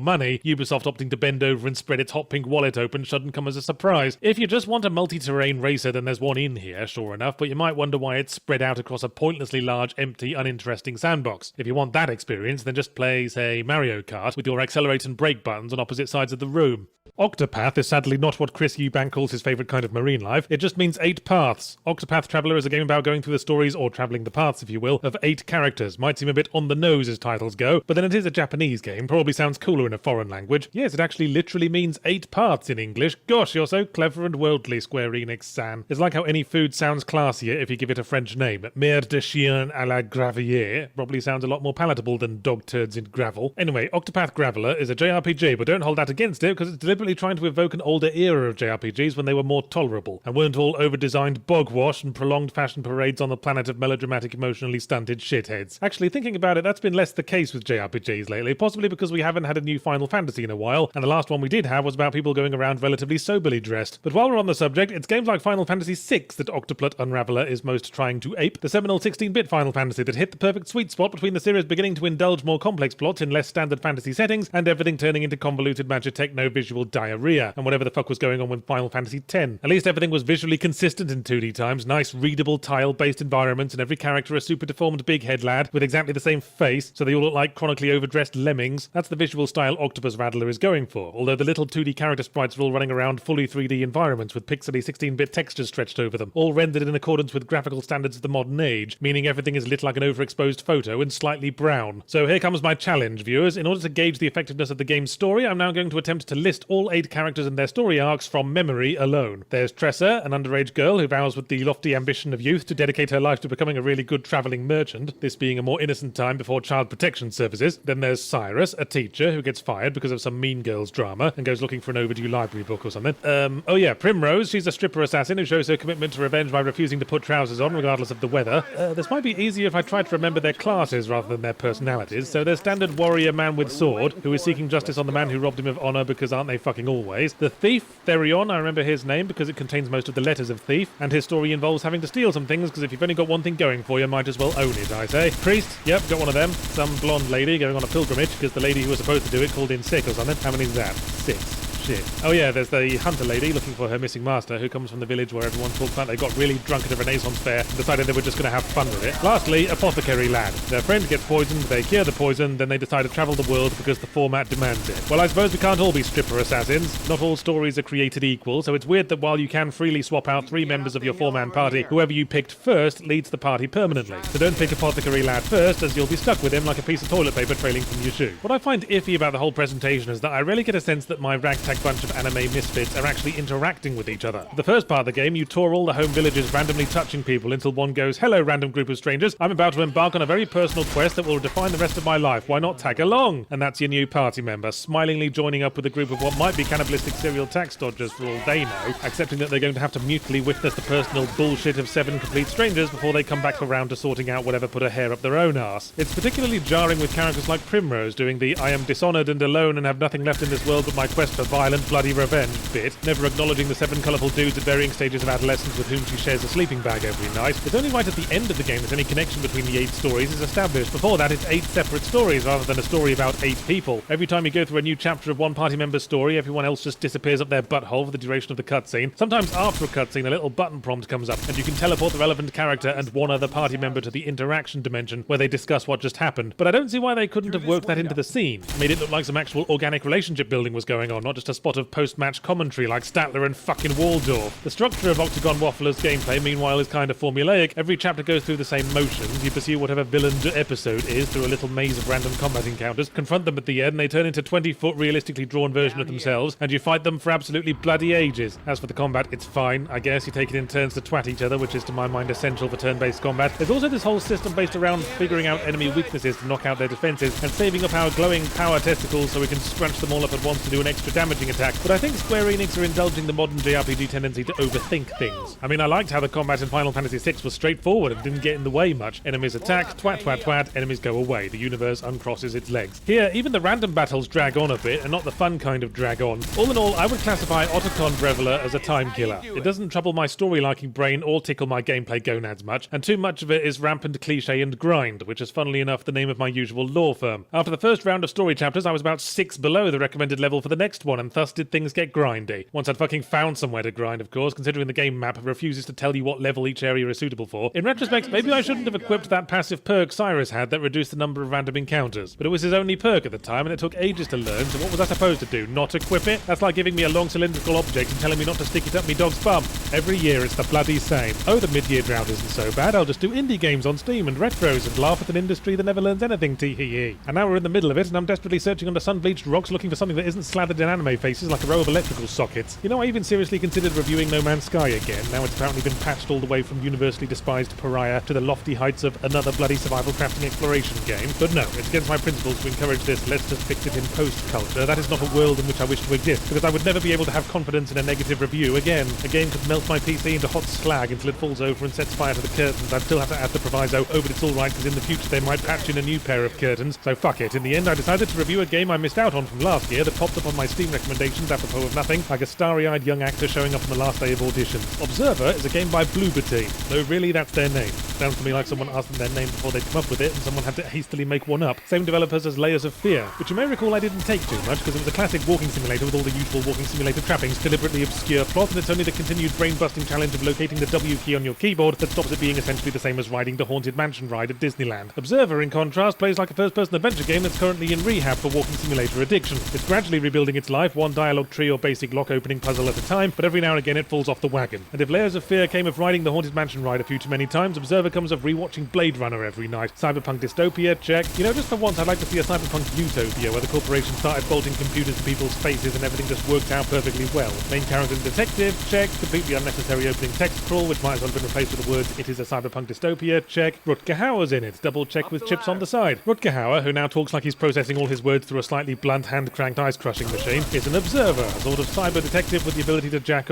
money, Ubisoft opting to bend over and spread its hot pink wallet open shouldn't come as a surprise. If you just want a multi-terrain racer, then there's one in here, sure enough, but you might wonder why it's spread out across a pointlessly large, empty, uninteresting sandbox. If you want that experience, then just play, say, Mario Kart with your accelerate and brake buttons on opposite sides of the room. Octopath is sadly not what Chris Eubank calls his favourite kind of marine life. It just means 8 paths. Octopath Traveler is a game about going through the stories, or travelling the paths if you will, of 8 characters. Might seem a bit on the nose as titles go, but then it is a Japanese game, probably sounds cooler in a foreign language. Yes, it actually literally means 8 paths in English. Gosh, you're so clever and worldly, Square Enix-san. It's like how any food sounds classier if you give it a French name. Merde de chien à la gravier probably sounds a lot more palatable than dog turds in gravel. Anyway, Octopath Graveler is a JRPG, but don't hold that against it, because it's deliberately trying to evoke an older era of JRPGs when they were more tolerable, and weren't all over-designed bogwash and prolonged fashion parades on the planet of melodramatic, emotionally stunted shitheads. Actually, thinking about it, that's been less the case with JRPGs lately, possibly because we haven't had a new Final Fantasy in a while, and the last one we did have was about people going around relatively soberly dressed. But while we're on the subject, it's games like Final Fantasy VI that Octoplut Unraveler is most trying to ape, the seminal 16-bit Final Fantasy that hit the perfect sweet spot between the series beginning to indulge more complex plots in less standard fantasy settings, and everything turning into convoluted magitechno visual diarrhea, and whatever the fuck was going on with Final Fantasy X. At least everything was visually consistent in 2D times, nice readable tile-based environments, and every character a super deformed big head lad with exactly the same face, so they all look like chronically overdressed lemmings. That's the visual style Octopus Rattler is going for, although the little 2D character sprites are all running around fully 3D environments with pixely 16-bit textures stretched over them, all rendered in accordance with graphical standards of the modern age, meaning everything is lit like an overexposed photo and slightly brown. So here comes my challenge, viewers. In order to gauge the effectiveness of the game's story, I'm now going to attempt to list all 8 characters and their story arcs from memory alone. There's Tressa, an underage girl who vows with the lofty ambition of youth to dedicate her life to becoming a really good travelling merchant, this being a more innocent time before child protection services. Then there's Cyrus, a teacher who gets fired because of some Mean Girls drama and goes looking for an overdue library book or something. Oh yeah, Primrose, she's a stripper assassin who shows her commitment to revenge by refusing to put trousers on regardless of the weather. This might be easier if I tried to remember their classes rather than their personalities. So there's standard warrior man with sword, who is seeking justice on the man who robbed him of honour, because aren't they fucking always? The thief, Therion, I remember his name because it contains most of the letters of thief, and his story involves having to steal some things, because if you've only got one thing going for you, might as well own it, I say. Priest, yep, got one of them. Some blonde lady going on a pilgrimage because the lady who was supposed to do it called in sick or something. How many is that? 6. Shit. Oh yeah, there's the hunter lady looking for her missing master, who comes from the village where everyone talks about they got really drunk at a Renaissance fair and decided they were just going to have fun with it. Lastly, apothecary lad. Their friend gets poisoned, they cure the poison, then they decide to travel the world because the format demands it. Well, I suppose we can't all be stripper assassins. Not all stories are created equal, so it's weird that while you can freely swap out 3 members of your 4-man party, whoever you picked first leads the party permanently. So don't pick apothecary lad first, as you'll be stuck with him like a piece of toilet paper trailing from your shoe. What I find iffy about the whole presentation is that I really get a sense that my ragtag bunch of anime misfits are actually interacting with each other. For the first part of the game, you tour all the home villages randomly touching people until one goes, "Hello, random group of strangers. I'm about to embark on a very personal quest that will define the rest of my life. Why not tag along?" And that's your new party member, smilingly joining up with a group of what might be cannibalistic serial tax dodgers for all they know, accepting that they're going to have to mutely witness the personal bullshit of 7 complete strangers before they come back around to sorting out whatever put a hair up their own arse. It's particularly jarring with characters like Primrose doing the "I am dishonoured and alone and have nothing left in this world but my quest for violent, bloody revenge" bit, never acknowledging the 7 colourful dudes at varying stages of adolescence with whom she shares a sleeping bag every night. It's only right at the end of the game that any connection between the 8 stories is established. Before that, it's 8 separate stories rather than a story about 8 people. Every time you go through a new chapter of one party member's story, everyone else just disappears up their butthole for the duration of the cutscene. Sometimes after a cutscene, a little button prompt comes up, and you can teleport the relevant character and one other party member to the interaction dimension, where they discuss what just happened. But I don't see why they couldn't have worked that into the scene. Made it look like some actual organic relationship building was going on, not just a spot of post-match commentary like Statler and fucking Waldorf. The structure of Octagon Waffler's gameplay, meanwhile, is kind of formulaic. Every chapter goes through the same motions. You pursue whatever villain's episode is through a little maze of random combat encounters, confront them at the end, and they turn into 20-foot realistically drawn version of themselves, and you fight them for absolutely bloody ages. As for the combat, it's fine. I guess you take it in turns to twat each other, which is to my mind essential for turn-based combat. There's also this whole system based around figuring out enemy weaknesses to knock out their defenses, and saving up our glowing power testicles so we can scrunch them all up at once to do an extra damaging attack. But I think Square Enix are indulging the modern JRPG tendency to overthink things. I mean, I liked how the combat in Final Fantasy VI was straightforward and didn't get in the way much. Enemies attack, twat twat twat, enemies go away. The universe uncrosses its legs. Here, even the random battles drag on a bit, and not the fun kind of drag on. All in all, I would classify Otacon Reveler as a time killer. It doesn't trouble my story-liking brain or tickle my gameplay gonads much, and too much of it is rampant cliche and grind, which is funnily enough the name of my usual law firm. After the first round of story chapters, I was about 6 below the recommended level for the next one, and and thus did things get grindy. Once I'd fucking found somewhere to grind, of course, considering the game map refuses to tell you what level each area is suitable for. In retrospect, maybe I shouldn't have equipped that passive perk Cyrus had that reduced the number of random encounters. But it was his only perk at the time, and it took ages to learn, so what was I supposed to do? Not equip it? That's like giving me a long cylindrical object and telling me not to stick it up me dog's bum. Every year it's the bloody same. Oh, the mid-year drought isn't so bad. I'll just do indie games on Steam and retros and laugh at an industry that never learns anything, tee-hee-hee. And now we're in the middle of it, and I'm desperately searching under sun-bleached rocks looking for something that isn't slathered in anime faces like a row of electrical sockets. You know, I even seriously considered reviewing No Man's Sky again. Now it's apparently been patched all the way from universally despised pariah to the lofty heights of another bloody survival crafting exploration game. But no, it's against my principles to encourage this let's just fix it in post-culture. That is not a world in which I wish to exist, because I would never be able to have confidence in a negative review again. A game could melt my PC into hot slag until it falls over and sets fire to the curtains. I'd still have to add the proviso, oh, but it's alright because in the future they might patch in a new pair of curtains. So fuck it. In the end, I decided to review a game I missed out on from last year that popped up on my Steam recommendations apropos of nothing, like a starry-eyed young actor showing up on the last day of auditions. Observer is a game by Bloober Team. No, really, that's their name. Sounds to me like someone asked them their name before they'd come up with it, and someone had to hastily make one up. Same developers as Layers of Fear, which you may recall I didn't take too much because it was a classic walking simulator with all the usual walking simulator trappings, deliberately obscure plot, and it's only the continued brain-busting challenge of locating the W key on your keyboard that stops it being essentially the same as riding the Haunted Mansion ride at Disneyland. Observer, in contrast, plays like a first-person adventure game that's currently in rehab for walking simulator addiction. It's gradually rebuilding its life, one dialogue tree or basic lock-opening puzzle at a time, but every now and again it falls off the wagon. And if Layers of Fear came of riding the Haunted Mansion ride a few too many times, Observer comes of rewatching Blade Runner every night. Cyberpunk dystopia, check. You know, just for once I'd like to see a cyberpunk utopia where the corporation started bolting computers to people's faces and everything just worked out perfectly well. Main character detective, check. Completely unnecessary opening text crawl, which might as well have been replaced with the words, it is a cyberpunk dystopia, check. Rutger Hauer's in it, double check with chips on the side. Rutger Hauer, who now talks like he's processing all his words through a slightly blunt hand-cranked ice-crushing machine, is an observer, a sort of cyber detective with the ability to jack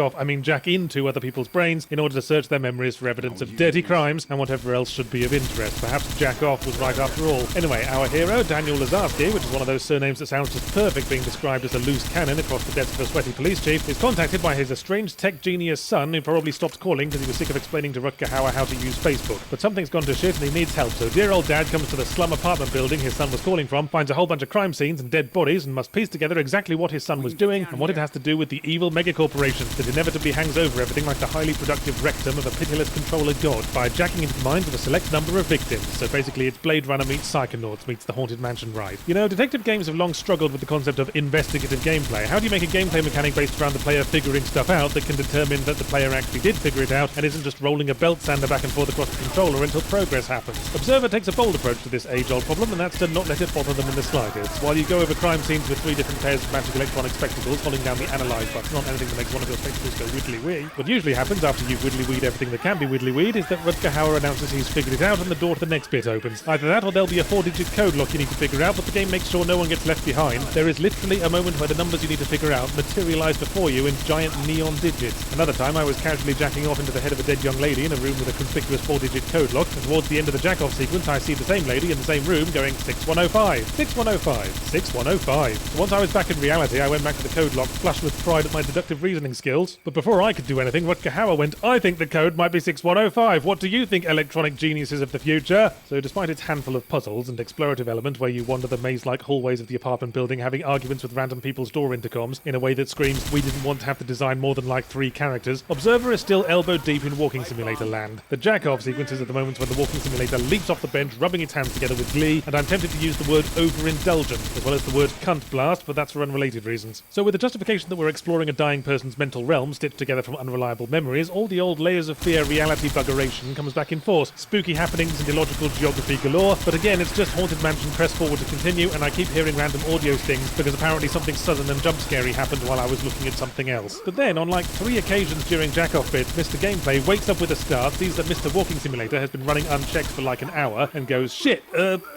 into other people's brains in order to search their memories for evidence of dirty crimes and whatever else should be of interest. Perhaps jack off was right after all. Anyway, our hero, Daniel Lazarski, which is one of those surnames that sounds just perfect being described as a loose cannon across the desk of a sweaty police chief, is contacted by his estranged tech genius son, who probably stopped calling because he was sick of explaining to Rutger Hauer how to use Facebook. But something's gone to shit and he needs help, so dear old dad comes to the slum apartment building his son was calling from, finds a whole bunch of crime scenes and dead bodies, and must piece together exactly what his son was doing and what it has to do with the evil megacorporation that inevitably hangs over everything like the highly productive rectum of a pitiless controller god by jacking into the minds of a select number of victims. So basically it's Blade Runner meets Psychonauts meets the Haunted Mansion ride. You know, detective games have long struggled with the concept of investigative gameplay. How do you make a gameplay mechanic based around the player figuring stuff out that can determine that the player actually did figure it out and isn't just rolling a belt sander back and forth across the controller until progress happens? Observer takes a bold approach to this age-old problem, and that's to not let it bother them in the slightest. While you go over crime scenes with 3 different pairs of magic electronic spectacles, holding down the analyze button on anything that makes one of your spectacles go widdly-wee. What usually happens after you've widdly-weed everything that can be widdly-weed is that Rutger Hauer announces he's figured it out and the door to the next bit opens. Either that or there'll be a 4-digit code lock you need to figure out, but the game makes sure no one gets left behind. There is literally a moment where the numbers you need to figure out materialize before you in giant neon digits. Another time I was casually jacking off into the head of a dead young lady in a room with a conspicuous 4-digit code lock, and towards the end of the jack-off sequence I see the same lady in the same room going 6105, 6105, 6105. So once I was back in reality, I went back to the code lock, flushed with pride at my deductive reasoning skills. But before I could do anything, Rutger Hauer went, I think the code might be 6105. What do you think, electronic geniuses of the future? So despite its handful of puzzles and explorative element where you wander the maze-like hallways of the apartment building having arguments with random people's door intercoms in a way that screams, we didn't want to have to design more than like 3 characters, Observer is still elbow deep in walking simulator land. The jack-off sequences are the moments when the walking simulator leaps off the bench, rubbing its hands together with glee, and I'm tempted to use the word overindulgent, as well as the word cunt blast, but that's for unrelated reasons. So with the justification that we're exploring a dying person's mental realm stitched together from unreliable memories, all the old Layers of Fear reality buggeration comes back in force. Spooky happenings and illogical geography galore, but again it's just Haunted Mansion press forward to continue, and I keep hearing random audio stings because apparently something sudden and jump scary happened while I was looking at something else. But then, on like 3 occasions during jack-off bits, Mr. Gameplay wakes up with a start, sees that Mr. Walking Simulator has been running unchecked for like an hour, and goes, shit,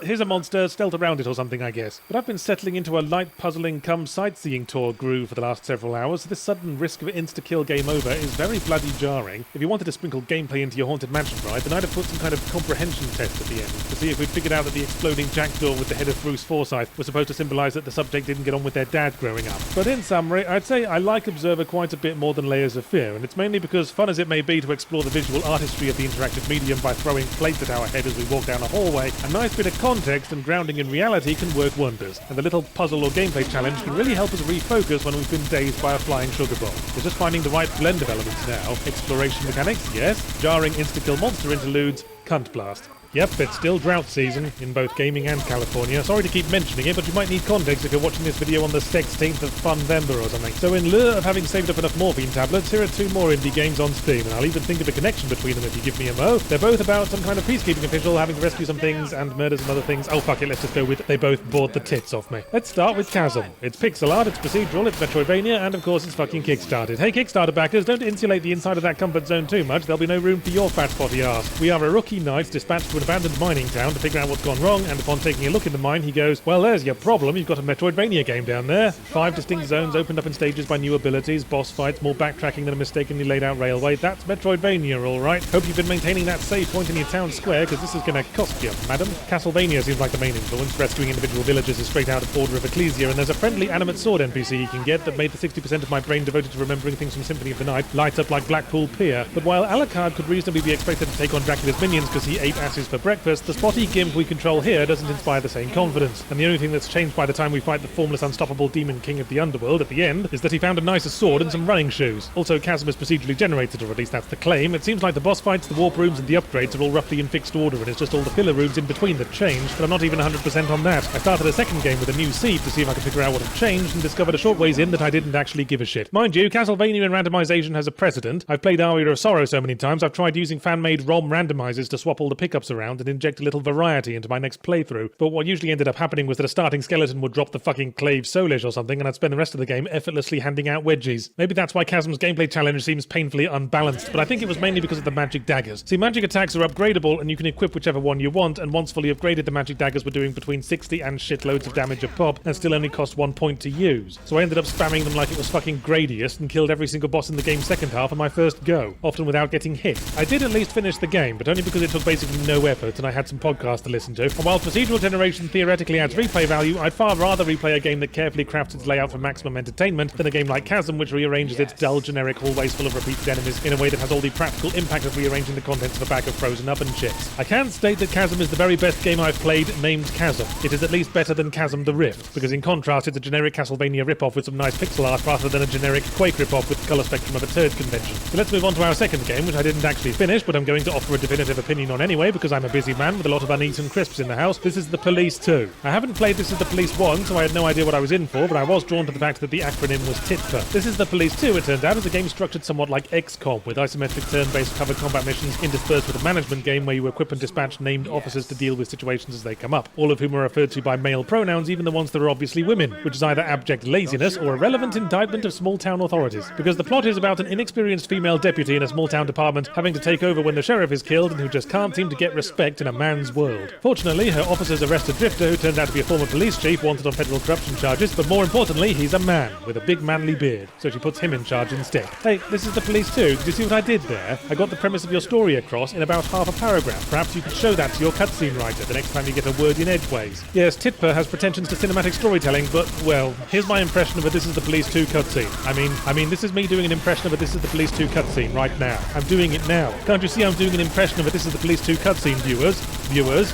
here's a monster, stealth around it or something, I guess. But I've been settling into a light puzzling come sightseeing tour groove for the last several hours, so this sudden risk of insta-kill game over is very bloody jarring. If you wanted to sprinkle gameplay into your Haunted Mansion ride, then I'd have put some kind of comprehension test at the end to see if we'd figured out that the exploding jackdaw with the head of Bruce Forsyth was supposed to symbolise that the subject didn't get on with their dad growing up. But in summary, I'd say I like Observer quite a bit more than Layers of Fear, and it's mainly because, fun as it may be to explore the visual artistry of the interactive medium by throwing plates at our head as we walk down a hallway, a nice bit of context and grounding in reality can work wonders, and the little puzzle or gameplay challenge can really help us refocus when we've been dazed by a flying sugar bomb. It's just finding the right blend of elements now. Exploration mechanics, yes. Jarring insta-kill monster interludes, cunt blast. Yep, it's still drought season in both gaming and California. Sorry to keep mentioning it, but you might need context if you're watching this video on the 16th of Funvember or something. So in lieu of having saved up enough morphine tablets, here are two more indie games on Steam, and I'll even think of a connection between them if you give me a mo. They're both about some kind of peacekeeping official having to rescue some things and murder some other things. Oh fuck it, let's just go with they both bored the tits off me. Let's start with Chasm. It's pixel art, it's procedural, it's Metroidvania, and of course it's fucking kickstarted. Hey Kickstarter backers, don't insulate the inside of that comfort zone too much, there'll be no room for your fat spotty ass. We are a rookie knight dispatched to an abandoned mining town to figure out what's gone wrong, and upon taking a look in the mine he goes, well there's your problem, you've got a Metroidvania game down there. 5 distinct zones opened up in stages by new abilities, boss fights, more backtracking than a mistakenly laid out railway. That's Metroidvania alright. Hope you've been maintaining that save point in your town square, because this is going to cost you, madam. Castlevania seems like the main influence. Rescuing individual villagers is straight out of Order of Ecclesia, and there's a friendly animate sword NPC you can get that made the 60% of my brain devoted to remembering things from Symphony of the Night light up like Blackpool Pier. But while Alucard could reasonably be expected to take on Dracula's minions because he ate asses for breakfast, the spotty gimp we control here doesn't inspire the same confidence, and the only thing that's changed by the time we fight the formless unstoppable demon king of the underworld at the end is that he found a nicer sword and some running shoes. Also, Chasm is procedurally generated, or at least that's the claim. It seems like the boss fights, the warp rooms and the upgrades are all roughly in fixed order, and it's just all the filler rooms in between that change, but I'm not even 100% on that. I started a second game with a new seed to see if I could figure out what had changed, and discovered a short ways in that I didn't actually give a shit. Mind you, Castlevania in randomization has a precedent. I've played Aria of Sorrow so many times, I've tried using fan-made ROM randomizers to swap all the pickups around and inject a little variety into my next playthrough, but what usually ended up happening was that a starting skeleton would drop the fucking clave soulish or something, and I'd spend the rest of the game effortlessly handing out wedgies. Maybe that's why Chasm's gameplay challenge seems painfully unbalanced, but I think it was mainly because of the magic daggers. See, magic attacks are upgradable, and you can equip whichever one you want, and once fully upgraded, the magic daggers were doing between 60 and shitloads of damage a pop, and still only cost 1 point to use. So I ended up spamming them like it was fucking Gradius, and killed every single boss in the game's second half on my first go, often without getting hit. I did at least finish the game, but only because it took basically no effort, and I had some podcasts to listen to, and while procedural generation theoretically adds replay value, I'd far rather replay a game that carefully crafts its layout for maximum entertainment than a game like Chasm, which rearranges its dull, generic hallways full of repeated enemies in a way that has all the practical impact of rearranging the contents of a bag of frozen oven chips. I can state that Chasm is the very best game I've played named Chasm. It is at least better than Chasm the Rift, because in contrast it's a generic Castlevania ripoff with some nice pixel art rather than a generic Quake ripoff with the colour spectrum of a turd convention. So let's move on to our second game, which I didn't actually finish, but I'm going to offer a definitive opinion on anyway, because I'm a busy man with a lot of uneaten crisps in the house. This is The Police 2. I haven't played This Is The Police 1, so I had no idea what I was in for, but I was drawn to the fact that the acronym was TITFA. This Is The Police 2, it turns out, is a game structured somewhat like XCOM, with isometric turn-based cover combat missions interspersed with a management game where you equip and dispatch named officers to deal with situations as they come up, all of whom are referred to by male pronouns, even the ones that are obviously women, which is either abject laziness or a relevant indictment of small-town authorities. Because the plot is about an inexperienced female deputy in a small-town department having to take over when the sheriff is killed and who just can't seem to get respect in a man's world. Fortunately, her officers arrest a drifter who turns out to be a former police chief wanted on federal corruption charges, but more importantly, he's a man with a big manly beard, so she puts him in charge instead. Hey, This Is The Police 2, did you see what I did there? I got the premise of your story across in about half a paragraph. Perhaps you could show that to your cutscene writer the next time you get a word in edgeways. Yes, TITPA has pretensions to cinematic storytelling, but, well, here's my impression of a This Is The Police 2 cutscene. I mean, this is me doing an impression of a This Is The Police 2 cutscene right now. I'm doing it now. Can't you see I'm doing an impression of a This Is The Police 2 cutscene, viewers? Viewers?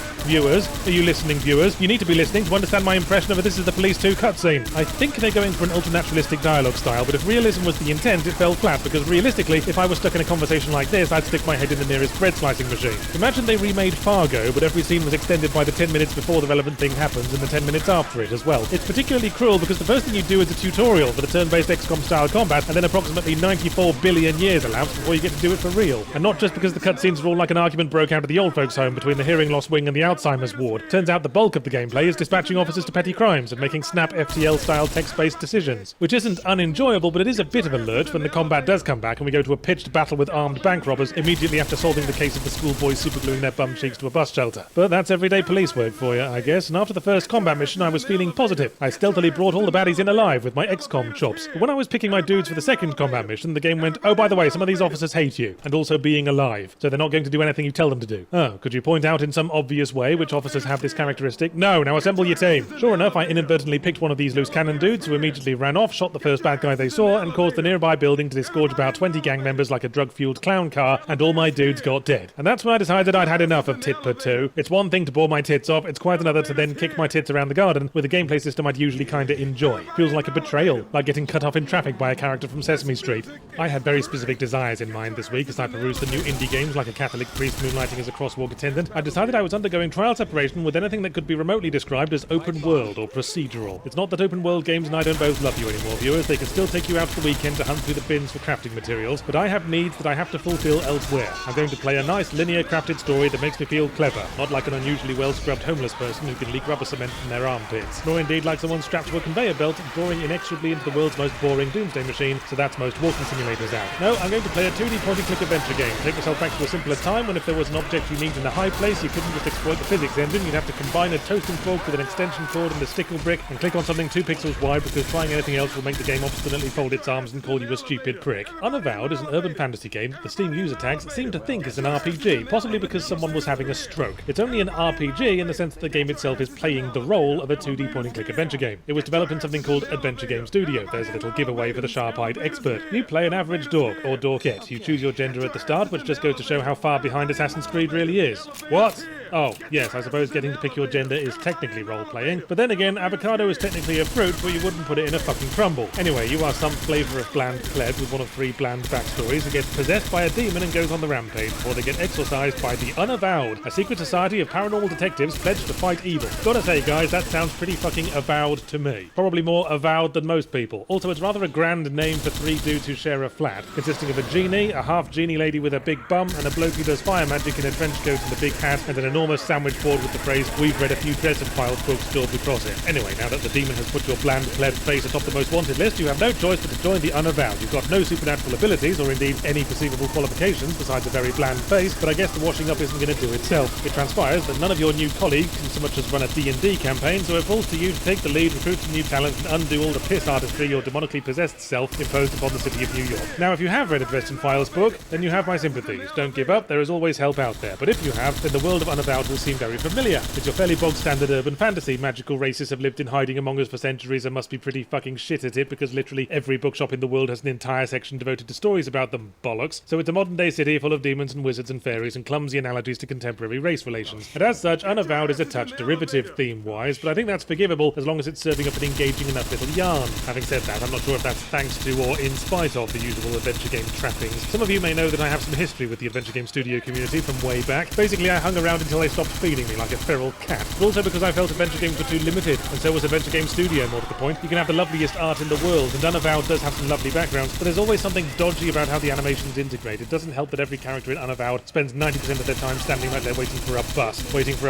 Are you listening, viewers? You need to be listening to understand my impression of a This Is The Police 2 cutscene. I think they're going for an ultra-naturalistic dialogue style, but if realism was the intent, it fell flat, because realistically, if I was stuck in a conversation like this, I'd stick my head in the nearest bread slicing machine. Imagine they remade Fargo, but every scene was extended by the 10 minutes before the relevant thing happens and the 10 minutes after it as well. It's particularly cruel because the first thing you do is a tutorial for the turn-based XCOM-style combat, and then approximately 94 billion years elapse before you get to do it for real. And not just because the cutscenes are all like an argument broke out at the old folks' home between the hero hearing loss wing and the Alzheimer's ward. Turns out the bulk of the gameplay is dispatching officers to petty crimes and making snap FTL-style text-based decisions, which isn't unenjoyable, but it is a bit of a lurch when the combat does come back and we go to a pitched battle with armed bank robbers immediately after solving the case of the schoolboys supergluing their bum cheeks to a bus shelter. But that's everyday police work for you, I guess, and after the first combat mission I was feeling positive. I stealthily brought all the baddies in alive with my XCOM chops. But when I was picking my dudes for the second combat mission, the game went, oh, by the way, some of these officers hate you, and also being alive, so they're not going to do anything you tell them to do. Oh, could you point out in some obvious way which officers have this characteristic? No, now assemble your team. Sure enough, I inadvertently picked one of these loose cannon dudes who immediately ran off, shot the first bad guy they saw, and caused the nearby building to disgorge about 20 gang members like a drug-fueled clown car, and all my dudes got dead. And that's when I decided I'd had enough of tit for two. It's one thing to bore my tits off, it's quite another to then kick my tits around the garden with a gameplay system I'd usually kinda enjoy. Feels like a betrayal, like getting cut off in traffic by a character from Sesame Street. I had very specific desires in mind this week as I perused the new indie games like a Catholic priest moonlighting as a crosswalk attendant. I decided I was undergoing trial separation with anything that could be remotely described as open world or procedural. It's not that open world games and I don't both love you anymore, viewers. They can still take you out for the weekend to hunt through the bins for crafting materials, but I have needs that I have to fulfill elsewhere. I'm going to play a nice linear crafted story that makes me feel clever, not like an unusually well-scrubbed homeless person who can leak rubber cement from their armpits, nor indeed like someone strapped to a conveyor belt drawing inexorably into the world's most boring doomsday machine, so that's most walking simulators out. No, I'm going to play a 2D point-and-click adventure game. Take yourself back to a simpler time when if there was an object you needed in a high place, you couldn't just exploit the physics engine, you'd have to combine a toasting fork with an extension cord and a stickle brick and click on something 2 pixels wide because trying anything else will make the game obstinately fold its arms and call you a stupid prick. Unavowed is an urban fantasy game that the Steam user tags seem to think is an RPG, possibly because someone was having a stroke. It's only an RPG in the sense that the game itself is playing the role of a 2D point-and-click adventure game. It was developed in something called Adventure Game Studio. There's a little giveaway for the sharp-eyed expert. You play an average dork, or dorkette. You choose your gender at the start, which just goes to show how far behind Assassin's Creed really is. What? Oh, yes, I suppose getting to pick your gender is technically role-playing, but then again, avocado is technically a fruit, but you wouldn't put it in a fucking crumble. Anyway, you are some flavour of bland pleb with one of 3 bland backstories who gets possessed by a demon and goes on the rampage before they get exorcised by the Unavowed, a secret society of paranormal detectives pledged to fight evil. Gotta say, guys, that sounds pretty fucking avowed to me. Probably more avowed than most people. Also, it's rather a grand name for 3 dudes who share a flat, consisting of a genie, a half-genie lady with a big bum, and a bloke who does fire magic in a trench coat and a big hat, and an enormous sandwich board with the phrase, "We've read a few Dresden Files books" daubed across it. Anyway, now that the demon has put your bland pleb face atop the most wanted list, you have no choice but to join the Unavowed. You've got no supernatural abilities, or indeed any perceivable qualifications besides a very bland face, but I guess the washing up isn't going to do itself. It transpires that none of your new colleagues can so much as run a D&D campaign, so it falls to you to take the lead, recruit some new talent, and undo all the piss artistry your demonically possessed self imposed upon the city of New York. Now, if you have read a Dresden Files book, then you have my sympathies. Don't give up, there is always help out there. But if you have, then the world of Unavowed will seem very familiar. It's your fairly bog-standard urban fantasy. Magical races have lived in hiding among us for centuries and must be pretty fucking shit at it because literally every bookshop in the world has an entire section devoted to stories about them, bollocks. So it's a modern-day city full of demons and wizards and fairies and clumsy analogies to contemporary race relations. And as such, Unavowed is a touch derivative theme-wise, but I think that's forgivable as long as it's serving up an engaging enough little yarn. Having said that, I'm not sure if that's thanks to or in spite of the usual adventure game trappings. Some of you may know that I have some history with the adventure game studio community from way back. Basically, I hung around until they stopped feeding me like a feral cat, but also because I felt adventure games were too limited, and so was Adventure Game Studio more to the point. You can have the loveliest art in the world, and Unavowed does have some lovely backgrounds, but there's always something dodgy about how the animations integrate. It doesn't help that every character in Unavowed spends 90% of their time standing like they're waiting for a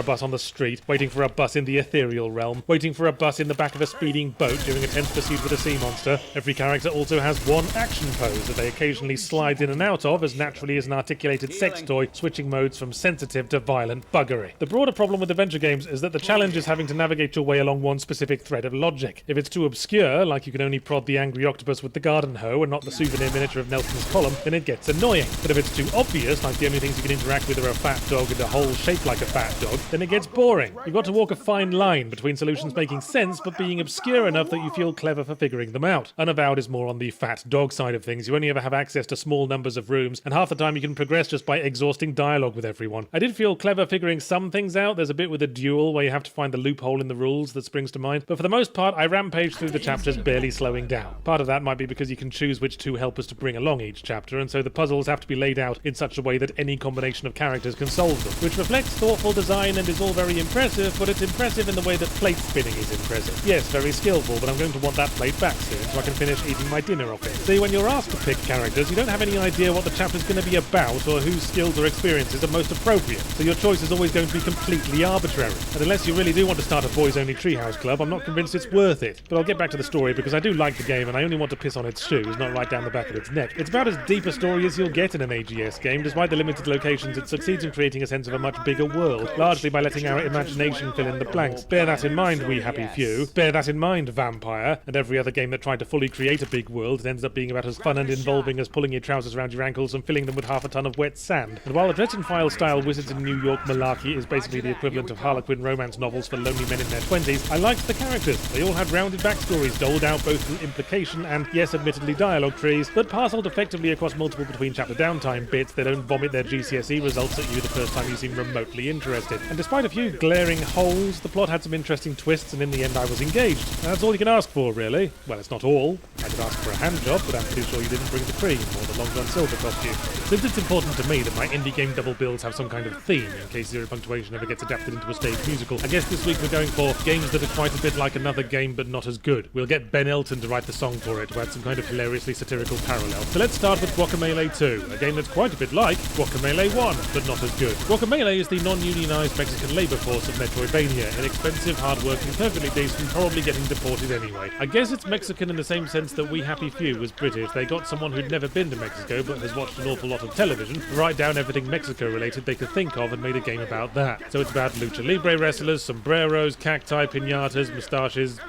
bus on the street, waiting for a bus in the ethereal realm, waiting for a bus in the back of a speeding boat during a tense pursuit with a sea monster. Every character also has one action pose that they occasionally slide in and out of as naturally as an articulated sex toy, switching modes from sensitive to violent buggery. The broader problem with adventure games is that the challenge is having to navigate your way along one specific thread of logic. If it's too obscure, like you can only prod the angry octopus with the garden hoe and not the souvenir miniature of Nelson's column, then it gets annoying. But if it's too obvious, like the only things you can interact with are a fat dog and a hole shaped like a fat dog, then it gets boring. You've got to walk a fine line between solutions making sense but being obscure enough that you feel clever for figuring them out. Unavowed is more on the fat dog side of things. You only ever have access to small numbers of rooms, and half the time you can progress just by exhausting dialogue with everyone. I did feel clever figuring some things out. There's a bit with a duel where you have to find the loophole in the rules that springs to mind, but for the most part I rampaged through the chapters barely slowing down. Part of that might be because you can choose which 2 helpers to bring along each chapter, and so the puzzles have to be laid out in such a way that any combination of characters can solve them, which reflects thoughtful design and is all very impressive, but it's impressive in the way that plate spinning is impressive. Yes, very skillful, but I'm going to want that plate back soon so I can finish eating my dinner off it. See, when you're asked to pick characters, you don't have any idea what the chapter's going to be about or whose skills or experiences are most appropriate, so you're choice is always going to be completely arbitrary. And unless you really do want to start a boys-only treehouse club, I'm not convinced it's worth it. But I'll get back to the story because I do like the game and I only want to piss on its shoes, not right down the back of its neck. It's about as deep a story as you'll get in an AGS game. Despite the limited locations, it succeeds in creating a sense of a much bigger world, largely by letting our imagination fill in the blanks. Bear that in mind, we happy few. Bear that in mind, Vampire. And every other game that tried to fully create a big world, it ends up being about as fun and involving as pulling your trousers around your ankles and filling them with half a ton of wet sand. And while the Dresden Files style Wizards in New York malarkey is basically the equivalent of Harlequin romance novels for lonely men in their 20s, I liked the characters. They all had rounded backstories, doled out both through implication and, yes, admittedly dialogue trees, but parceled effectively across multiple between chapter downtime bits. They don't vomit their GCSE results at you the first time you seem remotely interested. And despite a few glaring holes, the plot had some interesting twists, and in the end I was engaged. And that's all you can ask for, really. Well, it's not all. I could ask for a hand job, but I'm pretty sure you didn't bring the cream or the Long John Silver costume. Since it's important to me that my indie game double bills have some kind of theme, in case Zero Punctuation ever gets adapted into a stage musical, I guess this week we're going for games that are quite a bit like another game but not as good. We'll get Ben Elton to write the song for it, to add some kind of hilariously satirical parallel. So let's start with Guacamelee 2, a game that's quite a bit like Guacamelee 1, but not as good. Guacamelee is the non-unionized Mexican labor force of Metroidvania, inexpensive, hard-working, perfectly decent, probably getting deported anyway. I guess it's Mexican in the same sense that We Happy Few was British. They got someone who'd never been to Mexico but has watched an awful lot of television, write down everything Mexico-related they could think of and made a game about that. So it's about lucha libre wrestlers, sombreros, cacti, piñatas, moustaches,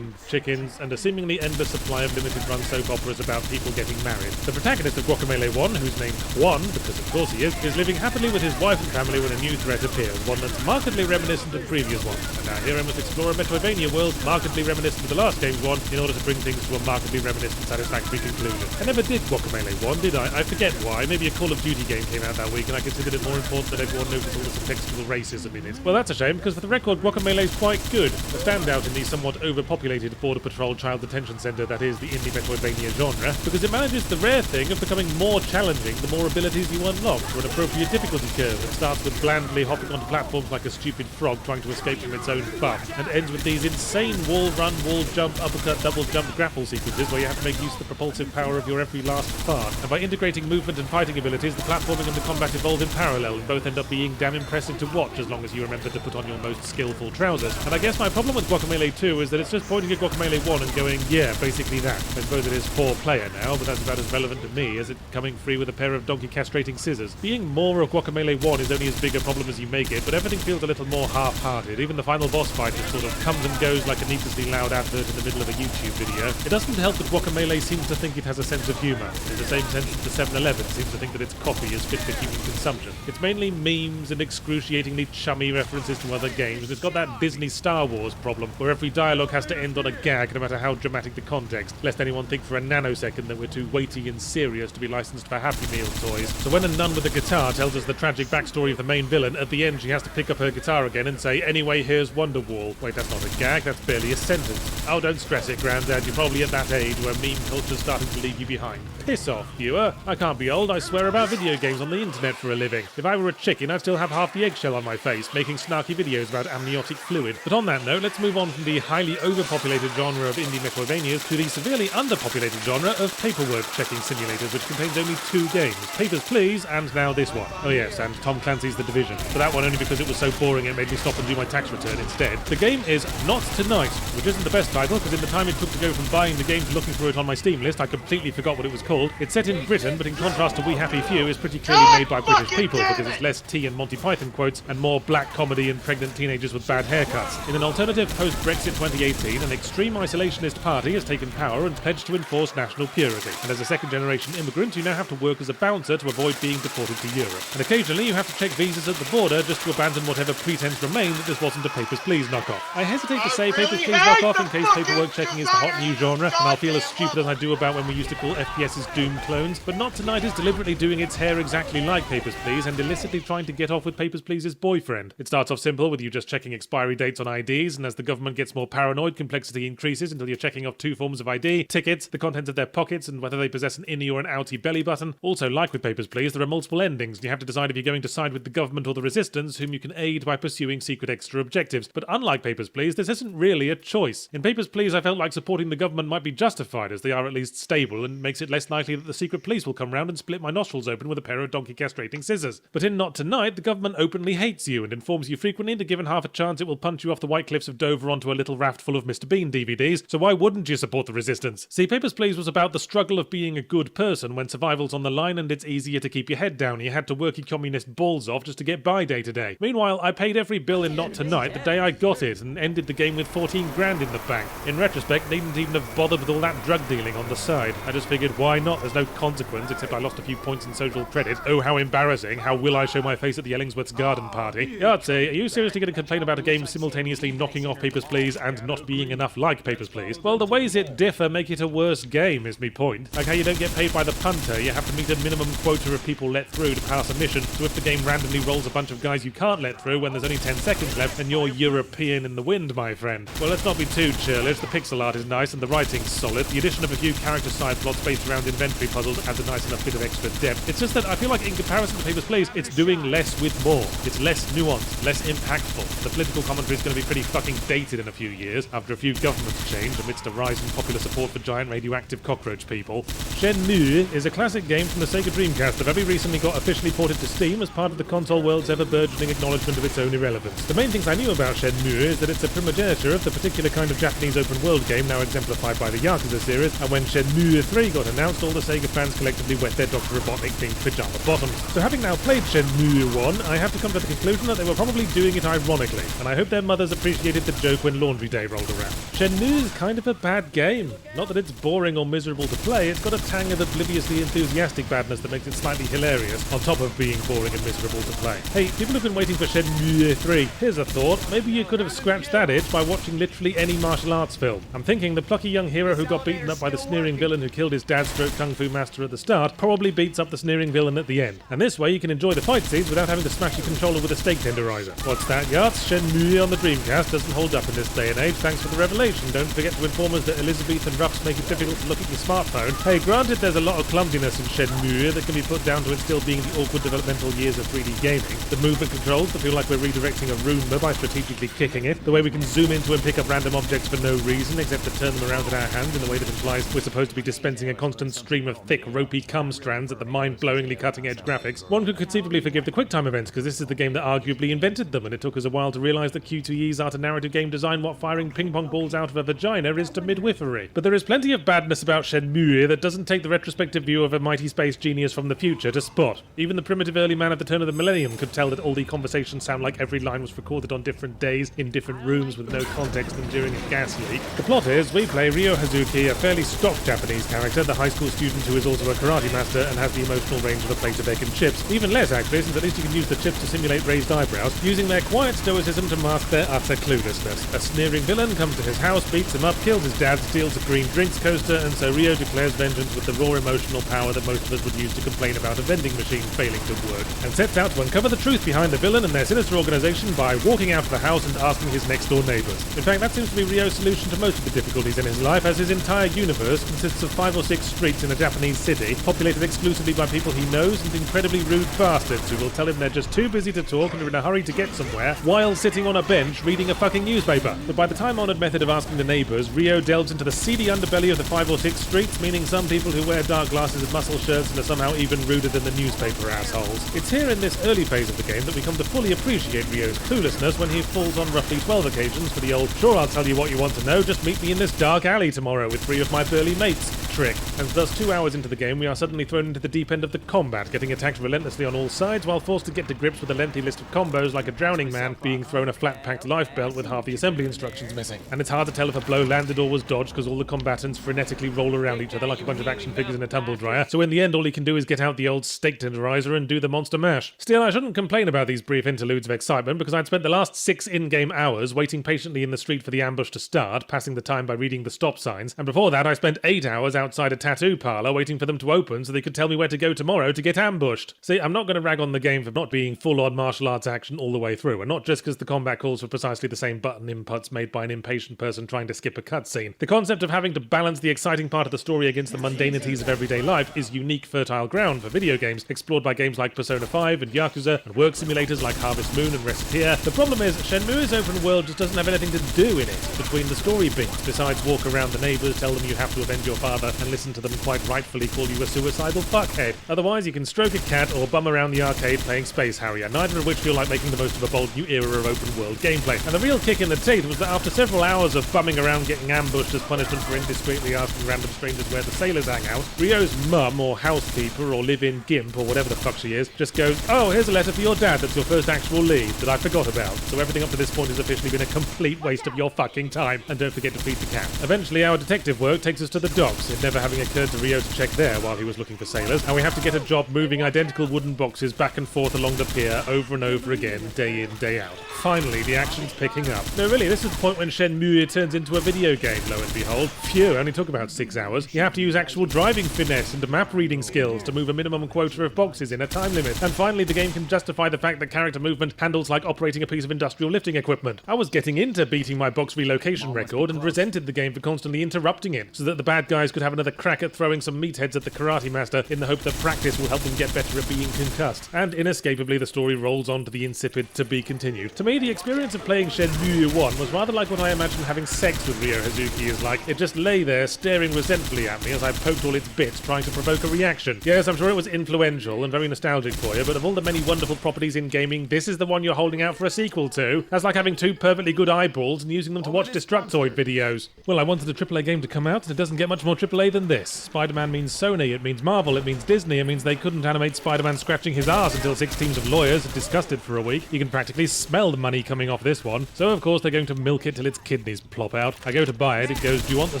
chickens, and a seemingly endless supply of limited-run soap operas about people getting married. The protagonist of Guacamelee 1, who's named Juan, because of course he is living happily with his wife and family when a new threat appears, one that's markedly reminiscent of previous ones. And our hero must explore a Metroidvania world markedly reminiscent of the last game's one in order to bring things to a markedly reminiscent satisfactory conclusion. I never did Guacamelee 1, did I? I forget why. Maybe a Call of Duty game came out that week and I considered it more important that everyone noticed all the subtextual racism in it. Well, that's a shame, because for the record, Guacamelee's quite good. A standout in the somewhat overpopulated Border Patrol Child Detention Center that is the indie Metroidvania genre, because it manages the rare thing of becoming more challenging the more abilities you unlock, for an appropriate difficulty curve that starts with blandly hopping onto platforms like a stupid frog trying to escape from its own bum, and ends with these insane wall run, wall jump, uppercut, double jump grapple sequences where you have to make use of the propulsive power of your every last fart. And by integrating movement and fighting abilities, the platforming and the combat evolve in parallel, and both end up being damn impressive to watch as long as you remember to put on your most skillful trousers. And I guess my problem with Guacamelee 2 is that it's just pointing at Guacamelee 1 and going, yeah, basically that. I suppose it is 4-player now, but that's about as relevant to me as it coming free with a pair of donkey castrating scissors. Being more of Guacamelee 1 is only as big a problem as you make it, but everything feels a little more half-hearted. Even the final boss fight just sort of comes and goes like a needlessly loud advert in the middle of a YouTube video. It doesn't help that Guacamelee seems to think it has a sense of humour, in the same sense that the 7-Eleven seems to think that its coffee is fit for human consumption. It's mainly memes and excruciatingly chummy references to other games, and it's got that Disney Star Wars problem, where every dialogue has to end on a gag no matter how dramatic the context, lest anyone think for a nanosecond that we're too weighty and serious to be licensed for Happy Meal toys. So when a nun with a guitar tells us the tragic backstory of the main villain, at the end she has to pick up her guitar again and say, anyway, here's Wonderwall. Wait, that's not a gag, that's barely a sentence. Oh, don't stress it, Grandad, you're probably at that age where meme culture's starting to leave you behind. Piss off, viewer. I can't be old, I swear about video games on the internet for a living. If I were a chicken, I'd still have half the eggshell on my face, making snarky videos about amniotic fluid. But on that note, let's move on from the highly overpopulated genre of indie Metroidvanias to the severely underpopulated genre of paperwork checking simulators, which contains only 2 games. Papers, Please, and now this one. Oh yes, and Tom Clancy's The Division. But that one only because it was so boring it made me stop and do my tax return instead. The game is Not Tonight, which isn't the best title, because in the time it took to go from buying the game to looking for it on my Steam list, I completely forgot what it was called. It's set in Britain, but in contrast to We Happy Few, is pretty clearly made by British people, because it's less tea and Monty Python quotes, and more black comedy and pregnant teenagers with bad haircuts. In an alternative post-Brexit 2018, an extreme isolationist party has taken power and pledged to enforce national purity. And as a second-generation immigrant, you now have to work as a bouncer to avoid being deported to Europe. And occasionally you have to check visas at the border just to abandon whatever pretense remained that this wasn't a Papers, Please knockoff. I hesitate to say Papers, Please knockoff in case paperwork checking is the hot new genre, and I'll feel as stupid as I do about when we used to call FPS's Doom clones, but Not Tonight is deliberately doing its hair exactly like Papers, Please and illicitly trying to get off with Papers, Please's boyfriend. It starts off simple with you just checking expiry dates on IDs, and as the government gets more paranoid, complexity increases until you're checking off 2 forms of ID, tickets, the contents of their pockets, and whether they possess an innie or an outie belly button. Also, like with Papers, Please, there are multiple endings, and you have to decide if you're going to side with the government or the resistance, whom you can aid by pursuing secret extra objectives. But unlike Papers, Please, this isn't really a choice. In Papers, Please, I felt like supporting the government might be justified, as they are at least stable, and makes it less likely that the secret police will come round and split my nostrils nostrils open with a pair of donkey castrating scissors. But in Not Tonight, the government openly hates you and informs you frequently that given half a chance it will punch you off the White Cliffs of Dover onto a little raft full of Mr. Bean DVDs, so why wouldn't you support the resistance? See, Papers, Please was about the struggle of being a good person when survival's on the line and it's easier to keep your head down. You had to work your communist balls off just to get by day to day. Meanwhile, I paid every bill in Not Tonight the day I got it and ended the game with 14 grand in the bank. In retrospect, needn't even have bothered with all that drug dealing on the side. I just figured, why not? There's no consequence, except I lost a few points in social credit. Oh, how embarrassing. How will I show my face at the Ellingsworth's garden party? Yahtzee, are you seriously going to complain about a game simultaneously knocking off Papers, Please and not being enough like Papers, Please? Well, the ways it differ make it a worse game, is me point. Like how you don't get paid by the punter, you have to meet a minimum quota of people let through to pass a mission, so if the game randomly rolls a bunch of guys you can't let through when there's only 10 seconds left, then you're European in the wind, my friend. Well, let's not be too churlish. The pixel art is nice and the writing's solid. The addition of a few character side plots based around inventory puzzles adds a nice enough bit of extra depth. It's just that I feel like in comparison to Papers, Please, it's doing less with more. It's less nuanced, less impactful. The political commentary is going to be pretty fucking dated in a few years after a few governments change amidst a rise in popular support for giant radioactive cockroach people. Shenmue is a classic game from the Sega Dreamcast that very recently got officially ported to Steam as part of the console world's ever-burgeoning acknowledgement of its own irrelevance. The main things I knew about Shenmue is that it's a primogeniture of the particular kind of Japanese open-world game now exemplified by the Yakuza series, and when Shenmue 3 got announced, all the Sega fans collectively wet their Dr. Robotnik-themed pajama bottoms. So having now played Shenmue 1, I have to come to the conclusion that they were probably doing it ironically, and I hope their mothers appreciated the joke when Laundry Day rolled around. Shenmue is kind of a bad game. Not that it's boring or miserable to play, it's got a tang of obliviously enthusiastic badness that makes it slightly hilarious, on top of being boring and miserable to play. Hey, people have been waiting for Shenmue 3. Here's a thought. Maybe you could have scratched that itch by watching literally any martial arts film. I'm thinking the plucky young hero who got beaten up by the sneering villain who killed his dad stroke kung fu master at the start probably beats up the sneering villain at the end. And this way you can enjoy the fight scenes without having to smash your controller with a steak tenderizer. What's that, Yards? Shenmue on the Dreamcast doesn't hold up in this day and age. Thanks for the revelation. Don't forget to inform us that Elizabethan roughs make it difficult to look at your smartphone. Hey, granted there's a lot of clumsiness in Shenmue that can be put down to it still being the awkward developmental years of 3D gaming. The movement controls that feel like we're redirecting a Roomba by strategically kicking it. The way we can zoom into and pick up random objects for no reason except to turn them around in our hands in a way that implies we're supposed to be dispensing a constant stream of thick, ropey cum strands at the mind-blowingly cutting-edge graphics. One could conceivably forgive the QuickTime events because this is the game that arguably invented them, and it took us a while to realise that Q2E's art a narrative game design what firing ping-pong balls out of a vagina is to midwifery. But there is plenty of badness about Shenmue that doesn't take the retrospective view of a mighty space genius from the future to spot. Even the primitive early man at the turn of the millennium could tell that all the conversations sound like every line was recorded on different days, in different rooms with no context and during a gas leak. The plot is, we play Ryo Hazuki, a fairly stock Japanese character, the high school student who is also a karate master and has the emotional range of a plate of egg and chips. Even less actually, since at least you can use the chips to simulate raised eyebrows, using their quiet stoicism to mask their utter cluelessness. A sneering villain comes to his house, beats him up, kills his dad, steals a green drinks coaster, and so Ryo declares vengeance with the raw emotional power that most of us would use to complain about a vending machine failing to work, and sets out to uncover the truth behind the villain and their sinister organisation by walking out of the house and asking his next-door neighbours. In fact, that seems to be Ryo's solution to most of the difficulties in his life, as his entire universe consists of 5 or 6 streets in a Japanese city, populated exclusively by people he knows and incredibly rude bastards who will tell him they're just too busy to talk and are in a hurry to get somewhere while sitting on a bench reading a fucking newspaper. But by the time-honoured method of asking the neighbours, Ryo delves into the seedy underbelly of the 5 or 6 streets, meaning some people who wear dark glasses and muscle shirts and are somehow even ruder than the newspaper assholes. It's here in this early phase of the game that we come to fully appreciate Ryo's cluelessness when he falls on roughly 12 occasions for the old "sure, I'll tell you what you want to know, just meet me in this dark alley tomorrow with 3 of my burly mates" trick. And thus 2 hours into the game we are suddenly thrown into the deep end of the combat, getting attacked relentlessly on all sides while forced to get to grips with a lengthy list of combos like a drowning man being thrown a flat-packed life belt with half the assembly instructions missing. And it's hard to tell if a blow landed or was dodged because all the combatants frenetically roll around each other like a bunch of action figures in a tumble dryer, so in the end all he can do is get out the old steak tenderizer and do the monster mash. Still, I shouldn't complain about these brief interludes of excitement because I'd spent the last 6 in-game hours waiting patiently in the street for the ambush to start, passing the time by reading the stop signs, and before that I spent 8 hours outside a tattoo parlour waiting for them to open so they could tell me where to go tomorrow to get ambushed. See, I'm not going to rag on the game for not being full-on martial arts action all the way through, and not just because the combat calls for precisely the same button inputs made by an impatient person trying to skip a cutscene. The concept of having to balance the exciting part of the story against the mundanities of everyday life is unique fertile ground for video games, explored by games like Persona 5 and Yakuza, and work simulators like Harvest Moon and Recipia. The problem is, Shenmue's open world just doesn't have anything to do in it between the story beats, besides walk around the neighbours, tell them you have to avenge your father, and listen to them quite rightfully call you a suicidal fuck. arcade. Otherwise, you can stroke a cat or bum around the arcade playing Space Harrier, neither of which feel like making the most of a bold new era of open-world gameplay. And the real kick in the teeth was that after several hours of bumming around getting ambushed as punishment for indiscreetly asking random strangers where the sailors hang out, Rio's mum or housekeeper or live-in gimp or whatever the fuck she is just goes, "Oh, here's a letter for your dad that's your first actual lead that I forgot about." So everything up to this point has officially been a complete waste of your fucking time. And don't forget to feed the cat. Eventually, our detective work takes us to the docks, it never having occurred to Rio to check there while he was looking for sailors, and we have to get a job moving identical wooden boxes back and forth along the pier over and over again, day in, day out. Finally, the action's picking up. No, really, this is the point when Shenmue turns into a video game, lo and behold. Phew, only took about 6 hours. You have to use actual driving finesse and map reading skills to move a minimum quota of boxes in a time limit. And finally, the game can justify the fact that character movement handles like operating a piece of industrial lifting equipment. I was getting into beating my box relocation record and resented the game for constantly interrupting it, so that the bad guys could have another crack at throwing some meatheads at the karate master in the hope that practice will help them get better at being concussed. And inescapably, the story rolls on to the insipid to be continued. To me, the experience of playing Shenmue 1 was rather like what I imagine having sex with Ryo Hazuki is like. It just lay there staring resentfully at me as I poked all its bits trying to provoke a reaction. Yes, I'm sure it was influential and very nostalgic for you, but of all the many wonderful properties in gaming, this is the one you're holding out for a sequel to. That's like having two perfectly good eyeballs and using them to watch Destructoid videos. Well, I wanted a AAA game to come out, and it doesn't get much more AAA than this. Spider-Man means Sony, it means Marvel, it means Disney, it means they couldn't animate Spider-Man scratching his ass until 6 teams of lawyers had discussed it for a week. You can practically smell the money coming off this one. So of course they're going to milk it till its kidneys plop out. I go to buy it, it goes, "Do you want the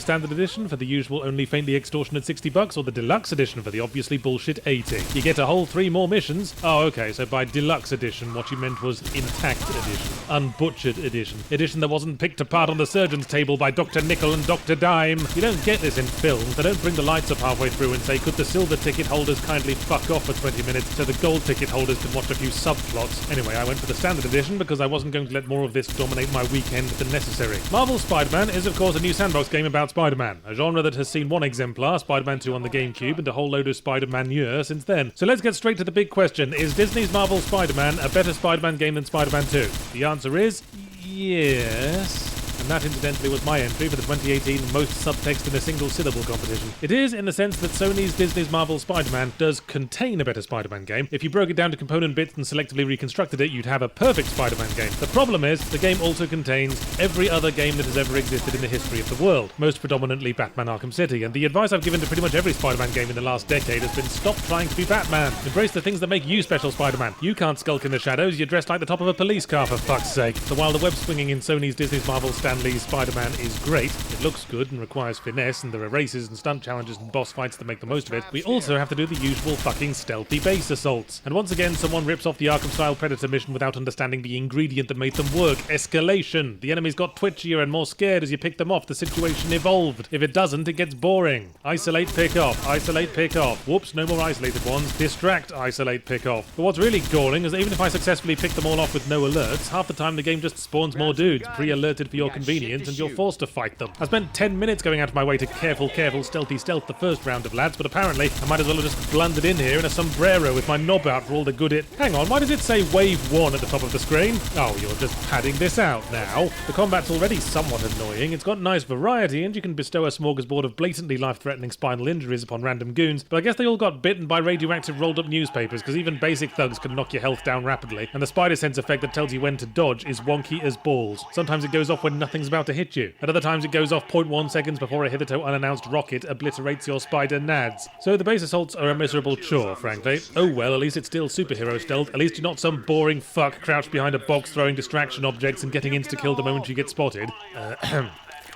standard edition for the usual only faintly extortionate $60 or the deluxe edition for the obviously bullshit 80? You get a whole 3 more missions." Oh, okay, so by deluxe edition, what you meant was intact edition, unbutchered edition that wasn't picked apart on the surgeon's table by Dr. Nickel and Dr. Dime. You don't get this in films. They don't bring the lights up halfway through and say, "Could the silver ticket holders kindly fuck off for 20 minutes so the gold ticket holders can watch a few subplots?" Anyway, I went for the standard edition because I wasn't going to let more of this dominate my weekend than necessary. Marvel's Spider-Man is of course a new sandbox game about Spider-Man, a genre that has seen one exemplar, Spider-Man 2 on the GameCube, and a whole load of Spider-Man-ure since then. So let's get straight to the big question: is Disney's Marvel Spider-Man a better Spider-Man game than Spider-Man 2? The answer is yes. And that, incidentally, was my entry for the 2018 Most Subtext in a Single Syllable competition. It is, in the sense that Sony's Disney's Marvel Spider-Man does contain a better Spider-Man game. If you broke it down to component bits and selectively reconstructed it, you'd have a perfect Spider-Man game. The problem is, the game also contains every other game that has ever existed in the history of the world, most predominantly Batman Arkham City, and the advice I've given to pretty much every Spider-Man game in the last decade has been stop trying to be Batman. Embrace the things that make you special Spider-Man. You can't skulk in the shadows, you're dressed like the top of a police car, for fuck's sake. So while the web swinging in Sony's Disney's Marvel Stan Lee's Spider-Man is great, it looks good and requires finesse, and there are races and stunt challenges and boss fights to make the most of it, we also have to do the usual fucking stealthy base assaults. And once again, someone rips off the Arkham-style Predator mission without understanding the ingredient that made them work: escalation. The enemies got twitchier and more scared as you picked them off. The situation evolved. If it doesn't, it gets boring. Isolate, pick off. Isolate, pick off. Whoops, no more isolated ones. Distract, isolate, pick off. But what's really galling is that even if I successfully pick them all off with no alerts, half the time the game just spawns more dudes, pre-alerted for your convenience, and you're forced to fight them. I spent 10 minutes going out of my way to careful, stealthy stealth the first round of lads, but apparently I might as well have just blundered in here in a sombrero with my knob out for all the good it... Hang on, why does it say Wave 1 at the top of the screen? Oh, you're just padding this out now. The combat's already somewhat annoying, it's got nice variety, and you can bestow a smorgasbord of blatantly life-threatening spinal injuries upon random goons, but I guess they all got bitten by radioactive rolled-up newspapers, because even basic thugs can knock your health down rapidly, and the spider sense effect that tells you when to dodge is wonky as balls. Sometimes it goes off when nothing's about to hit you. At other times it goes off 0.1 seconds before a hitherto unannounced rocket obliterates your spider nads. So the base assaults are a miserable chore, frankly. Oh well, at least it's still superhero stealth. At least you're not some boring fuck crouched behind a box throwing distraction objects and getting insta-killed the moment you get spotted.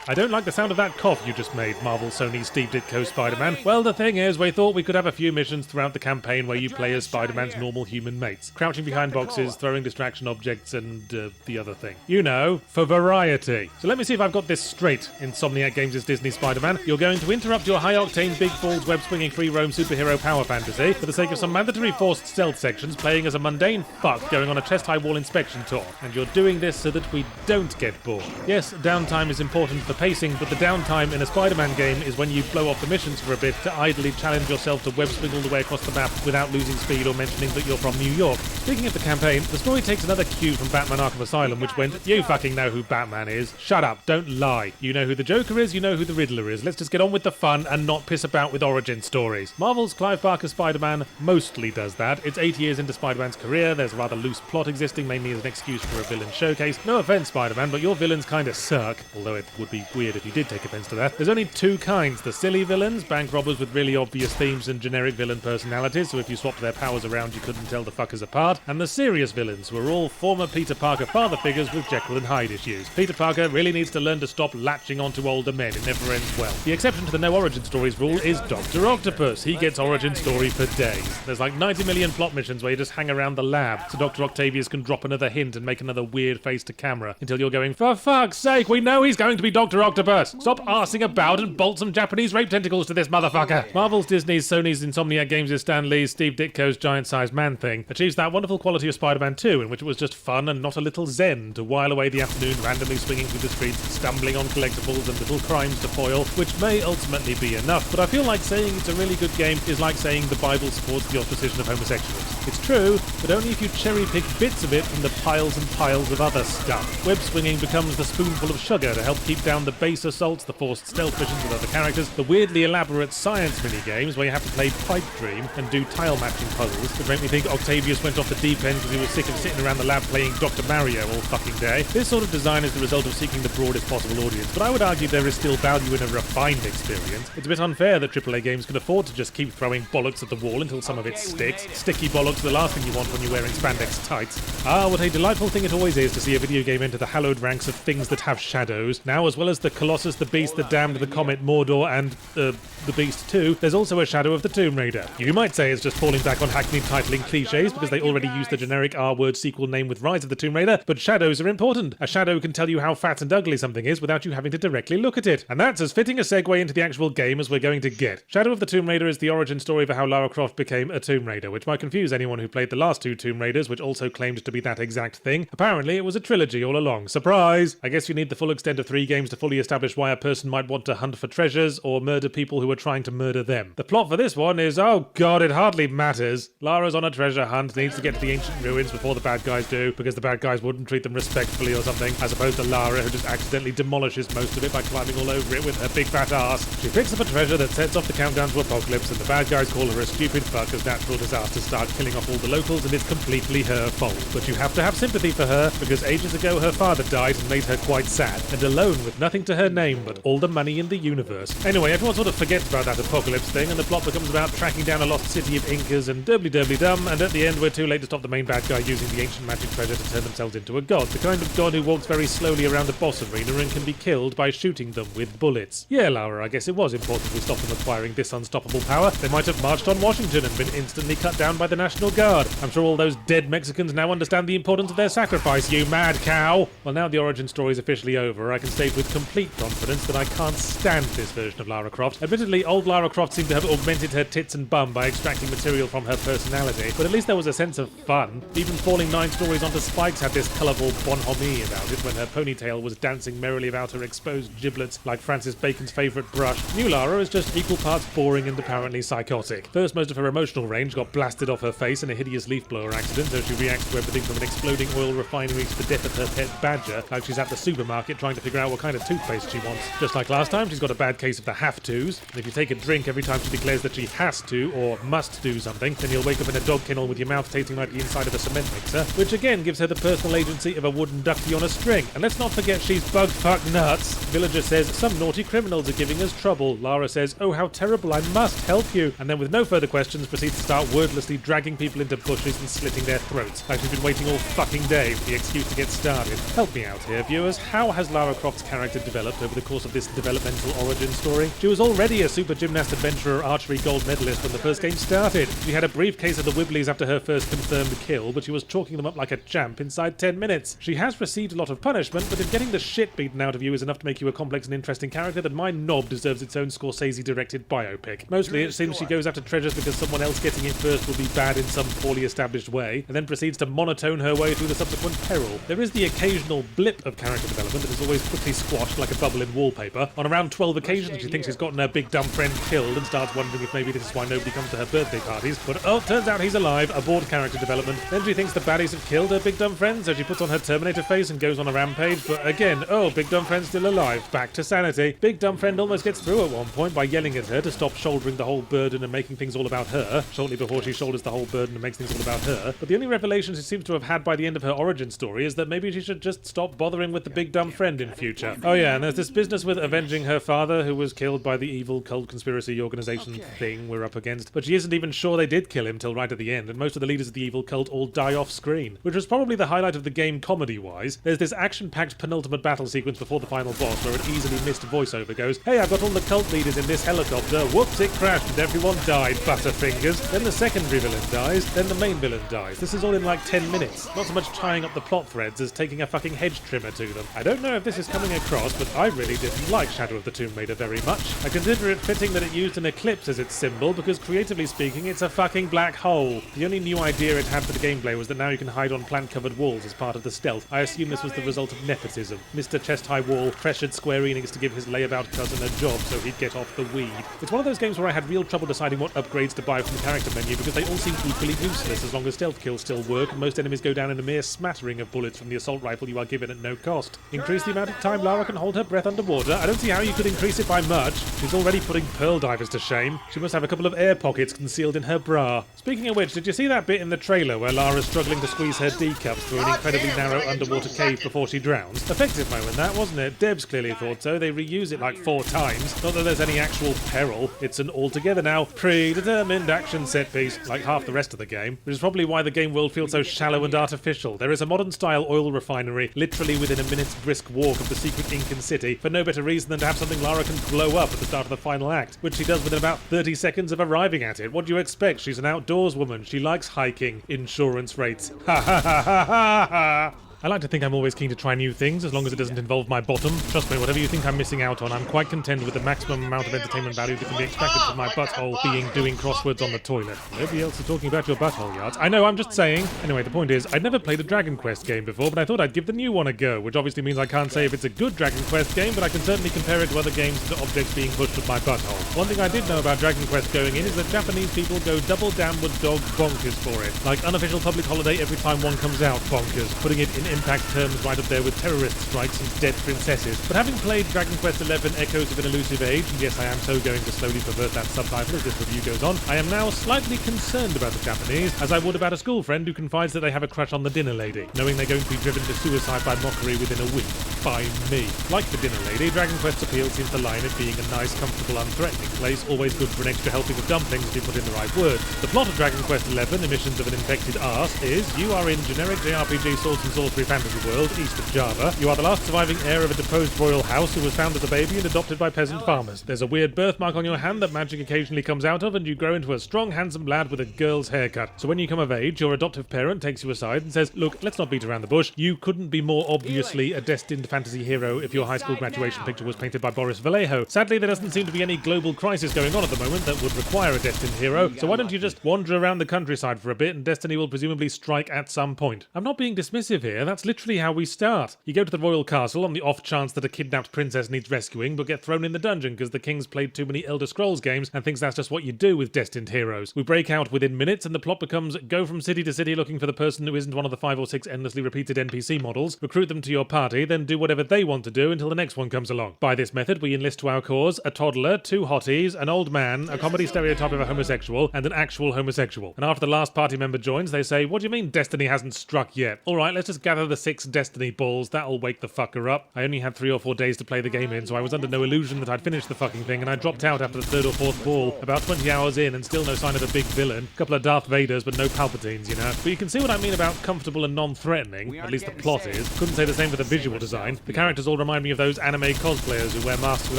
I don't like the sound of that cough you just made, Marvel Sony Steve Ditko Spider-Man. Well, the thing is, we thought we could have a few missions throughout the campaign where you play as Spider-Man's normal human mates, crouching behind boxes, throwing distraction objects, and the other thing. You know, for variety. So let me see if I've got this straight, Insomniac Games' Disney Spider-Man. You're going to interrupt your high-octane, big-balls, web-swinging, free-roam superhero power fantasy for the sake of some mandatory forced stealth sections, playing as a mundane fuck going on a chest-high wall inspection tour. And you're doing this so that we don't get bored. Yes, downtime is important for pacing, but the downtime in a Spider-Man game is when you blow off the missions for a bit to idly challenge yourself to web swing all the way across the map without losing speed or mentioning that you're from New York. Speaking of the campaign, the story takes another cue from Batman Arkham Asylum, which went, you fucking know who Batman is. Shut up, don't lie. You know who the Joker is, you know who the Riddler is. Let's just get on with the fun and not piss about with origin stories. Marvel's Clive Barker's Spider-Man mostly does that. It's 8 years into Spider-Man's career, there's a rather loose plot existing, mainly as an excuse for a villain showcase. No offense, Spider-Man, but your villains kinda suck, although it would be weird if you did take offense to that. There's only two kinds, the silly villains, bank robbers with really obvious themes and generic villain personalities, so if you swapped their powers around you couldn't tell the fuckers apart, and the serious villains, who are all former Peter Parker father figures with Jekyll and Hyde issues. Peter Parker really needs to learn to stop latching onto older men, it never ends well. The exception to the no origin stories rule is Dr. Octopus. He gets origin story for days. There's like 90 million plot missions where you just hang around the lab, so Dr. Octavius can drop another hint and make another weird face to camera, until you're going, for fuck's sake, we know he's going to be Dr. Octopus! Stop arsing about and bolt some Japanese rape tentacles to this motherfucker! Marvel's, Disney's, Sony's, Insomniac Games' Stan Lee's, Steve Ditko's giant-sized man thing achieves that wonderful quality of Spider-Man 2, in which it was just fun and not a little zen to while away the afternoon randomly swinging through the streets, stumbling on collectibles and little crimes to foil, which may ultimately be enough, but I feel like saying it's a really good game is like saying the Bible supports the opposition of homosexuals. It's true, but only if you cherry-pick bits of it from the piles and piles of other stuff. Web-swinging becomes the spoonful of sugar to help keep down the base assaults, the forced stealth missions with other characters, the weirdly elaborate science mini-games where you have to play Pipe Dream and do tile-matching puzzles, which make me think Octavius went off the deep end because he was sick of sitting around the lab playing Dr. Mario all fucking day. This sort of design is the result of seeking the broadest possible audience, but I would argue there is still value in a refined experience. It's a bit unfair that AAA games can afford to just keep throwing bollocks at the wall until some of it sticks. Sticky bollocks are the last thing you want when you're wearing spandex tights. Ah, what a delightful thing it always is to see a video game enter the hallowed ranks of things that have shadows. Now, as well as the Colossus, the Beast, the Damned, the Comet, Mordor, and, the Beast 2, there's also a shadow of the Tomb Raider. You might say it's just falling back on hackneyed titling cliches because they already used the generic R-word sequel name with Rise of the Tomb Raider, but shadows are important. A shadow can tell you how fat and ugly something is without you having to directly look at it. And that's as fitting a segue into the actual game as we're going to get. Shadow of the Tomb Raider is the origin story for how Lara Croft became a Tomb Raider, which might confuse anyone who played the last two Tomb Raiders, which also claimed to be that exact thing. Apparently, it was a trilogy all along. Surprise! I guess you need the full extent of 3 games to fully establish why a person might want to hunt for treasures or murder people who are trying to murder them. The plot for this one is, oh god, it hardly matters. Lara's on a treasure hunt, needs to get to the ancient ruins before the bad guys do, because the bad guys wouldn't treat them respectfully or something, as opposed to Lara, who just accidentally demolishes most of it by climbing all over it with her big fat ass. She picks up a treasure that sets off the countdown to apocalypse, and the bad guys call her a stupid fuck as natural disasters start killing off all the locals, and it's completely her fault. But you have to have sympathy for her, because ages ago her father died and made her quite sad, and alone with nothing to her name but all the money in the universe. Anyway, everyone sort of forgets about that apocalypse thing, and the plot becomes about tracking down a lost city of Incas and doubly-doubly-dum, and at the end we're too late to stop the main bad guy using the ancient magic treasure to turn themselves into a god. The kind of god who walks very slowly around a boss arena and can be killed by shooting them with bullets. Yeah, Lara, I guess it was important we stopped them acquiring this unstoppable power. They might have marched on Washington and been instantly cut down by the National Guard. I'm sure all those dead Mexicans now understand the importance of their sacrifice, you mad cow! Well, now the origin story is officially over, I can state with complete confidence that I can't stand this version of Lara Croft. Admittedly, old Lara Croft seemed to have augmented her tits and bum by extracting material from her personality, but at least there was a sense of fun. Even falling 9 stories onto spikes had this colourful bonhomie about it when her ponytail was dancing merrily about her exposed giblets like Francis Bacon's favourite brush. New Lara is just equal parts boring and apparently psychotic. First, most of her emotional range got blasted off her face in a hideous leaf blower accident, so she reacts to everything from an exploding oil refinery to the death of her pet badger, like she's at the supermarket trying to figure out what kind of toothpaste she wants. Just like last time, she's got a bad case of the have-tos, and if you take a drink every time she declares that she has to or must do something, then you'll wake up in a dog kennel with your mouth tasting like the inside of a cement mixer, which again gives her the personal agency of a wooden ducky on a string. And let's not forget she's bug-fuck nuts. Villager says, some naughty criminals are giving us trouble. Lara says, oh how terrible, I must help you. And then with no further questions proceeds to start wordlessly dragging people into bushes and slitting their throats, like she's been waiting all fucking day for the excuse to get started. Help me out here, viewers. How has Lara Croft's character developed over the course of this developmental origin story? She was already a super gymnast adventurer archery gold medalist when the first game started. She had a brief case of the Wibblies after her first confirmed kill, but she was chalking them up like a champ inside 10 minutes. She has received a lot of punishment, but if getting the shit beaten out of you is enough to make you a complex and interesting character, then my knob deserves its own Scorsese-directed biopic. Mostly it seems she goes after treasures because someone else getting it first will be bad in in some poorly established way, and then proceeds to monotone her way through the subsequent peril. There is the occasional blip of character development that is always quickly squashed like a bubble in wallpaper. On around 12 occasions, she thinks she's gotten her big dumb friend killed and starts wondering if maybe this is why nobody comes to her birthday parties. But oh, turns out he's alive, abort character development. Then she thinks the baddies have killed her big dumb friend, so she puts on her Terminator face and goes on a rampage. But again, oh, big dumb friend's still alive. Back to sanity. Big dumb friend almost gets through at one point by yelling at her to stop shouldering the whole burden and making things all about her, shortly before she shoulders the whole burden and makes things all about her. But the only revelation she seems to have had by the end of her origin story is that maybe she should just stop bothering with the big dumb friend in future. Oh yeah, and there's this business with avenging her father, who was killed by the evil cult conspiracy organization thing we're up against. But she isn't even sure they did kill him till right at the end, and most of the leaders of the evil cult all die off screen, which was probably the highlight of the game comedy-wise. There's this action-packed penultimate battle sequence before the final boss where an easily missed voiceover goes, "Hey, I've got all the cult leaders in this helicopter. Whoops, it crashed and everyone died, Butterfingers." Then the secondary villain dies, then the main villain dies. This is all in like 10 minutes. Not so much tying up the plot threads as taking a fucking hedge trimmer to them. I don't know if this is coming across, but I really didn't like Shadow of the Tomb Raider very much. I consider it fitting that it used an eclipse as its symbol, because creatively speaking, it's a fucking black hole. The only new idea it had for the gameplay was that now you can hide on plant-covered walls as part of the stealth. I assume this was the result of nepotism. Mr. Chest-High Wall pressured Square Enix to give his layabout cousin a job so he'd get off the weed. It's one of those games where I had real trouble deciding what upgrades to buy from the character menu because they all seem equally useless as long as stealth kills still work and most enemies go down in a mere smattering of bullets from the assault rifle you are given at no cost. Increase the amount of time Lara can hold her breath underwater. I don't see how you could increase it by much. She's already putting pearl divers to shame. She must have a couple of air pockets concealed in her bra. Speaking of which, did you see that bit in the trailer where Lara's struggling to squeeze her D cups through an incredibly narrow underwater cave before she drowns? Effective moment that, wasn't it? Debs clearly thought so. They reuse it like 4 times. Not that there's any actual peril. It's an altogether now predetermined action set piece, like half the rest of the game, which is probably why the game world feels so shallow and artificial. There is a modern-style oil refinery literally within a minute's brisk walk of the secret Incan city for no better reason than to have something Lara can blow up at the start of the final act, which she does within about 30 seconds of arriving at it. What do you expect? She's an outdoors woman. She likes hiking. Insurance rates. Ha ha ha ha ha ha! I like to think I'm always keen to try new things, as long as it doesn't involve my bottom. Trust me, whatever you think I'm missing out on, I'm quite content with the maximum amount of entertainment value that can be expected from my butthole being doing crosswords on the toilet. Nobody else is talking about your butthole, Yards. I know, I'm just saying. Anyway, the point is, I'd never played a Dragon Quest game before, but I thought I'd give the new one a go, which obviously means I can't say if it's a good Dragon Quest game, but I can certainly compare it to other games and to objects being pushed with my butthole. One thing I did know about Dragon Quest going in is that Japanese people go double downward dog bonkers for it. Like unofficial public holiday every time one comes out bonkers, putting it in impact terms right up there with terrorist strikes and dead princesses. But having played Dragon Quest XI Echoes of an Elusive Age, and yes, I am so going to slowly pervert that subtitle as this review goes on, I am now slightly concerned about the Japanese, as I would about a school friend who confides that they have a crush on the dinner lady, knowing they're going to be driven to suicide by mockery within a week. By me. Like the dinner lady, Dragon Quest's appeal seems to lie in it being a nice, comfortable, unthreatening place, always good for an extra helping of dumplings if you put in the right word. The plot of Dragon Quest XI, Emissions of an Infected Arse, is you are in generic JRPG swords and sorcery fantasy world, east of Java. You are the last surviving heir of a deposed royal house who was found as a baby and adopted by peasant farmers. There's a weird birthmark on your hand that magic occasionally comes out of, and you grow into a strong, handsome lad with a girl's haircut. So when you come of age, your adoptive parent takes you aside and says, "Look, let's not beat around the bush. You couldn't be more obviously a destined fantasy hero if your high school graduation picture was painted by Boris Vallejo. Sadly, there doesn't seem to be any global crisis going on at the moment that would require a destined hero, so why don't you just wander around the countryside for a bit and destiny will presumably strike at some point." I'm not being dismissive here, that's literally how we start. You go to the royal castle on the off chance that a kidnapped princess needs rescuing, but get thrown in the dungeon because the king's played too many Elder Scrolls games and thinks that's just what you do with destined heroes. We break out within minutes and the plot becomes go from city to city looking for the person who isn't one of the 5 or 6 endlessly repeated NPC models, recruit them to your party, then do whatever they want to do until the next one comes along. By this method, we enlist to our cause a toddler, 2 hotties, an old man, a comedy stereotype of a homosexual, and an actual homosexual. And after the last party member joins, they say, "What do you mean destiny hasn't struck yet? Alright, let's just gather the 6 destiny balls, that'll wake the fucker up." I only had 3 or 4 days to play the game in, so I was under no illusion that I'd finished the fucking thing, and I dropped out after the 3rd or 4th ball, about 20 hours in, and still no sign of a big villain. A couple of Darth Vaders, but no Palpatines, you know. But you can see what I mean about comfortable and non-threatening, at least the plot is. Couldn't say the same for the visual design. The characters all remind me of those anime cosplayers who wear masks with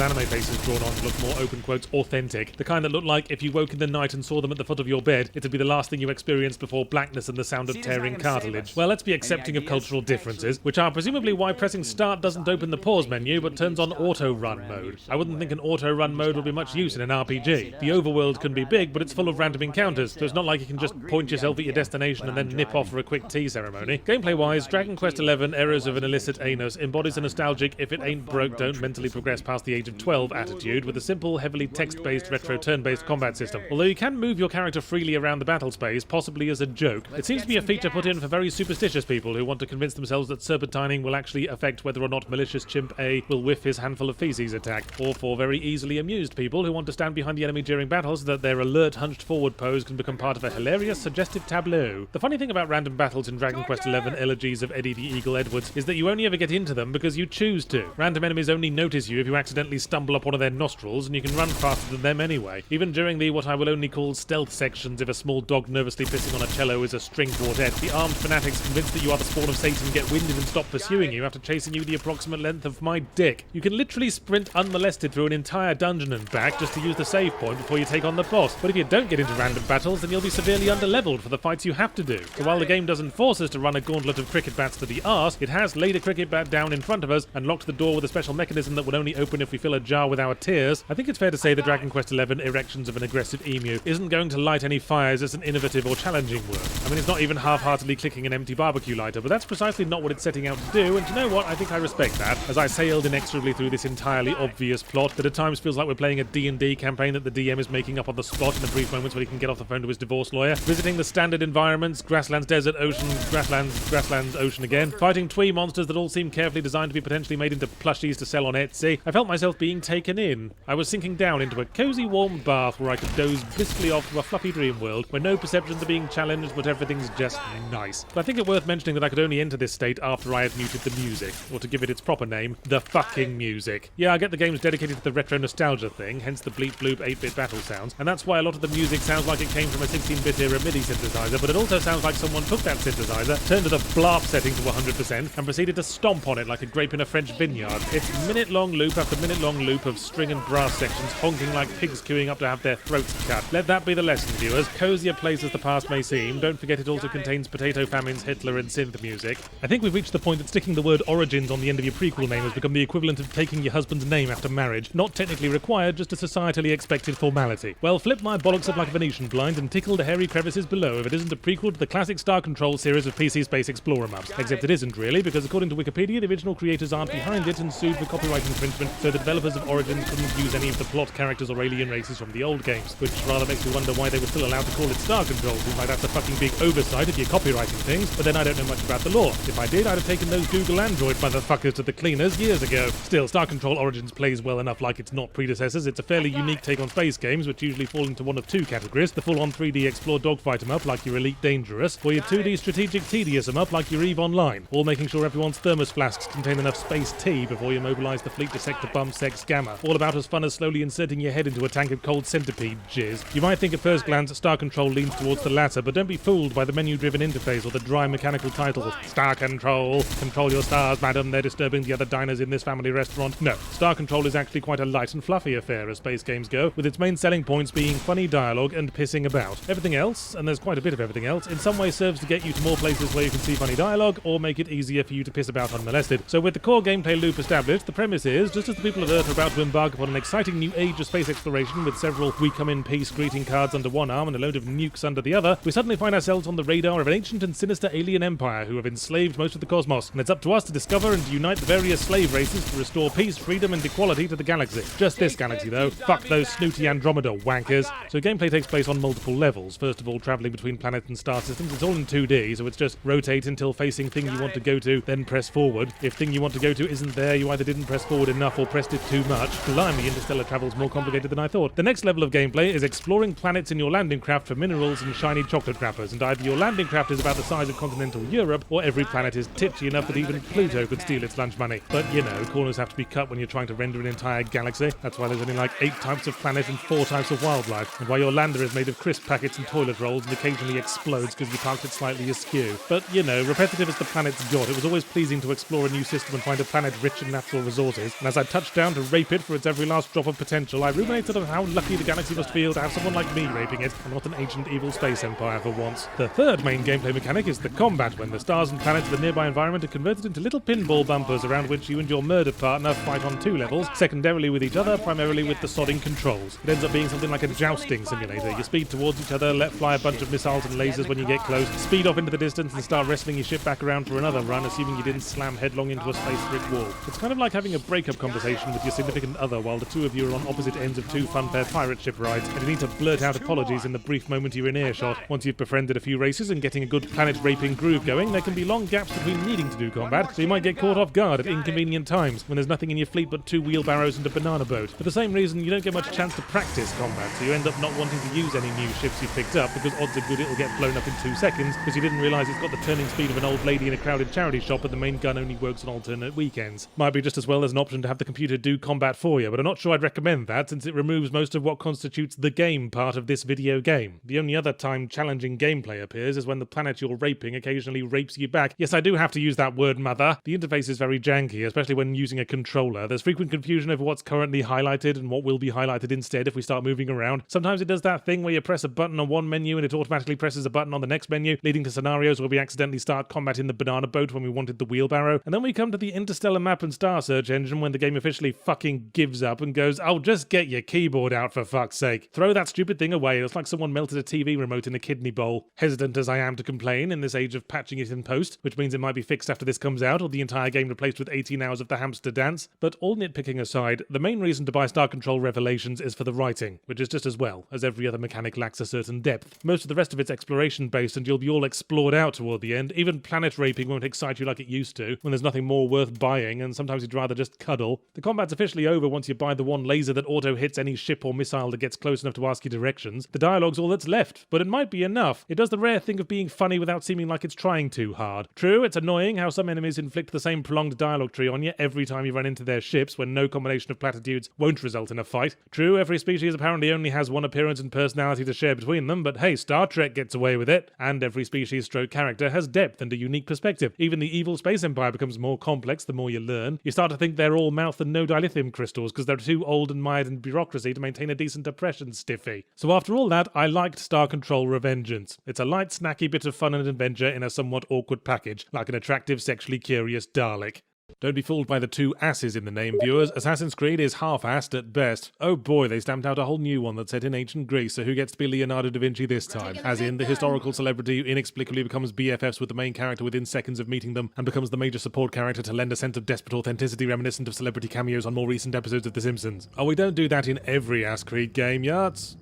anime faces drawn on to look more open quotes authentic. The kind that look like if you woke in the night and saw them at the foot of your bed, it'd be the last thing you experienced before blackness and the sound of tearing cartilage. Well, let's be accepting of cultural cultural differences, which are presumably why pressing start doesn't open the pause menu but turns on auto-run mode. I wouldn't think an auto-run mode would be much use in an RPG. The overworld can be big, but it's full of random encounters, so it's not like you can just point yourself at your destination and then nip off for a quick tea ceremony. Gameplay-wise, Dragon Quest XI Errors of an Illicit Anus embodies a nostalgic if it ain't broke don't mentally progress past the age of 12 attitude with a simple, heavily text-based, retro turn-based combat system. Although you can move your character freely around the battle space, possibly as a joke, it seems to be a feature put in for very superstitious people who want to convince themselves that serpentining will actually affect whether or not malicious chimp A will whiff his handful of feces attack, or for very easily amused people who want to stand behind the enemy during battles so that their alert, hunched forward pose can become part of a hilarious, suggestive tableau. The funny thing about random battles in Dragon Quest XI Elegies of Eddie the Eagle Edwards is that you only ever get into them because you choose to. Random enemies only notice you if you accidentally stumble up one of their nostrils, and you can run faster than them anyway. Even during the what I will only call stealth sections if a small dog nervously pissing on a cello is a string quartet, the armed fanatics convinced that you are the spawn of Satan get winded and stop pursuing you after chasing you the approximate length of my dick. You can literally sprint unmolested through an entire dungeon and back just to use the save point before you take on the boss. But if you don't get into random battles, then you'll be severely underleveled for the fights you have to do. So while the game doesn't force us to run a gauntlet of cricket bats to the arse, it has laid a cricket bat down in front of us and locked the door with a special mechanism that would only open if we fill a jar with our tears. I think it's fair to say the Dragon Quest XI Erections of an Aggressive Emu isn't going to light any fires as an innovative or challenging work. I mean, it's not even half-heartedly clicking an empty barbecue lighter, but that's precisely not what it's setting out to do, and you know what? I think I respect that, as I sailed inexorably through this entirely obvious plot that at times feels like we're playing a D&D campaign that the DM is making up on the spot in the brief moments where he can get off the phone to his divorce lawyer, visiting the standard environments, grasslands, desert, ocean, grasslands, ocean again, fighting twee monsters that all seem carefully designed to be potentially made into plushies to sell on Etsy. I felt myself being taken in. I was sinking down into a cozy warm bath where I could doze blissfully off to a fluffy dream world where no perceptions are being challenged but everything's just nice. But I think it worth mentioning that I could only enter this state after I had muted the music, or to give it its proper name, the fucking music. Yeah, I get the game's dedicated to the retro nostalgia thing, hence the bleep bloop 8-bit battle sounds, and that's why a lot of the music sounds like it came from a 16-bit era MIDI synthesizer, but it also sounds like someone took that synthesizer, turned the blarp setting to 100%, and proceeded to stomp on it like a grape in a French vineyard. It's minute-long loop after minute-long loop of string and brass sections honking like pigs queuing up to have their throats cut. Let that be the lesson, viewers. Cozier place as the past may seem, don't forget it also contains Potato Famine's Hitler and synth music. I think we've reached the point that sticking the word Origins on the end of your prequel name has become the equivalent of taking your husband's name after marriage. Not technically required, just a societally expected formality. Well, flip my bollocks up like a Venetian blind and tickle the hairy crevices below if it isn't a prequel to the classic Star Control series of PC Space Explorer maps. Except it isn't really, because according to Wikipedia, the original creators aren't behind it and sued for copyright infringement, so the developers of Origins couldn't use any of the plot characters or alien races from the old games, which rather makes me wonder why they were still allowed to call it Star Control. Seems like that's a fucking big oversight if you're copywriting things, but then I don't know much about the law. If I did, I'd have taken those Google Android motherfuckers to the cleaners years ago. Still, Star Control Origins plays well enough like it's not predecessors. It's a fairly unique take on space games, which usually fall into one of two categories: the full-on 3D explore dogfight 'em up like your Elite Dangerous, or your 2D strategic tedious 'em up like your EVE Online, all making sure everyone's thermos flasks contain enough space tea before you mobilize the fleet to sector bum sex gamma. All about as fun as slowly inserting your head into a tank of cold centipede jizz. You might think at first glance Star Control leans towards the latter, but don't be fooled by the menu-driven interface or the dry mechanical titles. Star Control, control your stars, madam, they're disturbing the other diners in this family restaurant. No, Star Control is actually quite a light and fluffy affair as space games go, with its main selling points being funny dialogue and pissing about. Everything else, and there's quite a bit of everything else, in some way serves to get you to more places where you can see funny dialogue, or make it easier for you to piss about unmolested. So with the core gameplay loop established, the premise is, just as the people of Earth are about to embark upon an exciting new age of space exploration with several "we come in peace" greeting cards under one arm and a load of nukes under the other, we suddenly find ourselves on the radar of an ancient and sinister alien empire who have enslaved most of the cosmos, and it's up to us to discover and unite the various slave races to restore peace, freedom, and equality to the galaxy. Just this galaxy, though. Fuck those snooty Andromeda wankers. So gameplay takes place on multiple levels. First of all, travelling between planets and star systems. It's all in 2D, so it's just rotate until facing thing you want to go to, then press forward. If thing you want to go to isn't there, you either didn't press forward enough or pressed it too much. Blimey, interstellar travel's more complicated than I thought. The next level of gameplay is exploring planets in your landing craft for minerals and shiny chocolate wrappers, and either your landing craft is about the size of continental Europe, or every planet is titchy enough that even Pluto could steal its lunch money. But, you know, corners have to be cut when you're trying to render an entire galaxy. That's why there's only like 8 types of planet and 4 types of wildlife, and why your lander is made of crisp packets and toilet rolls and occasionally explodes because you parked it slightly askew. But, you know, repetitive as the planet's got, it was always pleasing to explore a new system and find a planet rich in natural resources, and as I touched down to rape it for its every last drop of potential, I ruminated on how lucky the galaxy must feel to have someone like me raping it, and not an ancient evil space empire for once. The third main gameplay mechanic is the combat, when the stars and open planets of the nearby environment are converted into little pinball bumpers around which you and your murder partner fight on 2 levels, secondarily with each other, primarily with the sodding controls. It ends up being something like a jousting simulator. You speed towards each other, let fly a bunch of missiles and lasers when you get close, speed off into the distance and start wrestling your ship back around for another run, assuming you didn't slam headlong into a space brick wall. It's kind of like having a breakup conversation with your significant other while the two of you are on opposite ends of 2 funfair pirate ship rides, and you need to blurt out apologies in the brief moment you're in earshot. Once you've befriended a few races and getting a good planet-raping groove going, there can be long gaps between needing to do combat, so you might get caught off guard at inconvenient times when there's nothing in your fleet but 2 wheelbarrows and a banana boat. For the same reason, you don't get much chance to practice combat, so you end up not wanting to use any new ships you picked up because odds are good it'll get blown up in 2 seconds because you didn't realise it's got the turning speed of an old lady in a crowded charity shop and the main gun only works on alternate weekends. Might be just as well as an option to have the computer do combat for you, but I'm not sure I'd recommend that since it removes most of what constitutes the game part of this video game. The only other time challenging gameplay appears is when the planet you're raping occasionally rapes you back. Yes, I do have to use that word, mother. The interface is very janky, especially when using a controller. There's frequent confusion over what's currently highlighted and what will be highlighted instead if we start moving around. Sometimes it does that thing where you press a button on one menu and it automatically presses a button on the next menu, leading to scenarios where we accidentally start combat in the banana boat when we wanted the wheelbarrow. And then we come to the interstellar map and star search engine when the game officially fucking gives up and goes, oh, just get your keyboard out for fuck's sake. Throw that stupid thing away. It's like someone melted a TV remote in a kidney bowl. Hesitant as I am to complain in this age of patching it in post, which means it might be fixed after this comes out or the entire game replaced with 18 hours of the hamster dance. But all nitpicking aside, the main reason to buy Star Control Revelations is for the writing, which is just as well, as every other mechanic lacks a certain depth. Most of the rest of it's exploration based and you'll be all explored out toward the end. Even planet raping won't excite you like it used to, when there's nothing more worth buying and sometimes you'd rather just cuddle. The combat's officially over once you buy the one laser that auto-hits any ship or missile that gets close enough to ask you directions. The dialogue's all that's left, but it might be enough. It does the rare thing of being funny without seeming like it's trying too hard. True, it's annoying how some enemies inflict the same prolonged dialogue tree on you every time you run into their ships when no combination of platitudes won't result in a fight. True, every species apparently only has one appearance and personality to share between them, but hey, Star Trek gets away with it. And every species stroke character has depth and a unique perspective. Even the evil space empire becomes more complex the more you learn. You start to think they're all mouth and no dilithium crystals because they're too old and mired in bureaucracy to maintain a decent oppression stiffy. So after all that, I liked Star Control Revengeance. It's a light, snacky bit of fun and adventure in a somewhat awkward package, like an attractive, sexually curious Dalek. Don't be fooled by the 2 asses in the name, viewers. Assassin's Creed is half-assed at best. Oh boy, they stamped out a whole new one that's set in ancient Greece, so who gets to be Leonardo da Vinci this time? As in, the historical celebrity who inexplicably becomes BFFs with the main character within seconds of meeting them, and becomes the major support character to lend a sense of desperate authenticity reminiscent of celebrity cameos on more recent episodes of The Simpsons. Oh, we don't do that in every Ass Creed game, yards.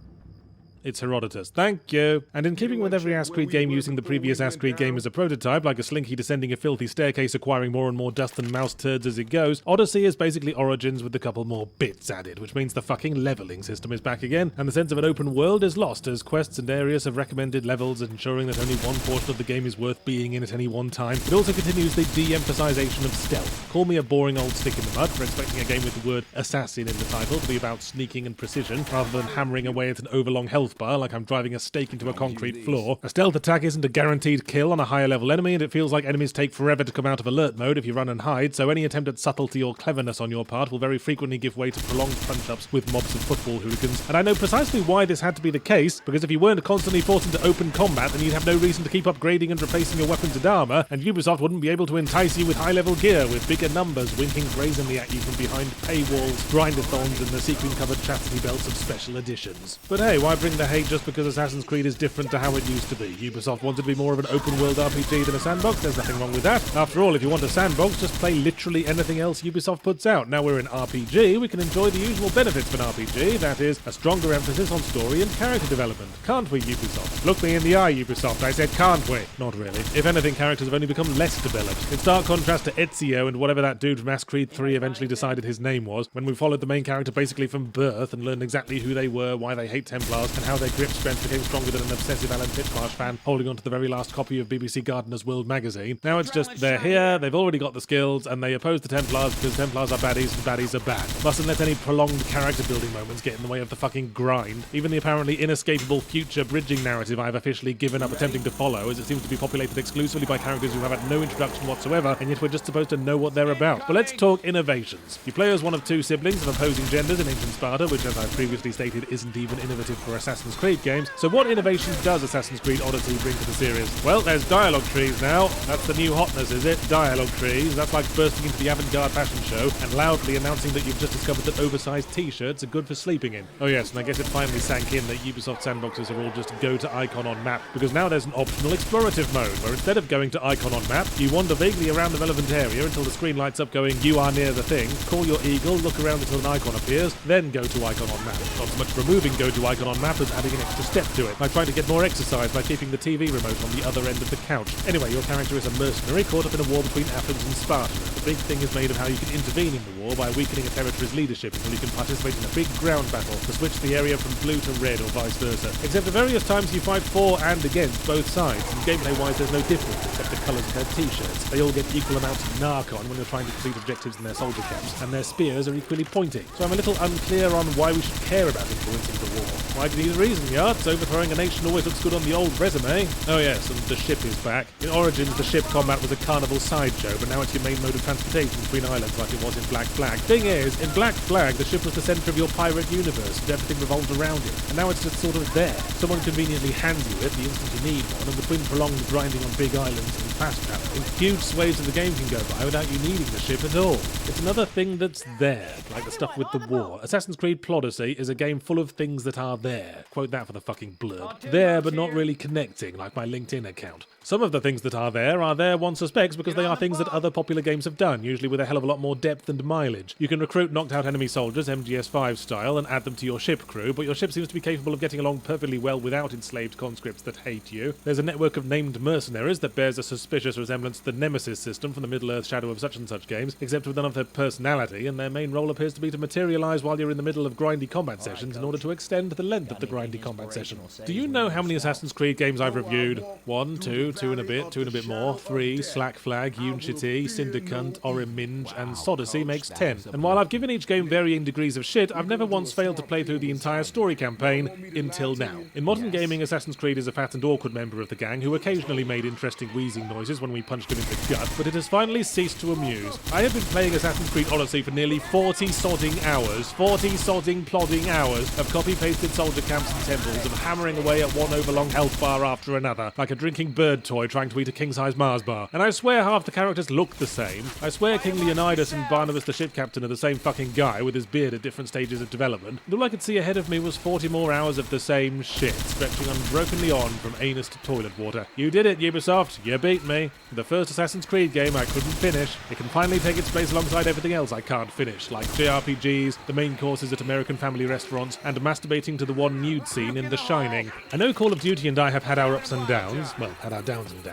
It's Herodotus. Thank you. And in keeping with every Ass Creed game using the previous Ass Creed game as a prototype, like a slinky descending a filthy staircase acquiring more and more dust and mouse turds as it goes, Odyssey is basically Origins with a couple more bits added, which means the fucking leveling system is back again, and the sense of an open world is lost as quests and areas have recommended levels, ensuring that only one portion of the game is worth being in at any one time. It also continues the de-emphasization of stealth. Call me a boring old stick in the mud for expecting a game with the word assassin in the title to be about sneaking and precision, rather than hammering away at an overlong health bar like I'm driving a stake into a concrete floor. A stealth attack isn't a guaranteed kill on a higher level enemy, and it feels like enemies take forever to come out of alert mode if you run and hide, so any attempt at subtlety or cleverness on your part will very frequently give way to prolonged punch-ups with mobs of football hooligans. And I know precisely why this had to be the case, because if you weren't constantly forced into open combat, then you'd have no reason to keep upgrading and replacing your weapons and armor, and Ubisoft wouldn't be able to entice you with high-level gear with bigger numbers winking brazenly at you from behind paywalls, grindathons, and the sequin-covered chastity belts of special editions. But hey, why bring the hate just because Assassin's Creed is different to how it used to be? Ubisoft wanted to be more of an open-world RPG than a sandbox. There's nothing wrong with that. After all, if you want a sandbox, just play literally anything else Ubisoft puts out. Now we're in RPG, we can enjoy the usual benefits of an RPG, that is, a stronger emphasis on story and character development. Can't we, Ubisoft? Look me in the eye, Ubisoft. I said, can't we? Not really. If anything, characters have only become less developed. In stark contrast to Ezio and whatever that dude from Ass Creed 3 eventually decided his name was, when we followed the main character basically from birth and learned exactly who they were, why they hate Templars, and how their grip strength became stronger than an obsessive Alan Titchmarsh fan holding on to the very last copy of BBC Gardener's World magazine. Now it's just, they're here, they've already got the skills, and they oppose the Templars because Templars are baddies and baddies are bad. Mustn't let any prolonged character building moments get in the way of the fucking grind. Even the apparently inescapable future bridging narrative I've officially given up attempting to follow, as it seems to be populated exclusively by characters who have had no introduction whatsoever, and yet we're just supposed to know what they're about. But let's talk innovations. You play as one of 2 siblings of opposing genders in ancient Sparta, which, as I've previously stated, isn't even innovative for Assassin's Assassin's Creed games, so what innovation does Assassin's Creed Odyssey bring to the series? Well, there's dialogue trees now. That's the new hotness, is it? Dialogue trees. That's like bursting into the avant-garde fashion show and loudly announcing that you've just discovered that oversized t-shirts are good for sleeping in. Oh yes, and I guess it finally sank in that Ubisoft sandboxes are all just go to icon on map, because now there's an optional explorative mode, where instead of going to icon on map, you wander vaguely around the relevant area until the screen lights up going, you are near the thing, call your eagle, look around until an icon appears, then go to icon on map. Not so much removing go to icon on map as adding an extra step to it, like trying to get more exercise by keeping the TV remote on the other end of the couch. Anyway, your character is a mercenary caught up in a war between Athens and Sparta. The big thing is made of how you can intervene in the war by weakening a territory's leadership until you can participate in a big ground battle to switch the area from blue to red or vice versa. Except at various times you fight for and against both sides, and gameplay-wise there's no difference except the colours of their t-shirts. They all get equal amounts of narcon when you're trying to complete objectives in their soldier camps, and their spears are equally pointy. So I'm a little unclear on why we should care about influencing the war. Why do you need a reason, Yards? Overthrowing a nation always looks good on the old resume. Oh yes, and the ship is back. In Origins, the ship combat was a carnival sideshow, but now it's your main mode of transportation between islands like it was in Black Flag. Thing is, in Black Flag, the ship was the centre of your pirate universe, and everything revolved around it. And now it's just sort of there. Someone conveniently hands you it the instant you need one, and between prolonged grinding on big islands and fast travelling, huge swathes of the game can go by without you needing the ship at all. It's another thing that's there, like the stuff with the war. Assassin's Creed Plodyssey is a game full of things that are there. Quote that for the fucking blurb. There, but not really connecting, like my LinkedIn account. Some of the things that are there, one suspects, because they are things that other popular games have done, usually with a hell of a lot more depth and mileage. You can recruit knocked-out enemy soldiers, MGS5 style, and add them to your ship crew, but your ship seems to be capable of getting along perfectly well without enslaved conscripts that hate you. There's a network of named mercenaries that bears a suspicious resemblance to the Nemesis system from the Middle-earth Shadow of such-and-such games, except with none of their personality, and their main role appears to be to materialise while you're in the middle of grindy combat sessions in order to extend the length of the grindy combat session. Do you know how many Assassin's Creed games I've reviewed? 1, 2, 2 and a bit more, 3, Slack Flag, Unity, Syndicant, Oriminge, and Sodacy makes 10. And while I've given each game varying degrees of shit, I've never once failed to play through the entire story campaign until now. In modern gaming, Assassin's Creed is a fat and awkward member of the gang who occasionally made interesting wheezing noises when we punched him in the gut, but it has finally ceased to amuse. I have been playing Assassin's Creed Odyssey for nearly 40 sodding hours, 40 sodding plodding hours of copy-pasted soldier camps and temples, of hammering away at one overlong health bar after another, like a drinking bird toy trying to eat a king-size Mars bar. And I swear half the characters look the same. I swear King Leonidas and Barnabas the ship captain are the same fucking guy with his beard at different stages of development. And all I could see ahead of me was 40 more hours of the same shit, stretching unbrokenly on from anus to toilet water. You did it, Ubisoft. You beat me. The first Assassin's Creed game I couldn't finish. It can finally take its place alongside everything else I can't finish, like JRPGs, the main courses at American family restaurants, and masturbating to the one nude scene in The Shining. I know Call of Duty and I have had our ups and downs. Well, had our downs and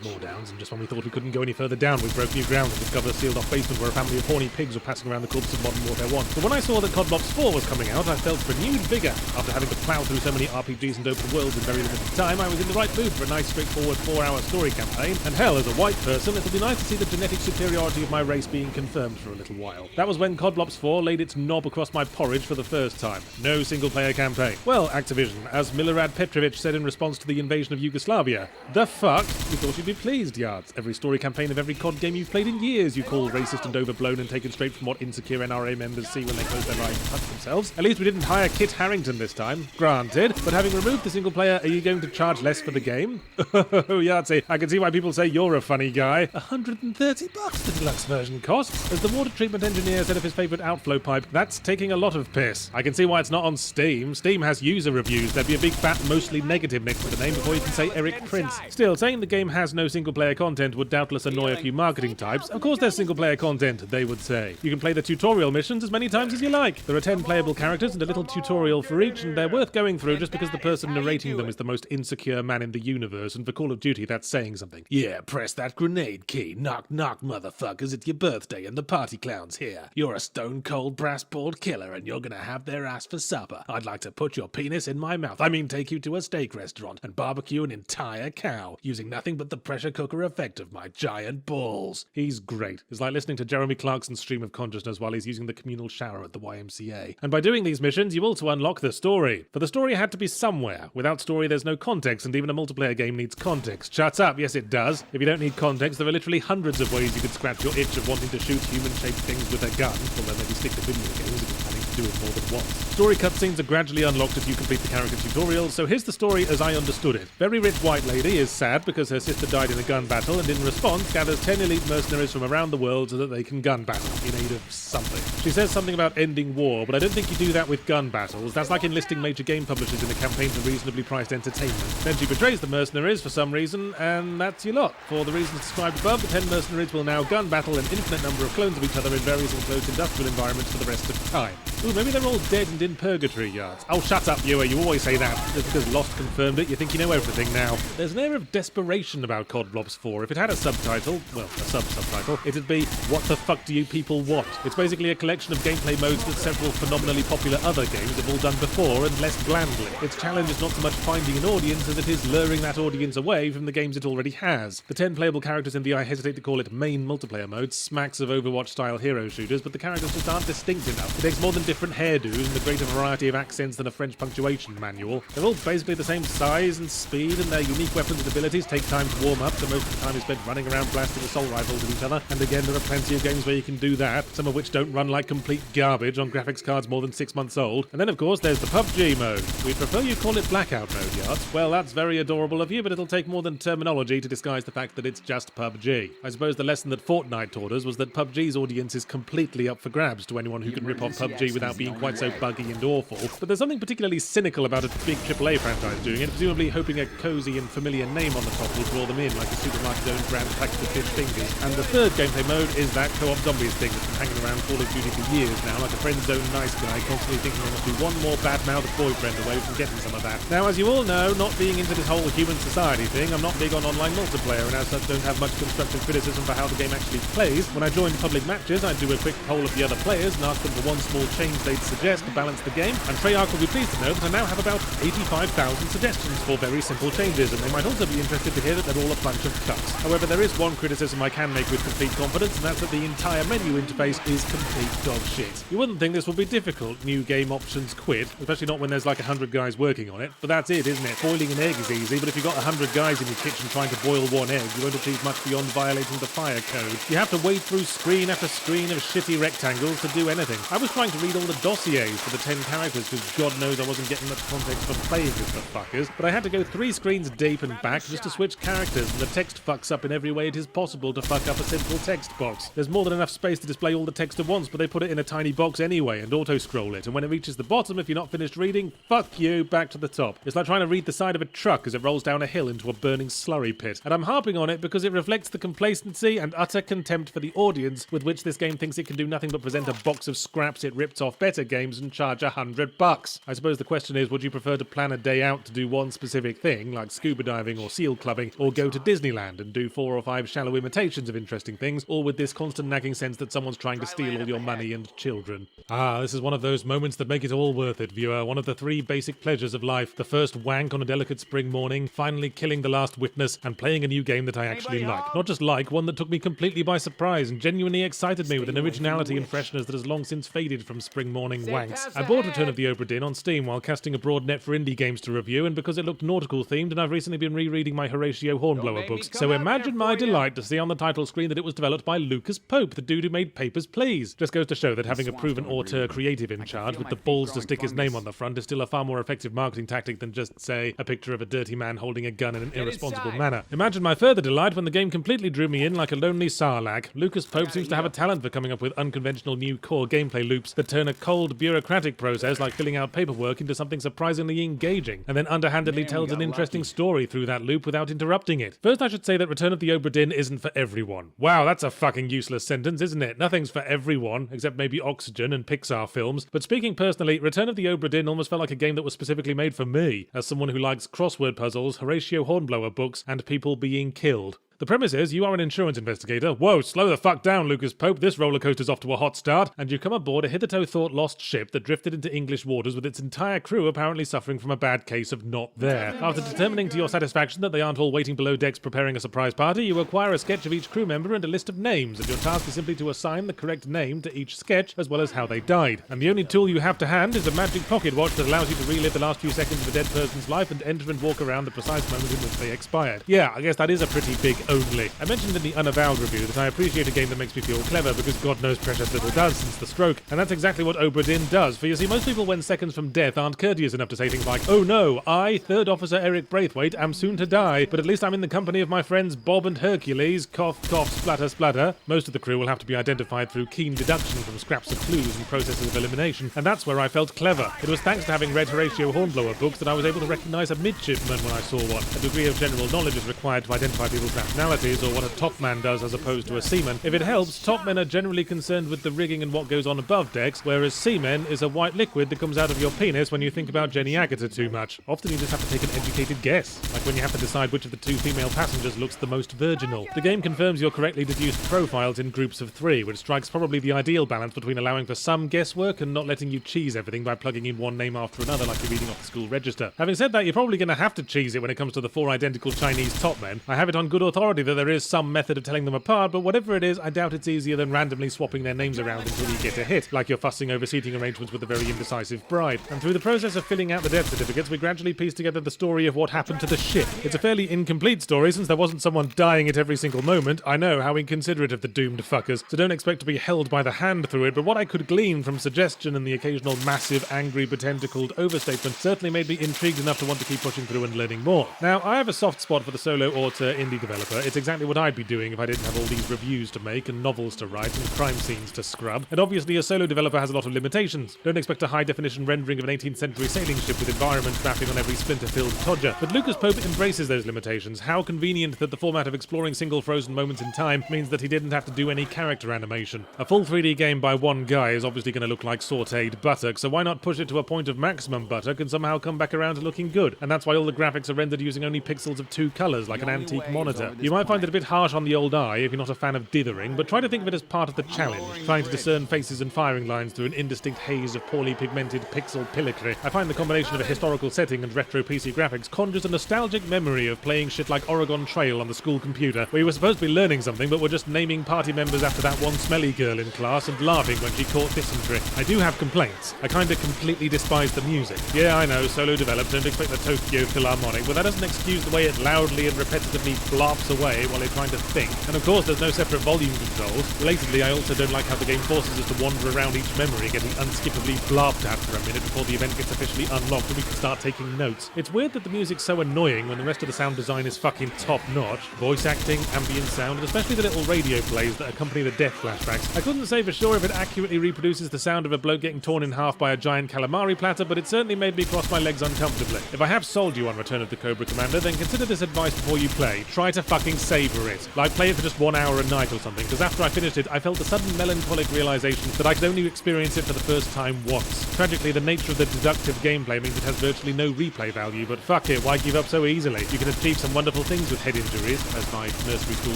more downs, and just when we thought we couldn't go any further down, we broke new ground and discovered a sealed-off basement where a family of horny pigs were passing around the corpse of Modern Warfare 1. But when I saw that COD Ops 4 was coming out, I felt renewed vigour. After having to plough through so many RPGs and open worlds in very limited time, I was in the right mood for a nice, straightforward 4-hour story campaign. And hell, as a white person, it'll be nice to see the genetic superiority of my race being confirmed for a little while. That was when COD Ops 4 laid its knob across my porridge for the first time. No single-player campaign. Well, Activision, as Milorad Petrovic said in response to the invasion of Yugoslavia, the fuck? We thought you'd be pleased, Yards. Every story campaign of every COD game you've played in years you call racist and overblown and taken straight from what insecure NRA members see when they close their eyes and touch themselves. At least we didn't hire Kit Harington this time. Granted. But having removed the single player, are you going to charge less for the game? Oh, Yardsy, I can see why people say you're a funny guy. $130 the deluxe version costs. As the water treatment engineer said of his favourite outflow pipe, that's taking a lot of piss. I can see why it's not on Steam. Steam has user reviews. There'd be a big fat mostly negative next to the name before you can say Eric Prince. Still, saying the game has no single player content would doubtless annoy a few marketing types. Of course there's single player content, they would say. You can play the tutorial missions as many times as you like. There are 10 playable characters and a little tutorial for each, and they're worth going through just because the person narrating them is the most insecure man in the universe, and for Call of Duty that's saying something. Yeah, press that grenade key. Knock knock, motherfuckers, it's your birthday and the party clown's here. You're a stone cold brass balled killer and you're gonna have their ass for supper. I'd like to put your penis in my mouth. I mean take you to a steak restaurant and barbecue an entire cow. now, using nothing but the pressure cooker effect of my giant balls. He's great. It's like listening to Jeremy Clarkson's stream of consciousness while he's using the communal shower at the YMCA. And by doing these missions, you also unlock the story. For the story had to be somewhere. Without story, there's no context, and even a multiplayer game needs context. Shut up, yes it does. If you don't need context, there are literally hundreds of ways you could scratch your itch of wanting to shoot human-shaped things with a gun, although maybe stick to video games if you're planning to do it more than once. Story cutscenes are gradually unlocked as you complete the character tutorials, so here's the story as I understood it. Very rich white lady is sad because her sister died in a gun battle, and in response gathers 10 elite mercenaries from around the world so that they can gun battle, in aid of something. She says something about ending war, but I don't think you do that with gun battles. That's like enlisting major game publishers in a campaign for reasonably priced entertainment. Then she betrays the mercenaries for some reason, and that's your lot. For the reasons described above, the 10 mercenaries will now gun battle an infinite number of clones of each other in various enclosed industrial environments for the rest of time. Ooh, maybe they're all dead and in purgatory yards. Oh, shut up, viewer, you always say that. Just because Lost confirmed it, you think you know everything now. There's an air of desperation about COD Blobs 4. If it had a subtitle, well, a sub-subtitle, it'd be, what the fuck do you people want? It's basically a collection of gameplay modes that several phenomenally popular other games have all done before, and less blandly. Its challenge is not so much finding an audience as it is luring that audience away from the games it already has. The 10 playable characters in the, I hesitate to call it, main multiplayer mode smacks of Overwatch-style hero shooters, but the characters just aren't distinct enough. It takes more than different hairdos and a greater variety of accents than a French punctuation manual. They're all basically the same size and speed, and their unique weapons and abilities take time to warm up, so most of the time is spent running around blasting assault rifles at each other. And again, there are plenty of games where you can do that, some of which don't run like complete garbage on graphics cards more than 6 months old. And then of course there's the PUBG mode. We'd prefer you call it blackout mode, yards. Well, that's very adorable of you, but it'll take more than terminology to disguise the fact that it's just PUBG. I suppose the lesson that Fortnite taught us was that PUBG's audience is completely up for grabs to anyone who can rip off PUBG without being quite so buggy and awful. But there's something particularly cynical about a big AAA franchise doing it, presumably hoping a cozy and familiar name on the top will draw them in like a supermarket's own brand packed with fish fingers. And the third gameplay mode is that co-op zombies thing that's been hanging around Call of Duty for years now, like a friend zone nice guy constantly thinking there must be one more bad-mouthed boyfriend away from getting some of that. Now, as you all know, not being into this whole human society thing, I'm not big on online multiplayer, and as such don't have much constructive criticism for how the game actually plays. When I joined public matches, I'd do a quick poll of the other players and ask them for one small change they'd suggest to balance the game, and Treyarch will be pleased to know that I now have about 85,000 suggestions for very simple changes, and they might also be interested to hear that they're all a bunch of cucks. However, there is one criticism I can make with complete confidence, and that's that the entire menu interface is complete dog shit. You wouldn't think this would be difficult, new game options quit, especially not when there's like 100 guys working on it, but that's it, isn't it? Boiling an egg is easy, but if you've got 100 guys in your kitchen trying to boil one egg, you won't achieve much beyond violating the fire code. You have to wade through screen after screen of shitty rectangles to do anything. I was trying to read all the dossiers for the 10 characters, because God knows I wasn't getting much context for playing with the fuckers, but I had to go 3 screens deep and back just to switch characters, and the text fucks up in every way it is possible to fuck up a simple text box. There's more than enough space to display all the text at once, but they put it in a tiny box anyway and auto-scroll it, and when it reaches the bottom, if you're not finished reading, fuck you, back to the top. It's like trying to read the side of a truck as it rolls down a hill into a burning slurry pit, and I'm harping on it because it reflects the complacency and utter contempt for the audience with which this game thinks it can do nothing but present a box of scraps it ripped off better games and charge $100. I suppose the question is, would you prefer to plan a day out to do one specific thing, like scuba diving or seal clubbing, or go to Disneyland and do 4 or 5 shallow imitations of interesting things, all with this constant nagging sense that someone's trying to steal all your money and children? Ah, this is one of those moments that make it all worth it, viewer. One of the 3 basic pleasures of life. The first wank on a delicate spring morning, finally killing the last witness, and playing a new game that I actually like. Not just like, one that took me completely by surprise and genuinely excited me with an originality and freshness that has long since faded from spring morning wanks. I bought Return of the Obra Dinn on Steam while casting a broad net for indie games to review, and because it looked nautical themed, and I've recently been rereading my Horatio Hornblower books, so imagine my delight to see on the title screen that it was developed by Lucas Pope, the dude who made Papers, Please. Just goes to show that having a proven auteur creative in charge with the balls to stick his name on the front is still a far more effective marketing tactic than just, say, a picture of a dirty man holding a gun in an irresponsible manner. Imagine my further delight when the game completely drew me in like a lonely sarlacc. Lucas Pope seems to have a talent for coming up with unconventional new core gameplay loops that turn a cold, bureaucratic process like filling out paperwork into something surprisingly engaging, and then underhandedly tells an interesting story through that loop without interrupting it. First, I should say that Return of the Obra Dinn isn't for everyone. Wow, that's a fucking useless sentence, isn't it? Nothing's for everyone, except maybe Oxygen and Pixar films. But speaking personally, Return of the Obra Dinn almost felt like a game that was specifically made for me, as someone who likes crossword puzzles, Horatio Hornblower books, and people being killed. The premise is you are an insurance investigator. Whoa, slow the fuck down, Lucas Pope. This roller coaster's off to a hot start. And you come aboard a hitherto thought lost ship that drifted into English waters with its entire crew apparently suffering from a bad case of not there. After determining to your satisfaction that they aren't all waiting below decks preparing a surprise party, you acquire a sketch of each crew member and a list of names, and your task is simply to assign the correct name to each sketch as well as how they died. And the only tool you have to hand is a magic pocket watch that allows you to relive the last few seconds of a dead person's life and enter and walk around the precise moment in which they expired. Yeah, I guess that is a pretty big only. I mentioned in the Unavowed review that I appreciate a game that makes me feel clever because God knows precious little does since the stroke, and that's exactly what Obra Dinn does, for you see, most people when seconds from death aren't courteous enough to say things like, "Oh no, I, Third Officer Eric Braithwaite, am soon to die, but at least I'm in the company of my friends Bob and Hercules, cough, cough, splatter, splatter." Most of the crew will have to be identified through keen deduction from scraps of clues and processes of elimination, and that's where I felt clever. It was thanks to having read Horatio Hornblower books that I was able to recognise a midshipman when I saw one. A degree of general knowledge is required to identify people's nationalities, or what a top man does as opposed to a seaman. If it helps, top men are generally concerned with the rigging and what goes on above decks, whereas seamen is a white liquid that comes out of your penis when you think about Jenny Agutter too much. Often you just have to take an educated guess, like when you have to decide which of the two female passengers looks the most virginal. The game confirms your correctly deduced profiles in groups of 3, which strikes probably the ideal balance between allowing for some guesswork and not letting you cheese everything by plugging in one name after another like you're reading off the school register. Having said that, you're probably going to have to cheese it when it comes to the 4 identical Chinese top men. I have it on good authority that there is some method of telling them apart, but whatever it is, I doubt it's easier than randomly swapping their names around until you get a hit, like you're fussing over seating arrangements with a very indecisive bride. And through the process of filling out the death certificates, we gradually piece together the story of what happened to the ship. It's a fairly incomplete story since there wasn't someone dying at every single moment. I know, how inconsiderate of the doomed fuckers, so don't expect to be held by the hand through it, but what I could glean from suggestion and the occasional massive, angry, potentacled overstatement certainly made me intrigued enough to want to keep pushing through and learning more. Now, I have a soft spot for the solo author indie developer. It's exactly what I'd be doing if I didn't have all these reviews to make and novels to write and crime scenes to scrub. And obviously a solo developer has a lot of limitations. Don't expect a high-definition rendering of an 18th century sailing ship with environments mapping on every splinter-filled todger. But Lucas Pope embraces those limitations. How convenient that the format of exploring single frozen moments in time means that he didn't have to do any character animation. A full 3D game by one guy is obviously going to look like sautéed buttock, so why not push it to a point of maximum buttock and somehow come back around to looking good? And that's why all the graphics are rendered using only pixels of 2 colours, like an antique monitor. You might find it a bit harsh on the old eye if you're not a fan of dithering, but try to think of it as part of the challenge, trying to discern faces and firing lines through an indistinct haze of poorly pigmented pixel pillory. I find the combination of a historical setting and retro PC graphics conjures a nostalgic memory of playing shit like Oregon Trail on the school computer, where you were supposed to be learning something but were just naming party members after that one smelly girl in class and laughing when she caught dysentery. I do have complaints. I kinda completely despise the music. Yeah, I know, solo developed, don't expect the Tokyo Philharmonic, but that doesn't excuse the way it loudly and repetitively blops away while you're trying to think. And of course there's no separate volume controls. Relatedly, I also don't like how the game forces us to wander around each memory, getting unskippably blabbed at for a minute before the event gets officially unlocked and we can start taking notes. It's weird that the music's so annoying when the rest of the sound design is fucking top-notch. Voice acting, ambient sound, and especially the little radio plays that accompany the death flashbacks. I couldn't say for sure if it accurately reproduces the sound of a bloke getting torn in half by a giant calamari platter, but it certainly made me cross my legs uncomfortably. If I have sold you on Return of the Cobra Commander, then consider this advice before you play. Try to fucking savour it. Like, play it for just 1 hour a night or something, because after I finished it, I felt a sudden melancholic realisation that I could only experience it for the first time once. Tragically, the nature of the deductive gameplay means it has virtually no replay value, but fuck it, why give up so easily? You can achieve some wonderful things with head injuries, as my nursery school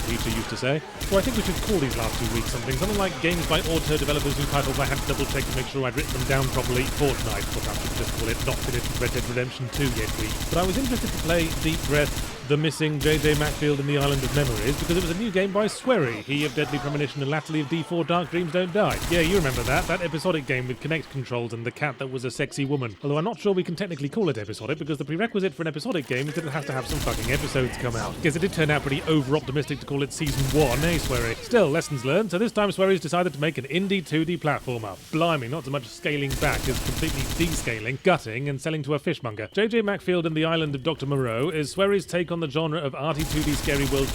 teacher used to say. So I think we should call these last 2 weeks something like games by auteur developers whose titles I had to double check to make sure I'd written them down properly. Fortnite, or perhaps we could just call it Not Finished Red Dead Redemption 2 Yet Week. But I was interested to play Deep Breath, The Missing J.J. Macfield and the Island of Memories, because it was a new game by Swery, he of Deadly Premonition and latterly of D4 Dark Dreams Don't Die. Yeah, you remember that episodic game with Kinect controls and the cat that was a sexy woman. Although I'm not sure we can technically call it episodic, because the prerequisite for an episodic game is that it has to have some fucking episodes come out. Guess it did turn out pretty over-optimistic to call it Season 1, eh, Swery? Still, lessons learned, so this time Swery's decided to make an indie 2D platformer. Blimey, not so much scaling back as completely descaling, gutting, and selling to a fishmonger. J.J. Macfield and the Island of Dr. Moreau is Swery's take on the genre of arty 2D scary world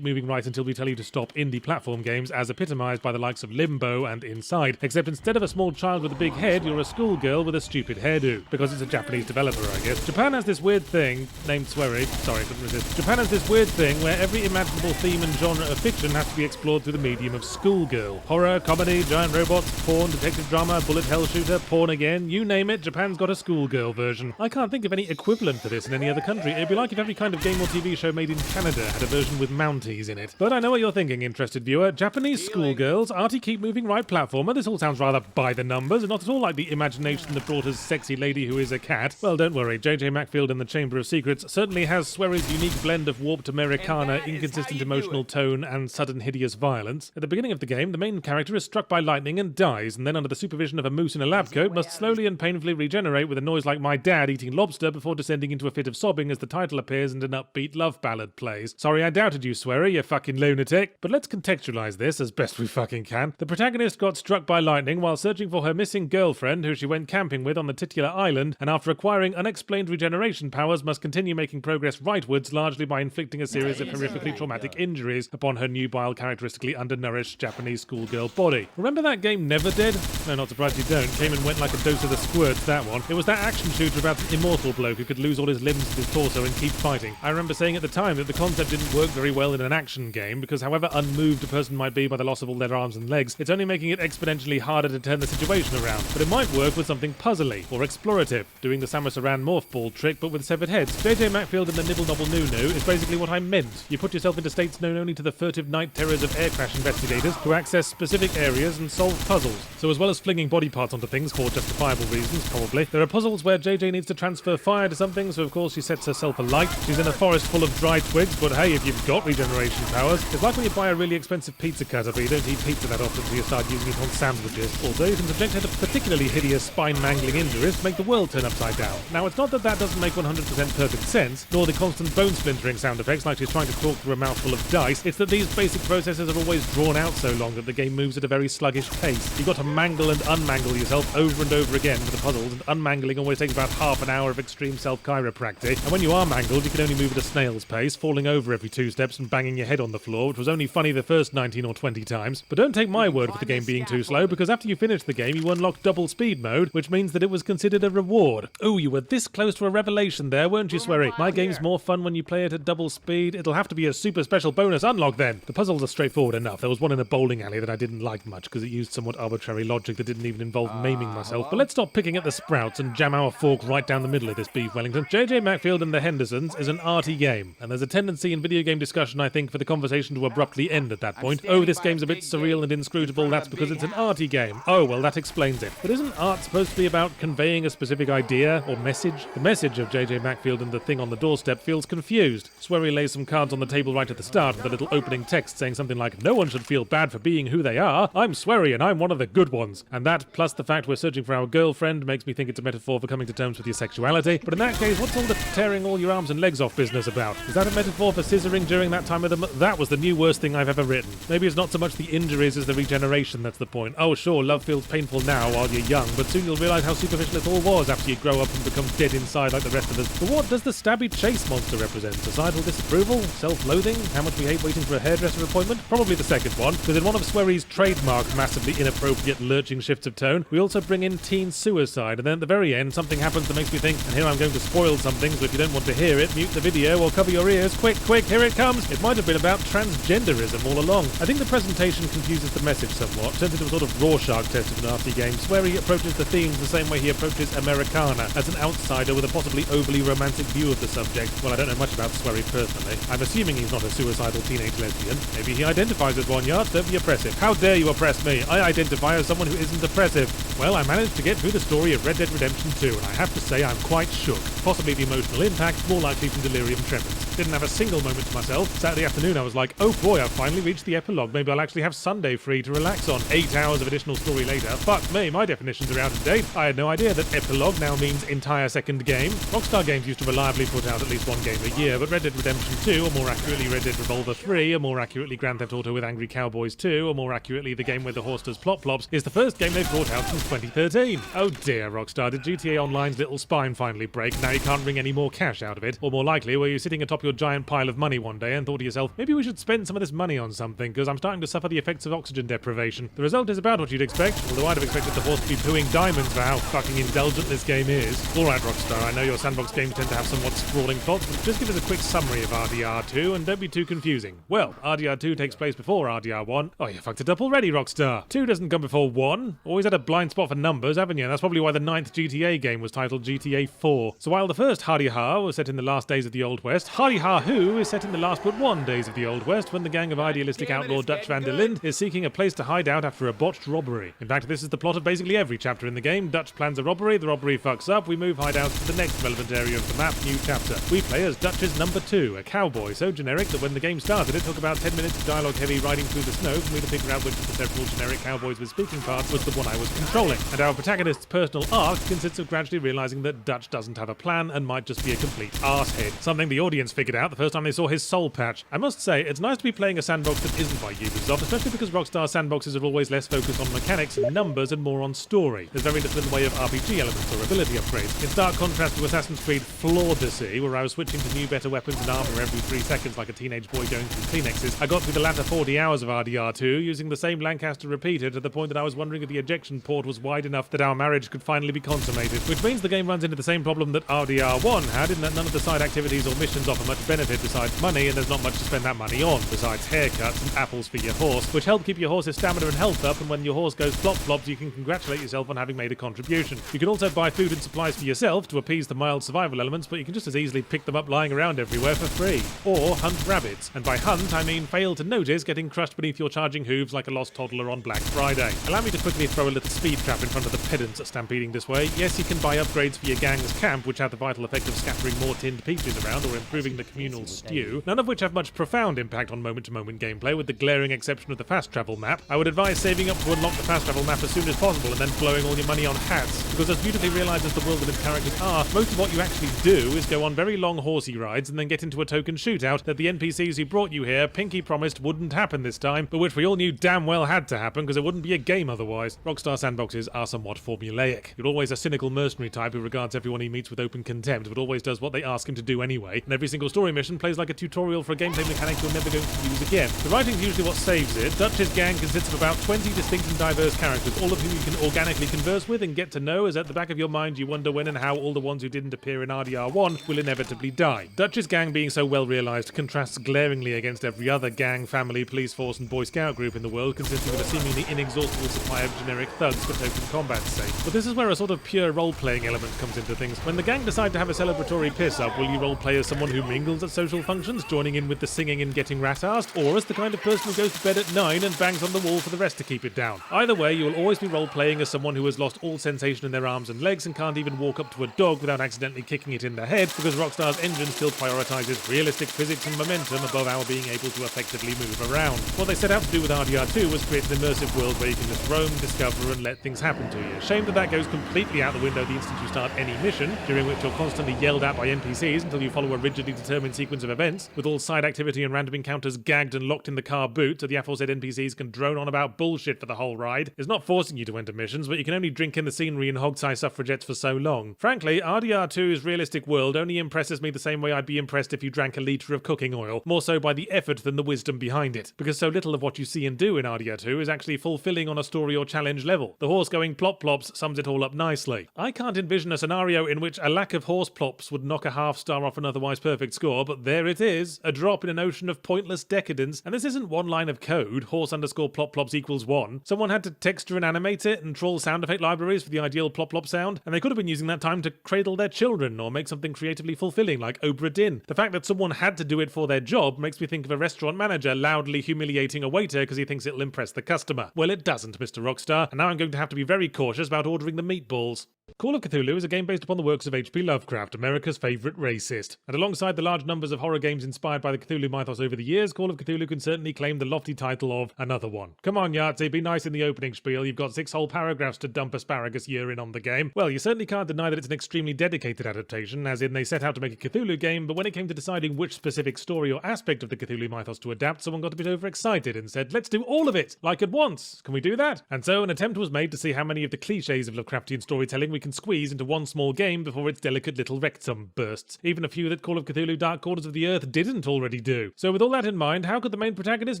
moving right until we tell you to stop indie platform games as epitomized by the likes of Limbo and Inside, except instead of a small child with a big head, you're a schoolgirl with a stupid hairdo, because it's a Japanese developer, I guess. Japan has this weird thing, named Swery, sorry, couldn't resist. Japan has this weird thing where every imaginable theme and genre of fiction has to be explored through the medium of schoolgirl. Horror, comedy, giant robots, porn, detective drama, bullet hell shooter, porn again, you name it, Japan's got a schoolgirl version. I can't think of any equivalent for this in any other country. It'd be like if every kind of game or TV show made in Canada had a version with Mounties in it. But I know what you're thinking, interested viewer. Japanese schoolgirls, arty keep moving right platformer, this all sounds rather by the numbers, and not at all like the imagination that brought us Sexy Lady Who Is a Cat. Well, don't worry, JJ Macfield in the Chamber of Secrets certainly has Swery's unique blend of warped Americana, inconsistent emotional tone, and sudden hideous violence. At the beginning of the game, the main character is struck by lightning and dies, and then under the supervision of a moose in a lab coat must slowly and painfully regenerate with a noise like my dad eating lobster before descending into a fit of sobbing as the title appears and an upbeat love ballad plays. Sorry I doubted you, Swery, you fucking lunatic. But let's contextualize this as best we fucking can. The protagonist got struck by lightning while searching for her missing girlfriend who she went camping with on the titular island, and after acquiring unexplained regeneration powers must continue making progress rightwards, largely by inflicting a series of horrifically traumatic injuries upon her nubile, characteristically undernourished Japanese schoolgirl body. Remember that game Never Dead? No, not surprised you don't. Came and went like a dose of the squirts, that one. It was that action shooter about the immortal bloke who could lose all his limbs and his torso and keep fighting. I remember saying at the time that the concept didn't work very well in an action game, because however unmoved a person might be by the loss of all their arms and legs, it's only making it exponentially harder to turn the situation around. But it might work with something puzzly or explorative, doing the Samus Aran morph ball trick but with severed heads. JJ Macfield and the Nibble Nobble Noo Noo is basically what I meant. You put yourself into states known only to the furtive night terrors of air crash investigators to access specific areas and solve puzzles. So as well as flinging body parts onto things for justifiable reasons, probably, there are puzzles where JJ needs to transfer fire to something, so of course she sets herself alight. She's in a forest full of dry twigs, but hey, if you've got regeneration powers, it's like when you buy a really expensive pizza cutter but you don't eat pizza that often so you start using it on sandwiches. Also, you can subject her to particularly hideous spine-mangling injuries to make the world turn upside down. Now, it's not that that doesn't make 100% perfect sense, nor the constant bone-splintering sound effects like she's trying to talk through a mouthful of dice. It's that these basic processes are always drawn out so long that the game moves at a very sluggish pace. You've got to mangle and unmangle yourself over and over again for the puzzles, and unmangling always takes about half an hour of extreme self-chiropractic. And when you are mangled, you can only move at a snail's pace, falling over every 2 steps and banging your head on the floor, which was only funny the first 19 or 20 times. But don't take my word for the game being too slow, because after you finish the game, you unlock double speed mode, which means that it was considered a reward. Ooh, you were this close to a revelation there, weren't you, Swery? My game's more fun when you play it at double speed. It'll have to be a super special bonus unlock then. The puzzles are straightforward enough. There was one in a bowling alley that I didn't like much because it used somewhat arbitrary logic that didn't even involve maiming myself. But let's stop picking at the sprouts and jam our fork right down the middle of this beef Wellington. JJ Macfield and the Hendersons is an arty game, and there's a tendency in video game discussion, I think, for the conversation to abruptly end at that point. Oh, this game's a bit surreal and inscrutable, that's because it's an arty game. Oh, well, that explains it. But isn't art supposed to be about conveying a specific idea or message? The message of JJ Macfield and the thing on the doorstep feels confused. Swery lays some cards on the table right at the start with a little opening text saying something like, "No one should feel bad for being who they are. I'm Swery and I'm one of the good ones." And that, plus the fact we're searching for our girlfriend, makes me think it's a metaphor for coming to terms with your sexuality. But in that case, what's all the tearing all your arms and legs off business about? Is that a metaphor for scissoring during that time of the That was the new worst thing I've ever written. Maybe it's not so much the injuries as the regeneration that's the point. Oh sure, love feels painful now while you're young, but soon you'll realise how superficial it all was after you grow up and become dead inside like the rest of us. But what does the stabby chase monster represent? Societal disapproval? Self-loathing? How much we hate waiting for a hairdresser appointment? Probably the second one, because in one of Swery's trademark massively inappropriate lurching shifts of tone, we also bring in teen suicide, and then at the very end something happens that makes me think, and here I'm going to spoil something, so if you don't want to hear it, mute the video or cover your ears. Quick, quick, here it comes! It might have been about transgenderism all along. I think the presentation confuses the message somewhat, turns into a sort of Rorschach test of an arty game. Swery approaches the themes the same way he approaches Americana, as an outsider with a possibly overly romantic view of the subject. Well, I don't know much about Swery personally. I'm assuming he's not a suicidal teenage lesbian. Maybe he identifies as one. Yard, don't be oppressive. How dare you oppress me? I identify as someone who isn't oppressive. Well, I managed to get through the story of Red Dead Redemption 2, and I have to say I'm quite shook. Possibly the emotional impact, more likely from delirium tremens. Didn't have a single moment to myself. Saturday afternoon I was like, oh boy, I've finally reached the epilogue. Maybe I'll actually have Sunday free to relax on. 8 hours of additional story later. Fuck me, my definitions are out of date. I had no idea that epilogue now means entire second game. Rockstar Games used to reliably put out at least one game a year, but Red Dead Redemption 2, or more accurately Red Dead Revolver 3, or more accurately Grand Theft Auto with Angry Cowboys 2, or more accurately the game where the horse does plop plops, is the first game they've brought out since 2013. Oh dear, Rockstar, did GTA Online's little spine finally break? Now you can't wring any more cash out of it? Or more likely, were you sitting atop your your giant pile of money one day and thought to yourself, maybe we should spend some of this money on something, because I'm starting to suffer the effects of oxygen deprivation. The result is about what you'd expect, although I'd have expected the horse to be pooing diamonds for how fucking indulgent this game is. Alright Rockstar, I know your sandbox games tend to have somewhat sprawling plots, but just give us a quick summary of RDR2 and don't be too confusing. Well, RDR2 takes place before RDR1. Oh, you fucked it up already, Rockstar. 2 doesn't come before 1. Always had a blind spot for numbers, haven't you? That's probably why the 9th GTA game was titled GTA 4. So while the first Hardy Ha was set in the last days of the Old West, Hardy Ha Who is set in the last but one days of the Old West, when the gang of idealistic outlaw Dutch van der Linde is seeking a place to hide out after a botched robbery. In fact, this is the plot of basically every chapter in the game. Dutch plans a robbery, the robbery fucks up, we move hideouts to the next relevant area of the map, new chapter. We play as Dutch's number 2, a cowboy so generic that when the game started it took about 10 minutes of dialogue-heavy riding through the snow for me to figure out which of the several generic cowboys with speaking parts was the one I was controlling. And our protagonist's personal arc consists of gradually realising that Dutch doesn't have a plan and might just be a complete arsehead. Something the audience figured out the first time they saw his soul patch. I must say, it's nice to be playing a sandbox that isn't by Ubisoft, especially because Rockstar sandboxes are always less focused on mechanics and numbers and more on story. There's very little in the way of RPG elements or ability upgrades. In stark contrast to Assassin's Creed Flawdacy, where I was switching to new better weapons and armor every 3 seconds like a teenage boy going through Kleenexes, I got through the latter 40 hours of RDR2 using the same Lancaster repeater to the point that I was wondering if the ejection port was wide enough that our marriage could finally be consummated. Which means the game runs into the same problem that RDR1 had, in that none of the side activities or missions offer much benefit besides money, and there's not much to spend that money on, besides haircuts and apples for your horse, which help keep your horse's stamina and health up, and when your horse goes flop-flops you can congratulate yourself on having made a contribution. You can also buy food and supplies for yourself to appease the mild survival elements, but you can just as easily pick them up lying around everywhere for free. Or hunt rabbits. And by hunt, I mean fail to notice getting crushed beneath your charging hooves like a lost toddler on Black Friday. Allow me to quickly throw a little speed trap in front of the pedants stampeding this way. Yes, you can buy upgrades for your gang's camp, which have the vital effect of scattering more tinned peaches around or improving the communal stew, none of which have much profound impact on moment-to-moment gameplay, with the glaring exception of the fast travel map. I would advise saving up to unlock the fast travel map as soon as possible and then blowing all your money on hats, because as beautifully realised as the world and its characters are, most of what you actually do is go on very long horsey rides and then get into a token shootout that the NPCs who brought you here pinky promised wouldn't happen this time, but which we all knew damn well had to happen because it wouldn't be a game otherwise. Rockstar sandboxes are somewhat formulaic. You're always a cynical mercenary type who regards everyone he meets with open contempt, but always does what they ask him to do anyway, and every single story mission plays like a tutorial for a gameplay mechanic you're never going to use again. The writing's usually what saves it. Dutch's gang consists of about 20 distinct and diverse characters, all of whom you can organically converse with and get to know, as at the back of your mind you wonder when and how all the ones who didn't appear in RDR1 will inevitably die. Dutch's gang being so well realised contrasts glaringly against every other gang, family, police force and boy scout group in the world, consisting of a seemingly inexhaustible supply of generic thugs for token combat's sake. But this is where a sort of pure role-playing element comes into things. When the gang decide to have a celebratory piss-up, will you role-play as someone who mingles at social functions, joining in with the singing and getting rat-arsed, or as the kind of person who goes to bed at 9 and bangs on the wall for the rest to keep it down? Either way, you will always be role-playing as someone who has lost all sensation in their arms and legs and can't even walk up to a dog without accidentally kicking it in the head, because Rockstar's engine still prioritises realistic physics and momentum above our being able to effectively move around. What they set out to do with RDR2 was create an immersive world where you can just roam, discover and let things happen to you. Shame that that goes completely out the window the instant you start any mission, during which you're constantly yelled at by NPCs until you follow a rigidly determined sequence of events, with all side activity and random encounters gagged and locked in the car boot so the aforesaid NPCs can drone on about bullshit for the whole ride. It's not forcing you to enter missions, but you can only drink in the scenery and hog-tie suffragettes for so long. Frankly, RDR2's realistic world only impresses me the same way I'd be impressed if you drank a litre of cooking oil, more so by the effort than the wisdom behind it, because so little of what you see and do in RDR2 is actually fulfilling on a story or challenge level. The horse going plop-plops sums it all up nicely. I can't envision a scenario in which a lack of horse plops would knock a half-star off an otherwise perfect score, but there it is, a drop in an ocean of pointless decadence, and this isn't one line of code, horse underscore plop-plops equals 1. Someone had to texture and animate it and trawl sound effect libraries for the ideal plop-plop sound, and they could have been using that time to cradle their children or make something creatively fulfilling like Obra Dinn. The fact that someone had to do it for their job makes me think of a restaurant manager loudly humiliating a waiter because he thinks it'll impress the customer. Well, it doesn't, Mr. Rockstar, and now I'm going to have to be very cautious about ordering the meatballs. Call of Cthulhu is a game based upon the works of H.P. Lovecraft, America's favourite racist. And alongside the large numbers of horror games inspired by the Cthulhu mythos over the years, Call of Cthulhu can certainly claim the lofty title of another one. Come on, Yahtzee, be nice in the opening spiel. You've got 6 whole paragraphs to dump asparagus urine on the game. Well, you certainly can't deny that it's an extremely dedicated adaptation, as in they set out to make a Cthulhu game, but when it came to deciding which specific story or aspect of the Cthulhu mythos to adapt, someone got a bit overexcited and said, let's do all of it, like at once. Can we do that? And so an attempt was made to see how many of the cliches of Lovecraftian storytelling we we can squeeze into one small game before its delicate little rectum bursts. Even a few that Call of Cthulhu Dark Corners of the Earth didn't already do. So with all that in mind, how could the main protagonist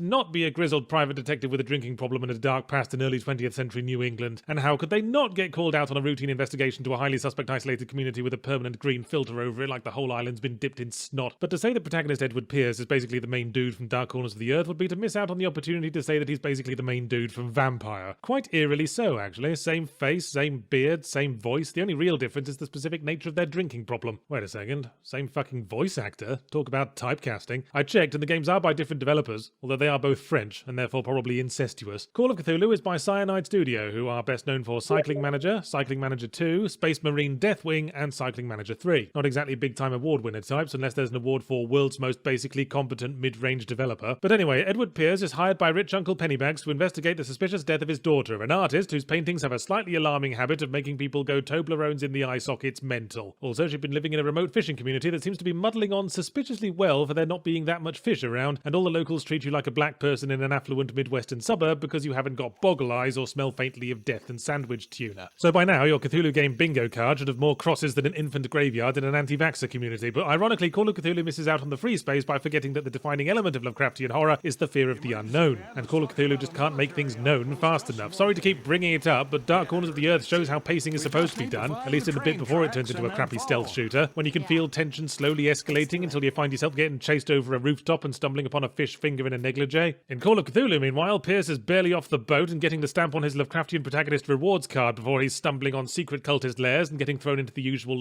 not be a grizzled private detective with a drinking problem and a dark past in early 20th century New England? And how could they not get called out on a routine investigation to a highly suspect isolated community with a permanent green filter over it like the whole island's been dipped in snot? But to say the protagonist Edward Pierce is basically the main dude from Dark Corners of the Earth would be to miss out on the opportunity to say that he's basically the main dude from Vampire. Quite eerily so, actually. Same face, same beard, same voice. The only real difference is the specific nature of their drinking problem. Wait a second. Same fucking voice actor? Talk about typecasting. I checked and the games are by different developers, although they are both French and therefore probably incestuous. Call of Cthulhu is by Cyanide Studio, who are best known for Cycling Manager, Cycling Manager 2, Space Marine Deathwing, and Cycling Manager 3. Not exactly big-time award winner types, unless there's an award for World's Most Basically Competent Mid-Range Developer. But anyway, Edward Pierce is hired by rich Uncle Pennybags to investigate the suspicious death of his daughter, an artist whose paintings have a slightly alarming habit of making people go Toblerones in the eye sockets mental. Also, she'd been living in a remote fishing community that seems to be muddling on suspiciously well for there not being that much fish around, and all the locals treat you like a black person in an affluent Midwestern suburb because you haven't got boggle eyes or smell faintly of death and sandwich tuna. So by now, your Cthulhu game bingo card should have more crosses than an infant graveyard in an anti-vaxxer community, but ironically, Call of Cthulhu misses out on the free space by forgetting that the defining element of Lovecraftian horror is the fear of the unknown, and Call of Cthulhu just can't make things known fast enough. Sorry to keep bringing it up, but Dark Corners of the Earth shows how pacing is supposed to be done, at least in the bit before it turns into a crappy stealth shooter, when you can feel tension slowly escalating until you find yourself getting chased over a rooftop and stumbling upon a fish finger in a negligee. In Call of Cthulhu, meanwhile, Pierce is barely off the boat and getting the stamp on his Lovecraftian protagonist rewards card before he's stumbling on secret cultist lairs and getting thrown into the usual